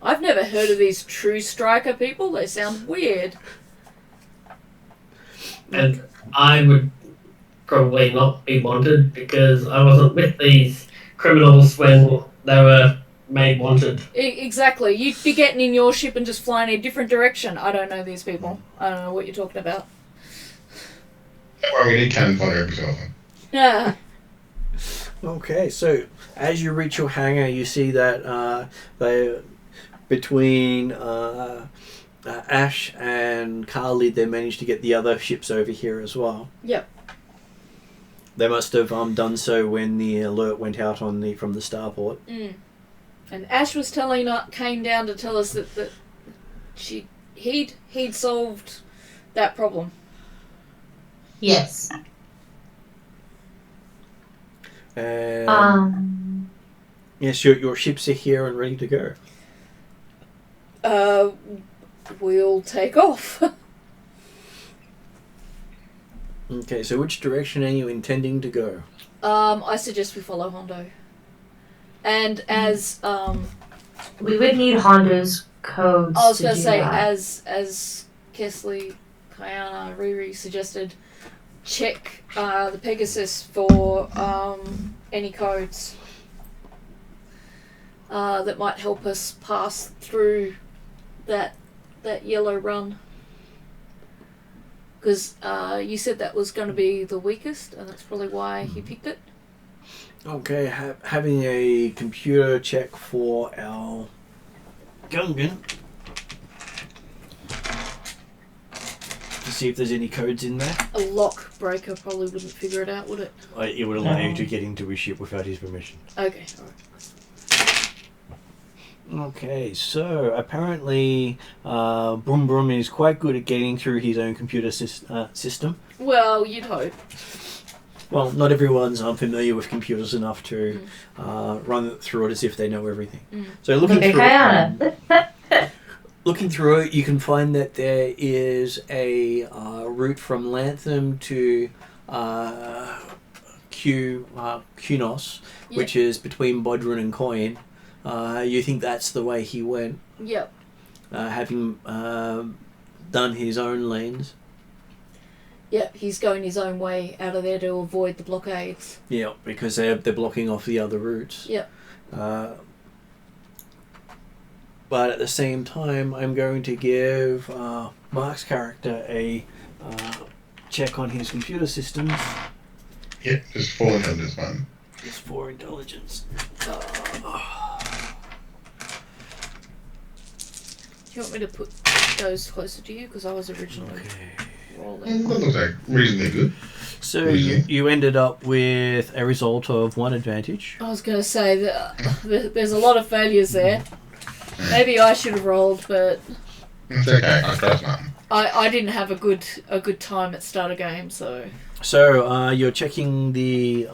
I've never heard of these true striker people. They sound weird. And I would probably not be wanted because I wasn't with these criminals when they were made wanted. Exactly. You'd be getting in your ship and just flying in a different direction. I don't know these people. I don't know what you're talking about. Well, we need cannon fodder every so often. Yeah. Okay, so as you reach your hangar, you see that between Ash and Carly, they managed to get the other ships over here as well. Yep. They must have done so when the alert went out from the starport. Mm. And Ash was came down to tell us that he'd solved that problem. Yes. Yes, your ships are here and ready to go. We'll take off. Okay, so which direction are you intending to go? I suggest we follow Hondo. And as we would need Hondo's codes. I was going to do say, that. as Kesley, Kayana, Riri suggested, check the Pegasus for any codes that might help us pass through that yellow run. Because you said that was going to be the weakest, and that's probably why he picked it. Okay, having a computer check for our Gungan to see if there's any codes in there. A lock breaker probably wouldn't figure it out, would it? It would allow you to get into his ship without his permission. Okay, alright. Okay, so apparently Brum Brum is quite good at getting through his own computer system. Well, you'd hope. Well, not everyone's familiar with computers enough to run through it as if they know everything. Mm. So looking Okay, through Kayana. looking through it, you can find that there is a route from Lantham to Kunos, Yep. which is between Bodron and Coin. You think that's the way he went, Yep. having done his own lanes. Yep, he's going his own way out of there to avoid the blockades. Yeah, because they're blocking off the other routes. Yep. But at the same time, I'm going to give Mark's character a check on his computer systems. Yep, just 4 intelligence one. Just for intelligence. Do you want me to put those closer to you? Because I was originally rolling. That looks like reasonably good. So you ended up with a result of 1 advantage. I was going to say that there's a lot of failures there. Maybe I should have rolled, but It's okay, I trust nothing. I didn't have a good time at start of game, so. So you're checking the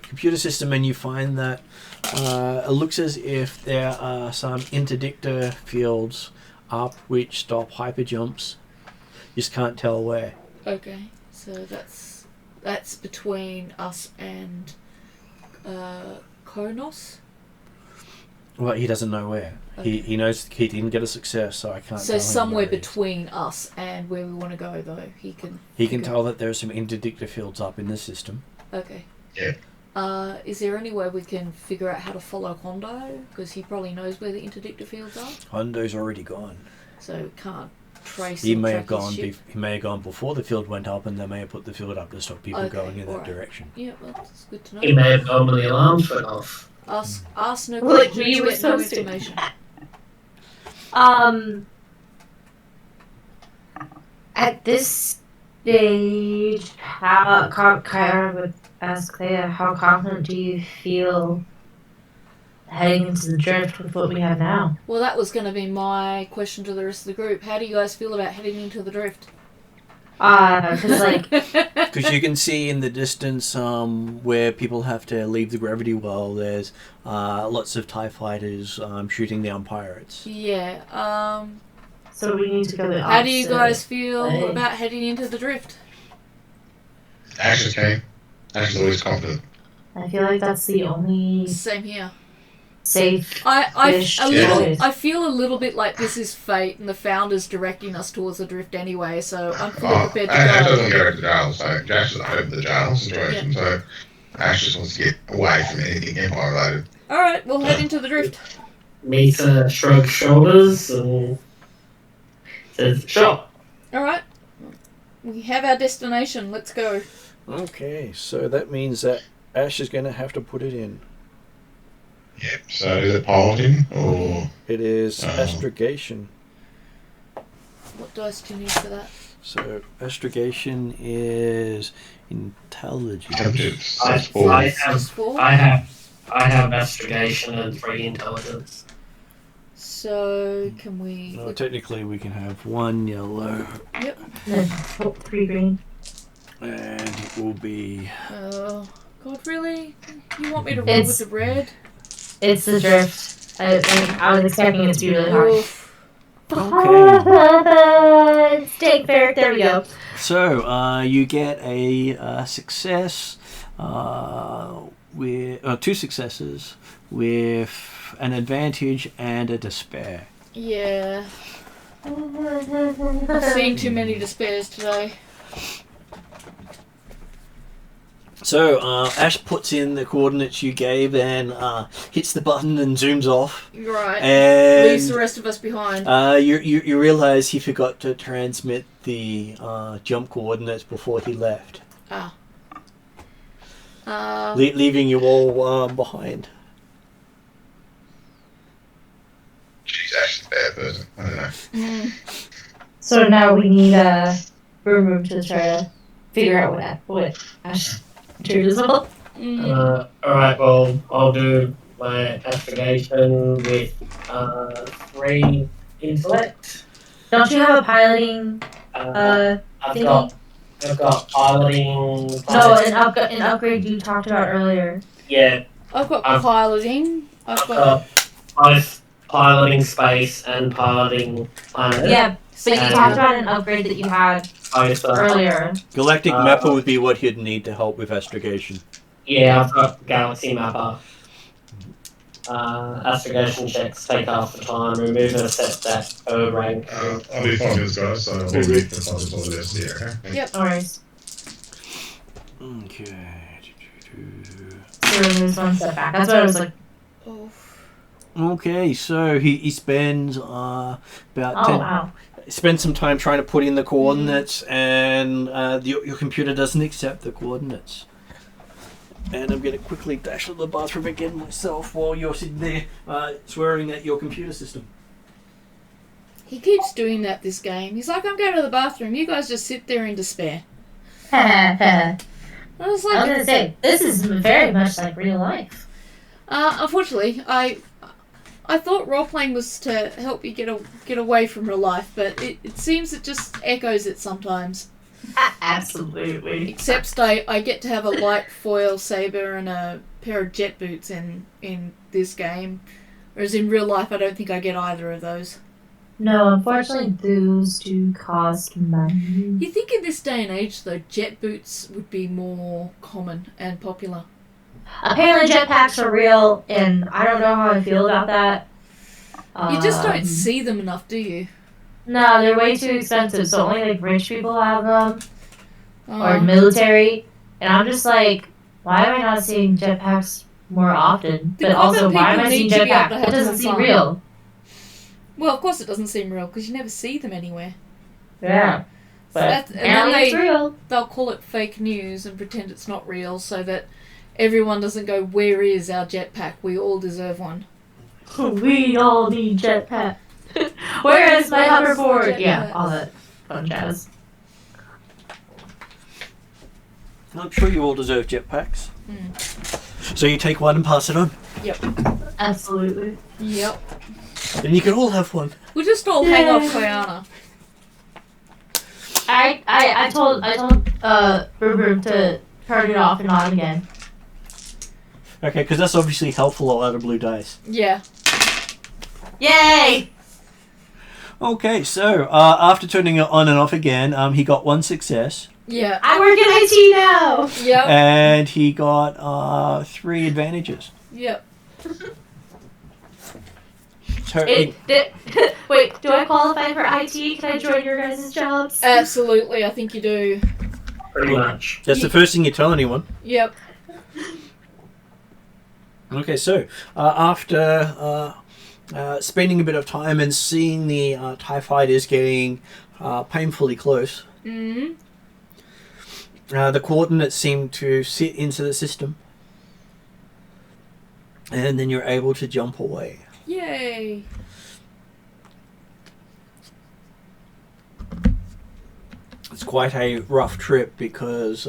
computer system and you find that it looks as if there are some interdictor fields up which stop hyper jumps. Just can't tell where. Okay, so that's between us and Kronos. Well, he doesn't know where. Okay. He knows he didn't get a success, so I can't. So tell him somewhere where it is. between us and where we want to go, though, he can. He can figure- tell that there are some interdictor fields up in the system. Okay. Yeah. Is there any way we can figure out how to follow Hondo? Because he probably knows where the interdictor fields are, Hondo's already gone. so can't trace. He or may have track his gone. ship. He may have gone before the field went up, and they may have put the field up to stop people Okay, going in that alright. direction. Yeah, well, that's good to know. He may have gone when the alarms went off. Ask no Well, questions, we were get no supposed to. information. At this stage, how Kayana would ask Clea, how confident do you feel heading into the drift with what we have now? Well, that was going to be my question to the rest of the group. How do you guys feel about heading into the drift? Because like Because you can see in the distance where people have to leave the gravity well, there's lots of TIE fighters shooting down pirates. Yeah. so we need to go the How do you opposite guys feel way. about heading into the drift? Ash is okay. Ash is always confident. I feel like that's the only Same here. safe. I Fish. feel a little bit like this is fate, and the founder's directing us towards the drift anyway. So I'm fully Oh, prepared Ash to go. doesn't go to jail, so Ash doesn't open the jail situation, so Ash just wants to get away from anything Empire related. All right, we'll head into the drift. Misa shrugs shoulders and says, "Sure." All right, we have our destination. Let's go. Okay, so that means that Ash is going to have to put it in. Yep, so is it piloting or. It is astrogation. What dice do you need for that? So astrogation is intelligence. Intelligence? I That's four. have Just 4. I have astrogation and 3 intelligence. So can we? No, technically we can have 1 yellow, Then 3 green. and it will be. Oh God, really? You want me to roll with It's- the red? It's the drift. I was expecting it to be really hard. Oof. Okay. Stay fair. There we go. So you get a success with 2 successes with an advantage and a despair. Yeah. I've seen too many despairs today. So Ash puts in the coordinates you gave and hits the button and zooms off. Right. And Leaves the rest of us behind. you realise he forgot to transmit the jump coordinates before he left, leaving you all behind. She's Ash is a bad person. I don't know. So now we need room to try to figure out what Ash chooses. Alright, well, I'll do my astrogation with 3 intellect. Don't you have a piloting? I've thingy? got piloting. No, an upgrade you talked about earlier. Yeah, I've got I've- piloting. I've I've got. got both piloting space and piloting planet. Yeah, but you And talked about an upgrade that you had both, earlier. Galactic Mapper would be what he'd need to help with astrogation. Yeah, I've got Galaxy Mapper. Astrogation checks take half the time. Remove a setback per rank. I'll be 5 minutes, guys, so I'll leave for 5 minutes all this here, okay? Yep. No worries. Okay. So there's 1 step back. That's what I was like. Okay, so he spends about Oh 10, wow. spends some time trying to put in the coordinates, and your computer doesn't accept the coordinates. And I'm going to quickly dash to the bathroom again myself while you're sitting there swearing at your computer system. He keeps doing that this game. He's like, I'm going to the bathroom. You guys just sit there in despair. I I was was like, gonna say this is very much like real life. unfortunately, I thought role playing was to help you get away from real life, but it seems it just echoes it sometimes. Absolutely. Except I get to have a light foil saber and a pair of jet boots in this game, whereas in real life I don't think I get either of those. No, unfortunately, those do cost money. You think in this day and age though, jet boots would be more common and popular? Apparently, jetpacks are real, and I don't know how I feel about that. You just don't see them enough, do you? No, they're way too expensive. So only like rich people have them, or Oh. military. And I'm just like, why am I not seeing jetpacks more often? The But also, common why am people I seeing need to be able jetpack? to It have doesn't some seem fun. real. Well, of course it doesn't seem real because you never see them anywhere. Yeah, but That's- and then apparently it's real. They'll call it fake news and pretend it's not real so that everyone doesn't go, where is our jetpack? We all deserve one. We all need jetpack. Where is my hoverboard? Yeah, Jetpacks. all that fun jazz. I'm sure you all deserve jetpacks. So you take one and pass it on. Absolutely. Yep. Then you can all have one. We'll just all hang off Kayana. I told Broom to turn it off and on again. Okay, because that's obviously helpful. A lot of blue dice. Yeah. Yay! Okay, so after turning it on and off again, he got 1 success. Yeah. I work in IT now. Yep. And he got 3 advantages. Yep. So Wait, do I qualify for IT? Can I join your guys' jobs? Absolutely, I think you do. Pretty much. that's the first thing you tell anyone. Yep. Okay, so after spending a bit of time and seeing the TIE fighters getting painfully close, Mm-hmm. the coordinates seem to sit into the system. And then you're able to jump away. Yay. It's quite a rough trip because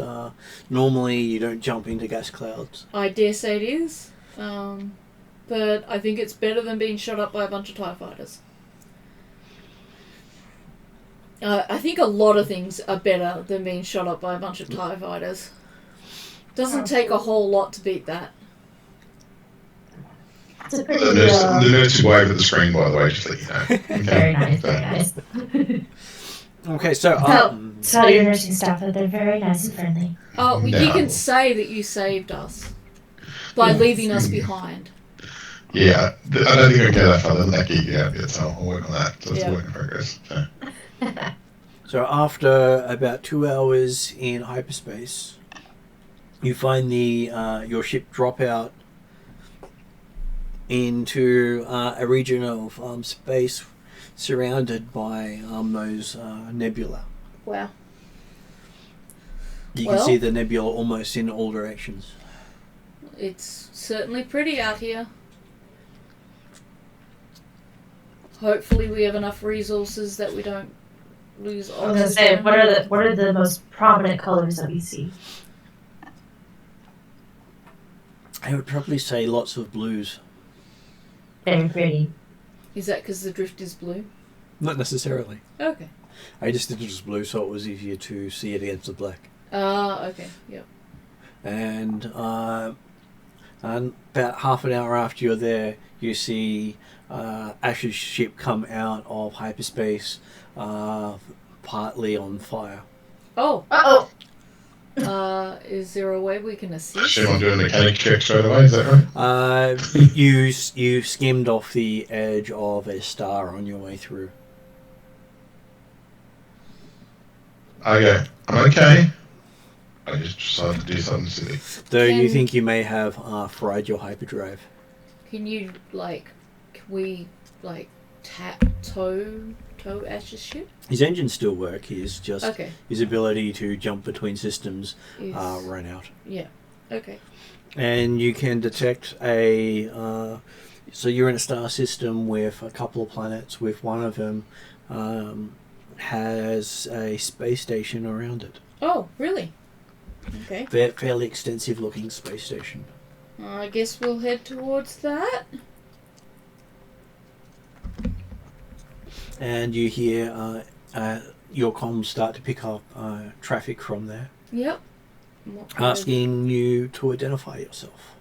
normally you don't jump into gas clouds. I dare say it is. But I think it's better than being shot up by a bunch of TIE fighters. I think a lot of things are better than being shot up by a bunch of TIE fighters. Doesn't take a whole lot to beat that. It's a pretty The nurse who waved at the screen, by the way, just let you know. Okay. Very nice, very nice. Okay, so Tell your nursing staff that they're very nice and friendly. Oh, No. you can say that you saved us by leaving us behind. Yeah, I don't think I can go that far. Let that geek out yet, so I'll work on that. So it's Yeah. a work in progress. So after about 2 hours in hyperspace, you find the your ship drop out into a region of space surrounded by those nebula. Wow. You Well- can see the nebula almost in all directions. It's certainly pretty out here. Hopefully we have enough resources that we don't lose I was gonna say, oxygen. what are the most prominent colors that we see? I would probably say lots of blues. Very pretty. Is that because the drift is blue? Not necessarily. Okay. I just did it as blue so it was easier to see it against the black. Ah, okay. Yep. And about half an hour after you're there, you see Ash's ship come out of hyperspace, partly on fire. Oh, Uh-oh! is there a way we can assist? Should I do a mechanic check straight away? Is that right? You skimmed off the edge of a star on your way through. Okay, I'm okay. I just decided to do something silly. Though you Can- think you may have fried your hyperdrive. Can you, can we, tow Ash's ship? His engines still work. His just Okay. his ability to jump between systems Is, ran out. yeah. Okay. And you can detect a. So you're in a star system with a couple of planets. With one of them has a space station around it. Oh, really? Okay. Fairly extensive looking space station. I guess we'll head towards that. And you hear your comms start to pick up traffic from there, Yep. What kind of- asking you to identify yourself.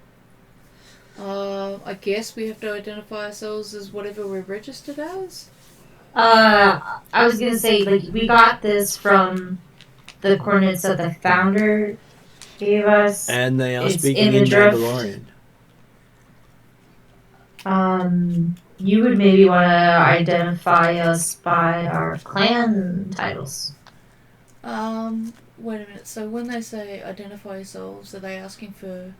I guess we have to identify ourselves as whatever we're registered as. I was gonna say, we got this from the coordinates that the founder gave us. And they are It's speaking in the in drift. Mandalorian. You would maybe want to identify us by our clan titles. Wait a minute. So when they say identify yourselves, are they asking for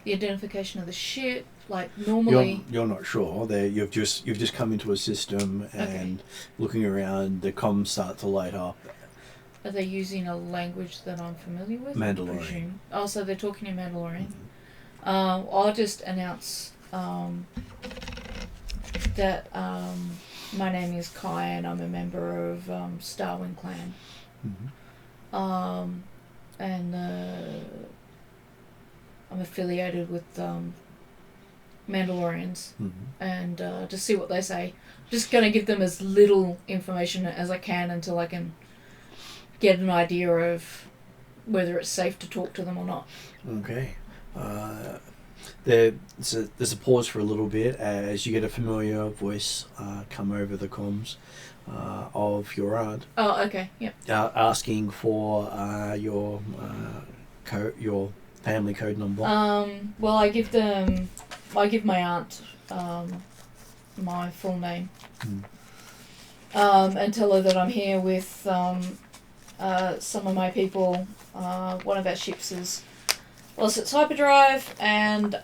the identification of the ship? Like normally. You're not sure. You've just come into a system and looking around, the comms start to light up. Are they using a language that I'm familiar with? I Mandalorian. presume? Oh, so they're talking in Mandalorian. I'll just announce that my name is Kai and I'm a member of Starwing Clan. And I'm affiliated with Mandalorians. And just see what they say. Just gonna give them as little information as I can until I can get an idea of whether it's safe to talk to them or not. Okay. There's a pause for a little bit as you get a familiar voice come over the comms of your aunt. Oh, okay, yep. Asking for your family code number. Well, I give my aunt my full name. And tell her that I'm here with some of my people. One of our ships is lost its hyperdrive, and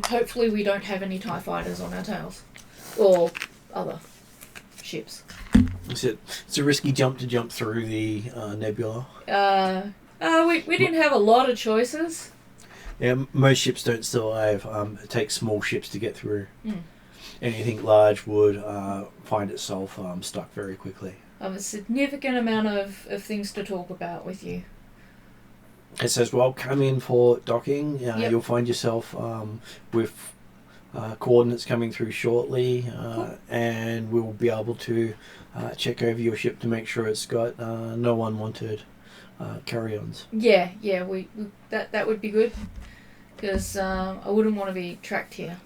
hopefully we don't have any TIE fighters on our tails. Or other ships. It's a risky jump to jump through the nebula. We didn't have a lot of choices. Yeah, most ships don't survive. It takes small ships to get through. Anything large would find itself stuck very quickly. I have a significant amount of things to talk about with you. It says, well, come in for docking. Yep. You'll find yourself with coordinates coming through shortly, and we'll be able to check over your ship to make sure it's got no unwanted carry-ons. Yeah, we that would be good, because I wouldn't want to be tracked here.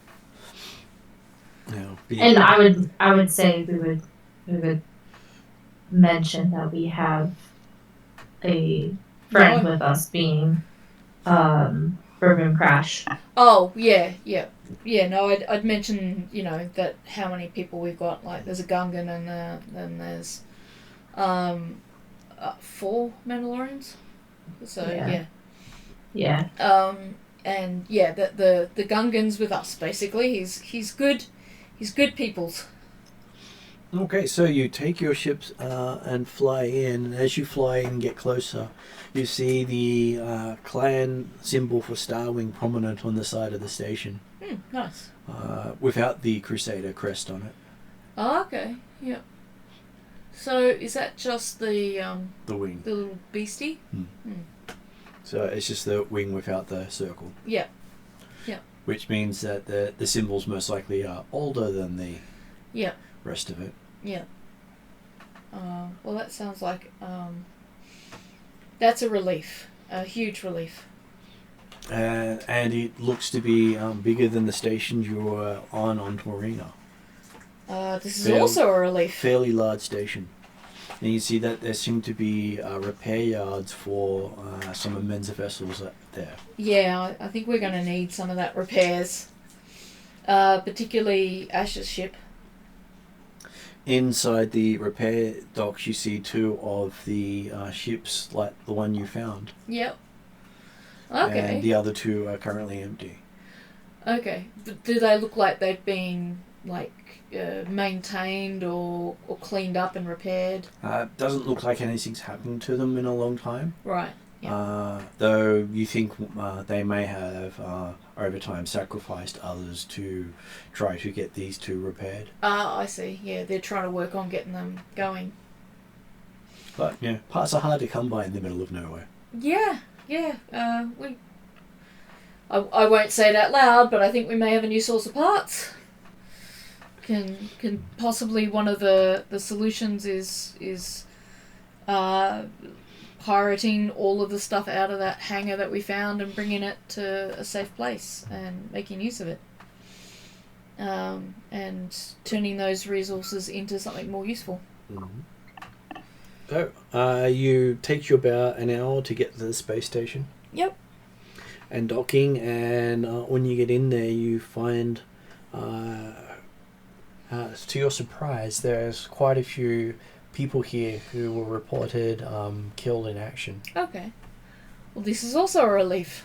And I would say we would mention that we have a friend with us being Bourbon Crash. Oh yeah. No, I'd mention that how many people we've got. Like there's a Gungan and then there's 4 Mandalorians. So yeah. And yeah, the Gungan's with us basically. He's good. He's good peoples. Okay, so you take your ships and fly in, and as you fly in and get closer, you see the clan symbol for Starwing prominent on the side of the station. Nice. Without the Crusader crest on it. Oh, okay. Yeah. So is that just the wing? The little beastie? So it's just the wing without the circle. Yeah. Which means that the symbols most likely are older than the rest of it. Yeah. Well, that sounds like that's a relief, a huge relief. And it looks to be bigger than the stations you were on Torino. This is also a relief. Fairly large station. And you see that there seem to be repair yards for some of men's vessels there. Yeah, I think we're going to need some of that repairs. Particularly Ash's ship. Inside the repair docks, you see 2 of the ships, like the one you found. Yep. Okay. And the other 2 are currently empty. Okay. But do they look like they've been, maintained or cleaned up and repaired? Doesn't look like anything's happened to them in a long time. Right. Yeah. Though you think they may have, over time, sacrificed others to try to get these 2 repaired. I see. Yeah, they're trying to work on getting them going. But, yeah, parts are hard to come by in the middle of nowhere. Yeah. I won't say it out loud, but I think we may have a new source of parts. Can possibly one of the solutions is pirating all of the stuff out of that hangar that we found and bringing it to a safe place and making use of it. And turning those resources into something more useful. So, you takes you about an hour to get to the space station. Yep. And docking, and when you get in there, you find, to your surprise, there's quite a few people here who were reported killed in action. Okay. Well, this is also a relief.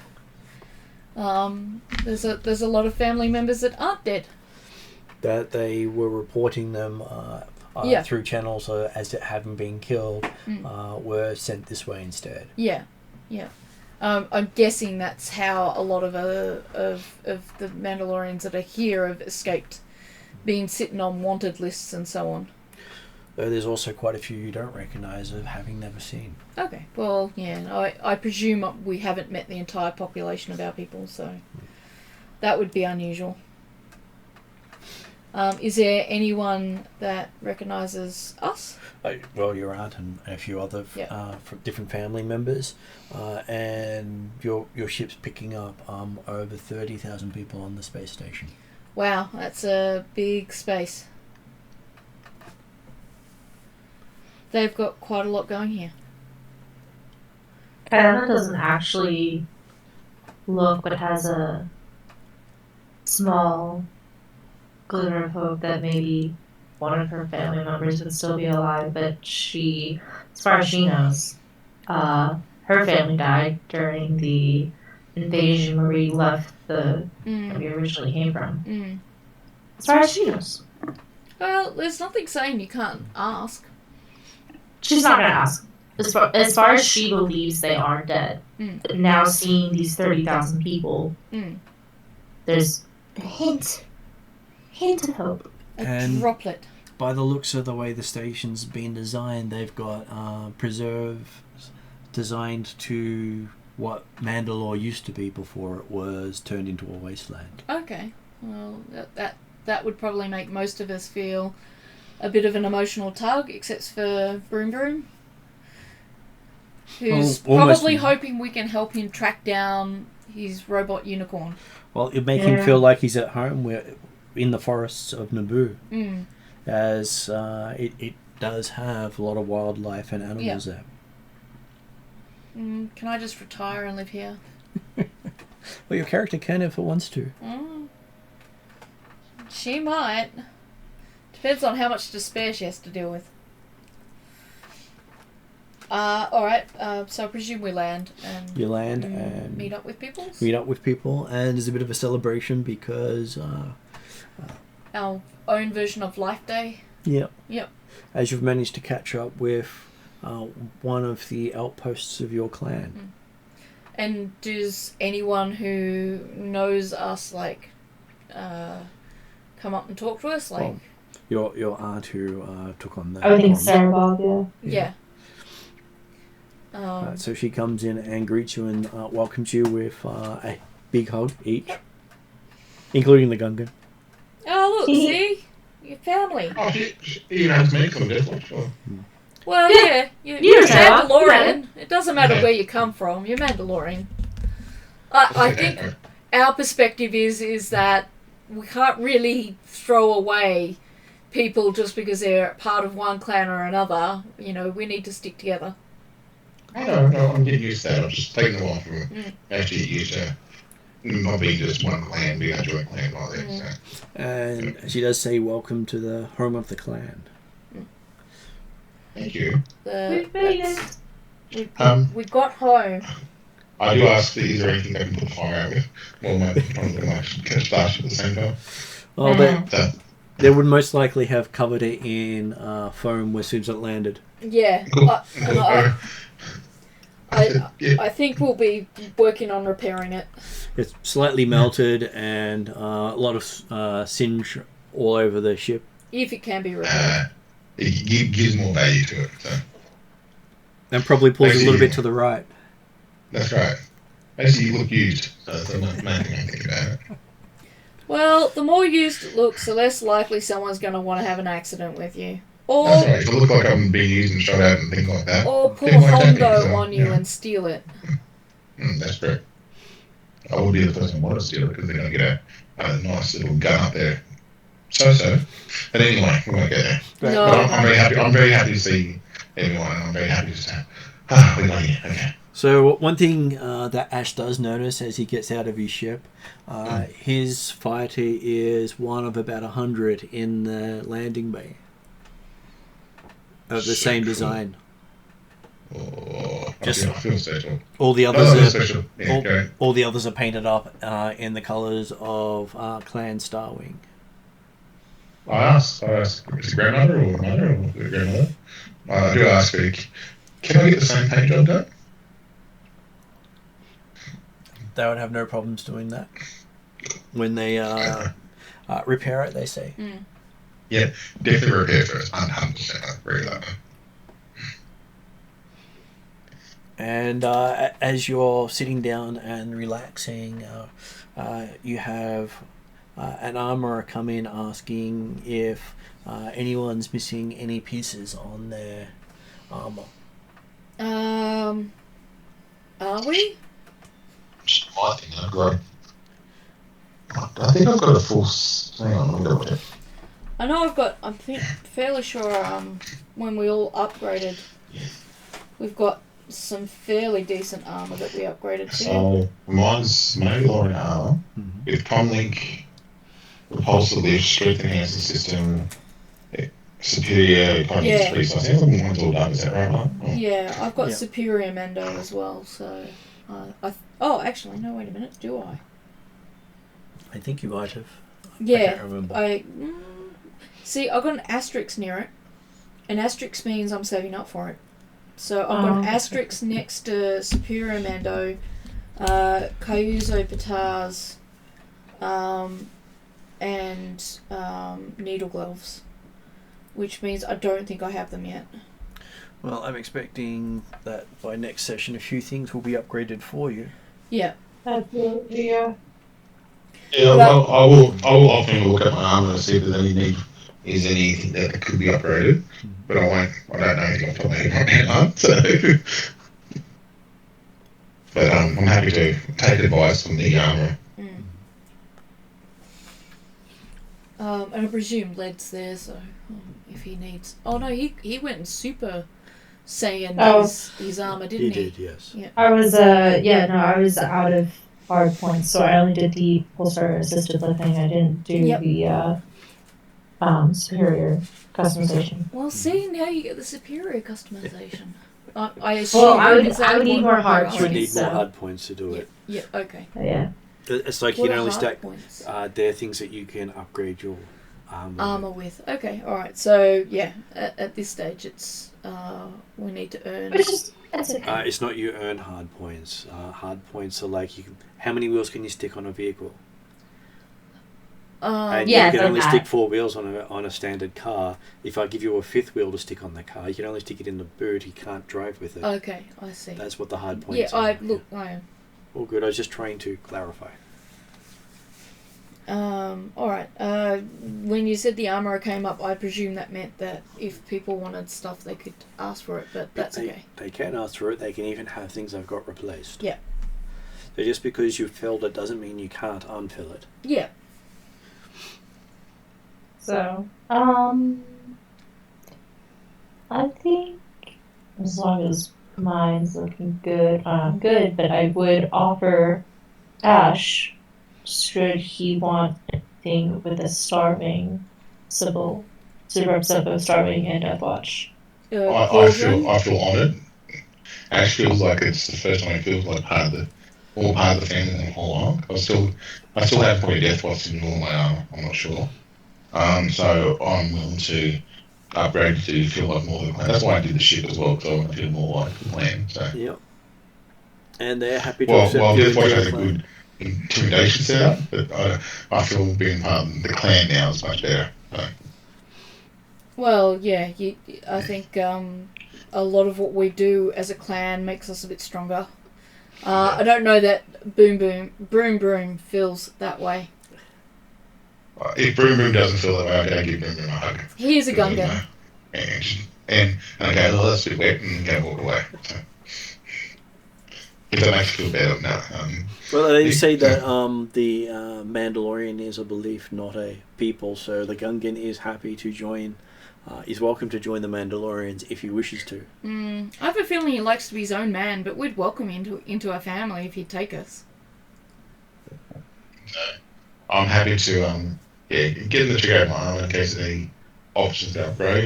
There's a lot of family members that aren't dead. That they were reporting them through channels as it having been killed, were sent this way instead. Yeah. I'm guessing that's how a lot of the Mandalorians that are here have escaped, being sitting on wanted lists and so on. Though there's also quite a few you don't recognise of having never seen. Okay, well, yeah, I presume we haven't met the entire population of our people, so that would be unusual. Is there anyone that recognises us? Well, your aunt and a few other from different family members, and your ship's picking up over 30,000 people on the space station. Wow, that's a big space. They've got quite a lot going here. Diana doesn't actually look, but has a small glimmer of hope that maybe one of her family members would still be alive. But she, as far as she knows, her family died during the invasion where we left where we originally came from. As far as she knows. Well, there's nothing saying you can't ask. She's not going to ask. As far as she believes they are dead, now seeing these 30,000 people, there's a hint of hope. A droplet. By the looks of the way the station's been designed, they've got preserves designed to what Mandalore used to be before it was turned into a wasteland. Okay. Well, that would probably make most of us feel a bit of an emotional tug, except for Broom Broom, who's probably hoping we can help him track down his robot unicorn. Well, it make him feel like he's at home in the forests of Naboo, as it does have a lot of wildlife and animals there. Can I just retire and live here? Well, your character can if it wants to. She might. Depends on how much despair she has to deal with. Alright, so I presume we land and... You land and... Meet up with people? Meet up with people, and there's a bit of a celebration because... our own version of Life Day? Yep. Yep. As you've managed to catch up with one of the outposts of your clan. And does anyone who knows us, like, come up and talk to us? Like... Well, your aunt who took on the... I think Sarah Bob, yeah. So she comes in and greets you and welcomes you with a big hug each, including the Gungan. Oh, look, see? Your family. Oh, you know, it's me coming down. Sure. Well, yeah, you're Mandalorian. It doesn't matter where you come from. You're Mandalorian. I think our perspective is that we can't really throw away people just because they're part of one clan or another. You know, we need to stick together. No, I'm getting used to that. I'm just taking a while for actually get used to not being just one clan, being a joint clan like that. So. And she does say, welcome to the home of the clan. Thank you. We got home. I do ask, is there anything I can put fire out with? Well, my catch starch at the same time. Well, they would most likely have covered it in foam as soon as it landed. Yeah. I think we'll be working on repairing it. It's slightly melted and a lot of singe all over the ship. If it can be repaired. It gives more value to it. So. And probably pulls a little bit to the right. That's right. Actually, you look used. That's the main thing I think about it. Well, the more used it looks, the less likely someone's going to want to have an accident with you. Or, that's right. If I look like I'm being used and shot at and things like that. Or pull a Hondo on you and steal it. That's correct. I would be the person who wanted to steal it because they're going to get a nice little gun up there. So. But anyway, we won't get there. Right. No. But I'm very happy to see everyone, and I'm very happy to say, we got here. Okay. So one thing that Ash does notice as he gets out of his ship, his fighter is one of about 100 in the landing bay of the same design. Oh, Just I feel special. all the others special. Yeah, all the others are painted up in the colours of Clan Starwing. I asked, is it grandmother or mother or grandmother? I do ask her, can I get the same paint job done? They would have no problems doing that when they repair it, they say. Yeah, definitely repair first, 100%. I agree with that. And as you're sitting down and relaxing, you have an armourer come in asking if anyone's missing any pieces on their armour. Are we? I think I've got. I think I've got a full. Hang on, let me double check. I know I'm fairly sure when we all upgraded, we've got some fairly decent armour that we upgraded to. So mine's Mandalorian armor with comlink, repulsor lift, strength enhancing system, superior economy Yeah. 3. So I think mine's all done. Is that right, Mark? Oh. Yeah, I've got Yeah. superior Mando as well. So, actually, no. Wait a minute. Do I? I think you might have. I Yeah. can't remember. See, I've got an asterisk near it. An asterisk means I'm saving up for it. So I've got an asterisk next to Superior Mando, Kayuzo Patars, and Needle Gloves, which means I don't think I have them yet. Well, I'm expecting that by next session a few things will be upgraded for you. Yeah. Absolutely, yeah. Yeah, well, I will often look at my armor and see if there's anything that could be upgraded, but I don't know anything off the top of my head right now. So, but I'm happy to take advice from the armor. And I presume Led's there, so if he needs. Oh no, he went and Super Saiyan his armor, didn't he? He did, yes. Yeah. I was I was out of hard points, so I only did the pulsar assisted lifting. I didn't do the superior customization. Well, see, now you get the superior customization. I assume. Well, I is that would need what more hard you're You would asking? need So- more hard points to do it. Yeah, okay. Yeah. It's like you What can are only hard stack. points? There are things that you can upgrade your Armor with. Okay, alright. So, yeah, at this stage, it's. We need to earn. Which is that's okay. It's not you earn hard points. Hard points are like how many wheels can you stick on a vehicle? And yeah, you can like only that. stick 4 wheels on a standard car. If I give you a 5th wheel to stick on the car, you can only stick it in the boot. You can't drive with it. Okay, I see. That's what the hard points Yeah, are. I am. All good. I was just trying to clarify. Alright. When you said the armourer came up, I presume that meant that if people wanted stuff, they could ask for it, but that's okay. They can ask for it. They can even have things I've got replaced. Yeah. So just because you've filled it doesn't mean you can't unfill it. Yeah. So, I think as long as mine's looking good, good, but I would offer Ash, should he want anything with a starving symbol to represent both starving and death watch. I feel honoured. Ash feels like it's the first time it feels like part of the family in the whole arc. I still have probably death watch in all my armor. I'm not sure. So I'm willing to upgrade to feel like more of the clan. That's why I did the ship as well, because I want to feel more like the clan. So. Yep. And they're happy to Well, accept you Death Watch into has the a clan. good intimidation setup, but I feel being part of the clan now is much better. So. Well, yeah, I think a lot of what we do as a clan makes us a bit stronger. I don't know that Broom Broom feels that way. If Broom Broom doesn't feel that way, I go give Broom Broom a hug. He is a gungan. And I go, oh, that's a bit wet, and go walk away. So, if that makes you feel better, no. Well, they say that the Mandalorian is a belief, not a people, so the Gungan is happy to join, is welcome to join the Mandalorians if he wishes to. I have a feeling he likes to be his own man, but we'd welcome him into our family if he'd take us. I'm happy to get in the trigger of my arm in case of any options to upgrade.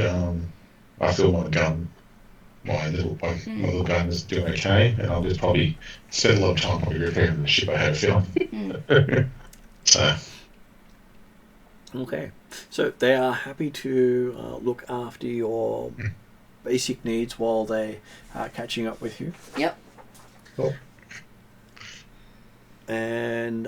I feel my little gun is doing okay, and I'll just probably spend a lot of time probably repairing the ship. I had a feeling. So. Okay, so they are happy to look after your basic needs while they are catching up with you. Yep. Cool. And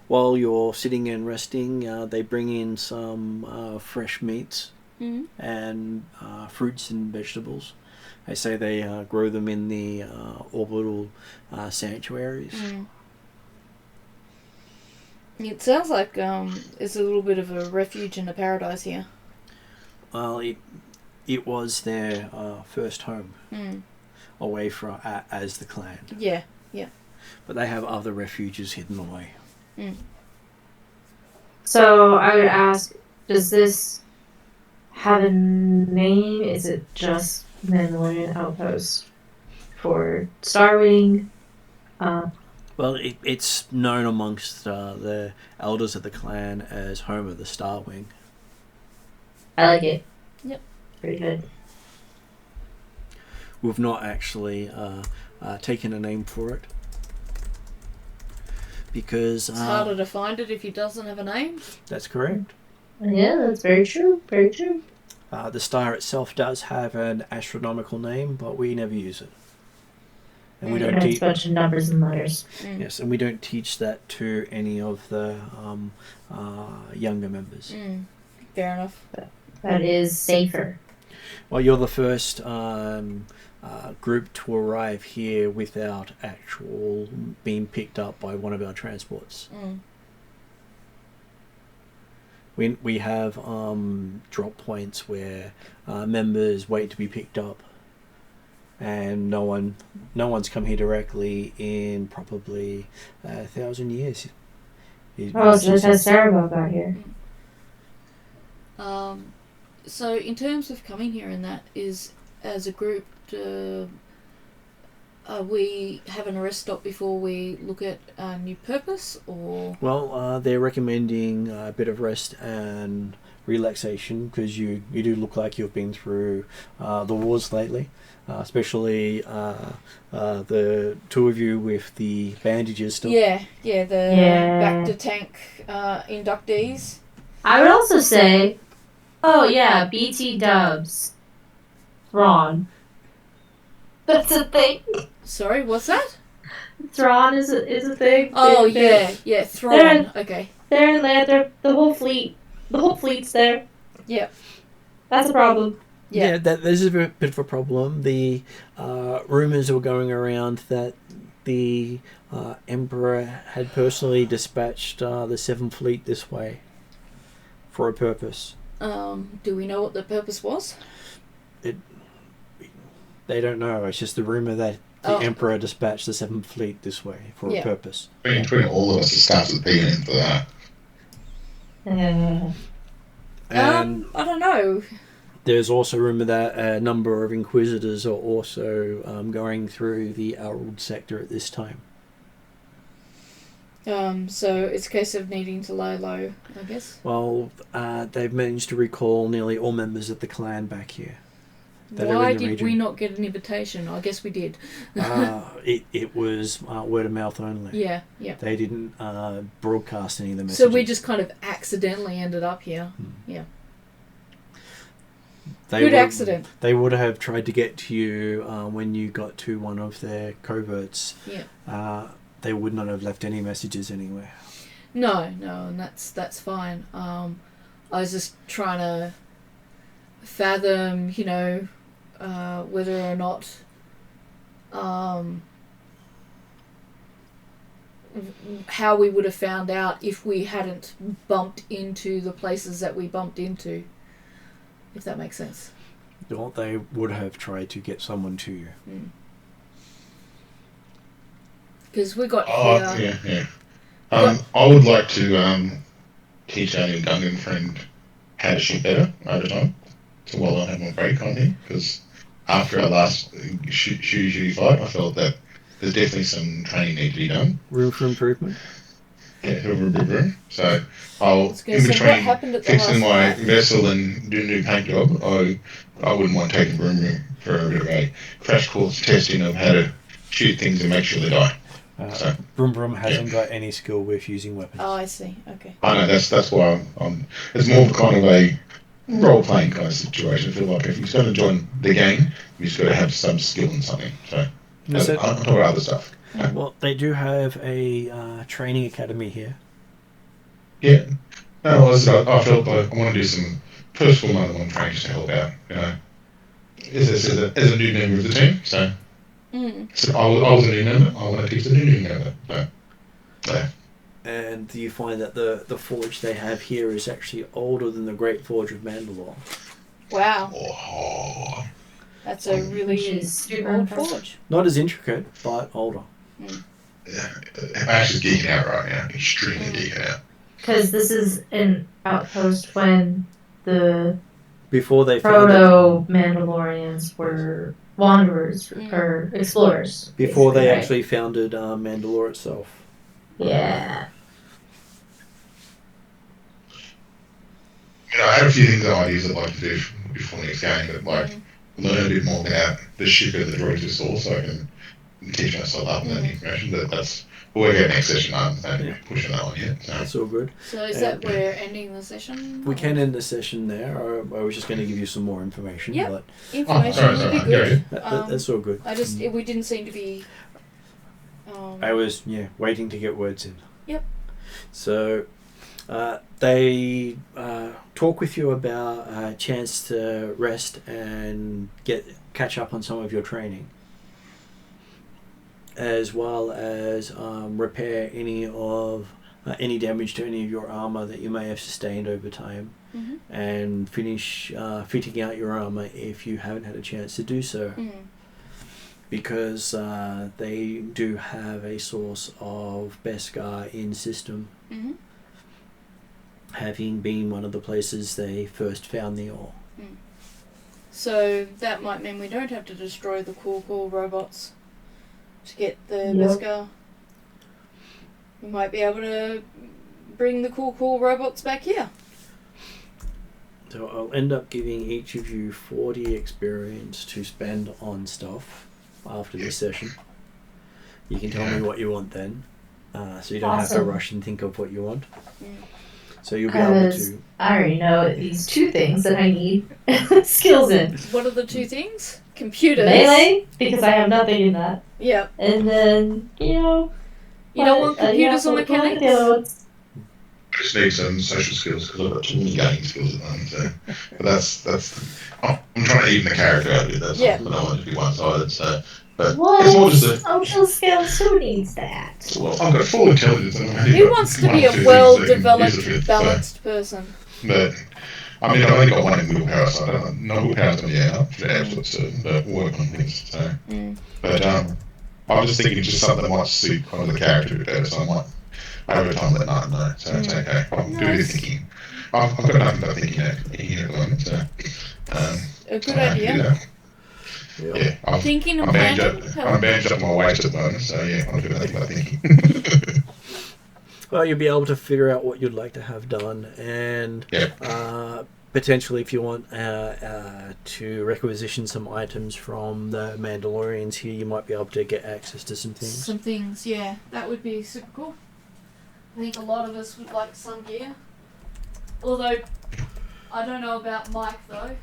while you're sitting and resting, they bring in some fresh meats and fruits and vegetables. They say they grow them in the orbital sanctuaries. It sounds like it's a little bit of a refuge and a paradise here. Well, it was their first home away from as the clan. Yeah. But they have other refuges hidden away. So I would ask, does this have a name? Is it just Mandalorian Outpost for Starwing? Well, it's known amongst the elders of the clan as home of the Starwing. I like it. Yep. Pretty good. We've not actually taken a name for it. Because It's harder to find it if he doesn't have a name. that's correct. Yeah, that's very true. Very true. The star itself does have an astronomical name, but we never use it. And we don't It's teach. a bunch of numbers and letters. Yes, and we don't teach that to any of the younger members. Fair enough. That is safer. Well, you're the first group to arrive here without actual being picked up by one of our transports. We have drop points where members wait to be picked up, and no one's come here directly in probably 1,000 years. Oh, so that's Sarah got here. So in terms of coming here and that is as a group, are we having a rest stop before we look at a new purpose, or? Well, they're recommending a bit of rest and relaxation because you do look like you've been through the wars lately, especially the two of you with the bandages still. The back to tank inductees. I would also say, BT dubs. Thrawn. That's a thing. Sorry, what's that? Thrawn is a thing. Oh, yeah, Thrawn. Okay. They're in there. The whole fleet's there. Yep. That's a problem. Yeah, that is a bit of a problem. The rumors were going around that the Emperor had personally dispatched the Seventh Fleet this way for a purpose. Do we know what the purpose was? They don't know. It's just the rumor that the Emperor dispatched the Seventh Fleet this way for a purpose. Between all of us, it starts at the end for that. And I don't know. there's also rumor that a number of Inquisitors are also going through the Elrood Sector at this time. So it's a case of needing to lie low, I guess. Well, they've managed to recall nearly all members of the clan back here. Why did we not get an invitation? I guess we did. It was word of mouth only. Yeah. They didn't broadcast any of the messages. So we just kind of accidentally ended up here. Yeah. Good accident. They would have tried to get to you when you got to one of their coverts. Yeah. They would not have left any messages anywhere. No, and that's fine. I was just trying to fathom, whether or not how we would have found out if we hadn't bumped into the places that we bumped into, if that makes sense. Well, they would have tried to get someone to you. Because we got here. Yeah. I would like to teach our new Gungan friend how to shoot better over time. So while I have my break on here, because after our last shooty fight, I felt that there's definitely some training need to be done. Room for improvement? Yeah, room. So I'll, in what between happened at the fixing my last fight? vessel and doing a new paint job, I wouldn't mind taking room for a bit of a crash course testing of how to shoot things and make sure they die. Broom hasn't got any skill with using weapons. Oh, I see. Okay. I know, that's why I'm it's more of kind of a role-playing kind of situation. I feel like if you're going to join the game, you've just got to have some skill in something. So, on top of other stuff. Well, they do have a training academy here. Yeah. No, I felt like I want to do some first full one training just to help out, as a new member of the team. So I was a new member. I want to teach the new member. So and you find that the forge they have here is actually older than the Great Forge of Mandalore. Wow, Oh, that's a Which really is super old impressive. forge. Not as intricate, but older. yeah. Ash is geeking out right now. Extremely geeking out. Because this is an outpost when the Before they found it, proto Mandalorians were wanderers or explorers. before they basically, right? actually founded Mandalore itself. Yeah. I had a few things, ideas I'd like to do before next game, but like learn a bit more about the ship of the droids we saw, so I can teach myself up on that information. But that's we'll work out next session. I haven't pushing that one yet. So. That's all good. So is that where ending the session? We can end the session there. I was just going to give you some more information. Yep. But Information would be good. that's all good. We didn't seem to be. I was waiting to get words in. Yep. So they talk with you about a chance to rest and catch up on some of your training, as well as repair any damage to any of your armor that you may have sustained over time, and finish fitting out your armor if you haven't had a chance to do so. Because they do have a source of Beskar in system, having been one of the places they first found the ore. So that might mean we don't have to destroy the cool robots to get the Yep. Beskar. We might be able to bring the cool robots back here. So I'll end up giving each of you 40 experience to spend on stuff after this session. You can tell me what you want then, so you don't have to Awesome. rush and think of what you want. So you'll be able to. I already know these two things that I need skills in. What are the two things? Computers. Melee, because I have nothing in that. Yeah. And then, You don't want computers or mechanics? I just need some social skills because I've got too many gaming skills at the moment. So, but that's I'm trying to even the character out a bit. That's I don't want it to be one-sided. So, but What? it's more just a. Social skills? Who needs that? Well, I've got full intelligence. And Who wants to be a well-developed, balanced person? But I mean, I've only got one in willpower, so I don't know. No willpower's going to be out for absolute certain, but we'll work on things. So, but I was just thinking just something that might suit kind of the character a bit better. So I might over time let Martin know. So it's okay. I'll do his thinking. I've got nothing but thinking at the moment. So A good idea. Yeah, I'm Thinking and bandaged planning. up. I'm bandaged up my waist at the moment. So yeah, I'm doing nothing but thinking. Well, you'll be able to figure out what you'd like to have done, and potentially, if you want to requisition some items from the Mandalorians here, you might be able to get access to some things. Some things, yeah. That would be super cool. I think a lot of us would like some gear. Although, I don't know about Mike, though.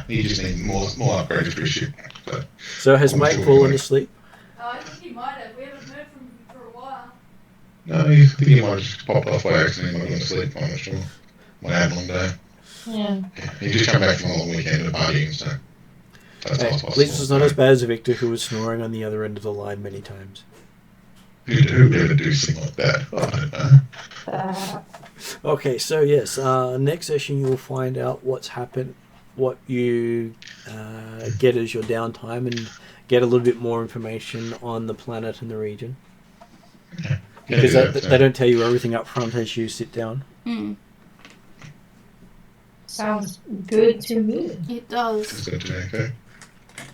You just need more upgrades for your ship. So has Mike fallen asleep? I think he might have. We haven't heard from him for a while. No, I think he might have just popped off by accident and went to sleep. I'm not sure. Might have had a long day. Yeah. He just come back from a long weekend and partying, so that's Hey, possible. at least it's not as bad as Victor, who was snoring on the other end of the line many times. Who would ever do something like that? I don't know. Okay, so yes, next session you will find out what's happened, what you get as your downtime, and get a little bit more information on the planet and the region. Okay. Because they don't tell you everything up front as you sit down. Sounds good to me. It does. It's good to me, okay.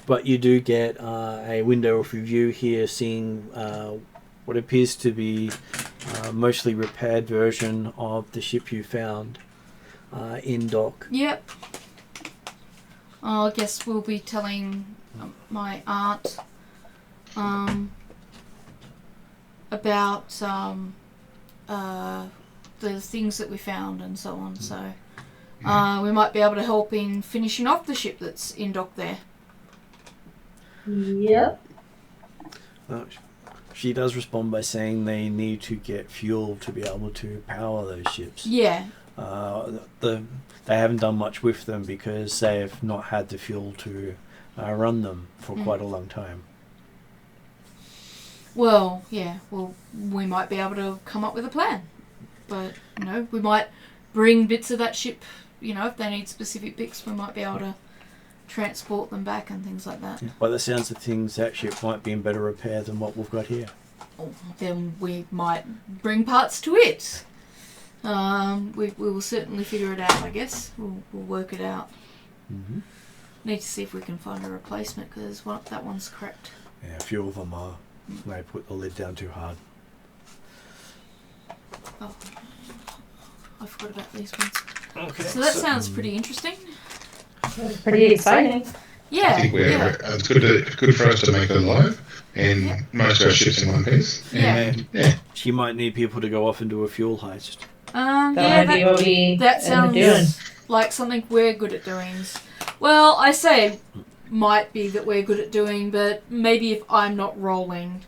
But you do get a window of review here, seeing what appears to be a mostly repaired version of the ship you found in dock. Yep. I guess we'll be telling my aunt about the things that we found and so on. So we might be able to help in finishing off the ship that's in dock there. Yep. She does respond by saying they need to get fuel to be able to power those ships. Yeah. They haven't done much with them because they have not had the fuel to run them for quite a long time. Well, yeah. Well, we might be able to come up with a plan, but we might bring bits of that ship. If they need specific bits, we might be able to transport them back and things like that. By the sounds of things, that ship might be in better repair than what we've got here. Then we might bring parts to it. We will certainly figure it out, I guess. We'll work it out. Mm-hmm. Need to see if we can find a replacement, because that one's cracked. Yeah, a few of them are. They put the lid down too hard. Oh, I forgot about these ones. Okay. So that sounds pretty interesting. Pretty exciting. Yeah. I think it's good for us to make it alive, and most of our ships in one piece. Yeah. Yeah. She might need people to go off and do a fuel heist. That might be what we that end up doing. sounds like something we're good at doing. Well, I say might be that we're good at doing, but maybe if I'm not rolling.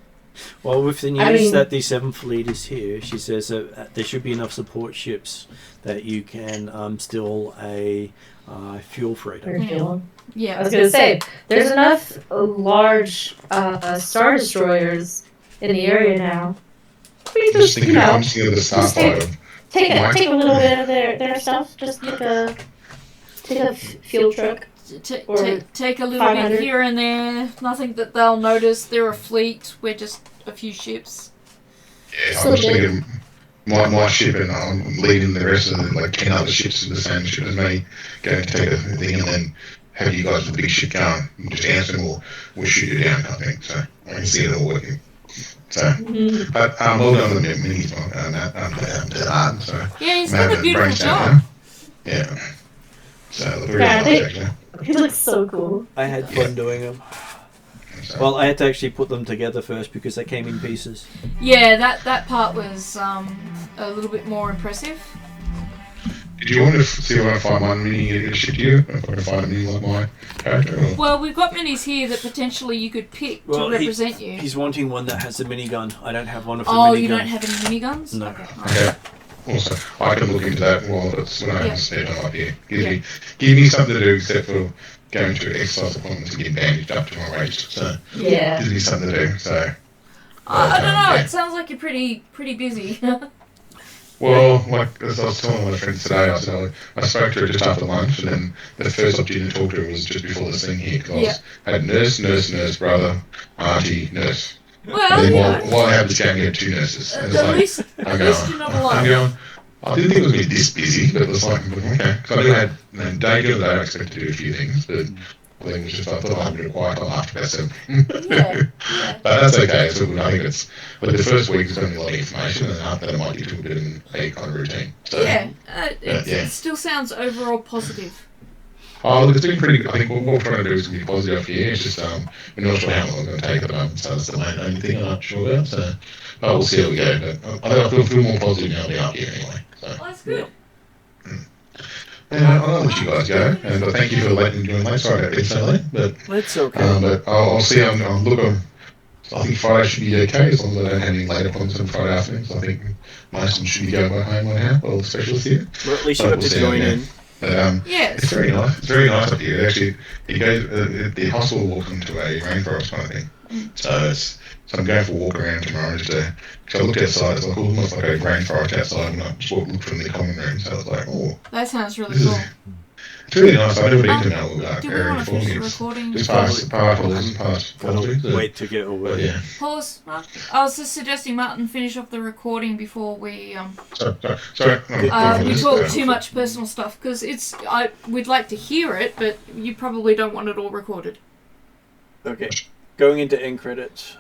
Well, with the news that the 7th Fleet is here, she says that there should be enough support ships that you can steal a fuel freighter. Yeah. I was going to say, there's enough large Star Destroyers in the area now. We Just thinking of the Starfighter. take a little bit of their stuff. Just take a fuel truck. Take a little 500. bit here and there. Nothing that they'll notice. They're a fleet. We're just a few ships. Yeah, I'm just thinking my ship, and I'm leading the rest of the 10 other ships in the same ship as me, going to take a thing, and then have you guys with the big ship going, and just answer them, or we'll shoot you down, I think. So I can see it all working. So, but well done on the minis, so Yeah, he's done a beautiful job. Now. Yeah. So very nice, actually. He looks so cool. I had fun doing them. So, Well, I had to actually put them together first because they came in pieces. Yeah, that part was a little bit more impressive. did you want to see if I can find one mini to ship to you? If I can find a mini like my character? Or? Well, we've got minis here that potentially you could pick to represent you. He's wanting one that has a minigun. I don't have one of the Oh, minigun. you don't have any miniguns? No. Okay. Okay. Also, I can look into that while it's when I have spare time up here. Give me something to do except for going to exercise appointments and getting bandaged up to my waist. So Yeah. gives me something to do. So I don't know. yeah. It sounds like you're pretty busy. well, like as I was telling my friends today, I spoke to her just after lunch, and then the first opportunity to talk to her was just before this thing here, because I had nurse, brother, auntie, nurse. Well, And then while I had this game, we had 2 nurses. And it's at like, least you're not alone. I didn't think it was going to be this busy, but it was like, okay. Because I knew I had, day during the day, I expected to do a few things, but I think it was just, I thought I had a bit of quiet time after about 7. Yeah. But that's okay. It's all good. I think it's, but the first week is going to be a lot of information, and after that, I might get to a bit of a kind of routine. So, It still sounds overall positive. Oh, look, it's doing pretty good. I think what we're trying to do is be positive up here. It's just, we're not sure how long it's going to take at the moment, so that's the only thing I'm not sure about. So, but we'll see how we go. But I feel more positive now being up here anyway. So. Well, that's good. Yeah, I'll let you guys go, and thank you for letting me join late. Sorry about being so late, but It's okay. but I'll see. I think Friday should be okay as long as I don't have any late appointments on Friday afternoon. So I think most of them should be going by home right now. All the specialists here. Well, at least you got to join in. But Yes. it's very nice. It's very nice up here. Actually, it goes. The hospital walks into a rainforest kind of thing. So I'm going for a walk around tomorrow just to. Because I looked outside. It's like almost like a rainforest outside, and I just looked from the common room. So I was like, oh, That sounds really this is. cool. It's really nice. I've never been to Mandalore Do we area want to before. finish the It's recording? just past politics. Wait to get over. Yeah. Pause. I was just suggesting Martin finish off the recording before we Sorry. we talk too much personal stuff, because we'd like to hear it, but you probably don't want it all recorded. Okay. Going into end credits.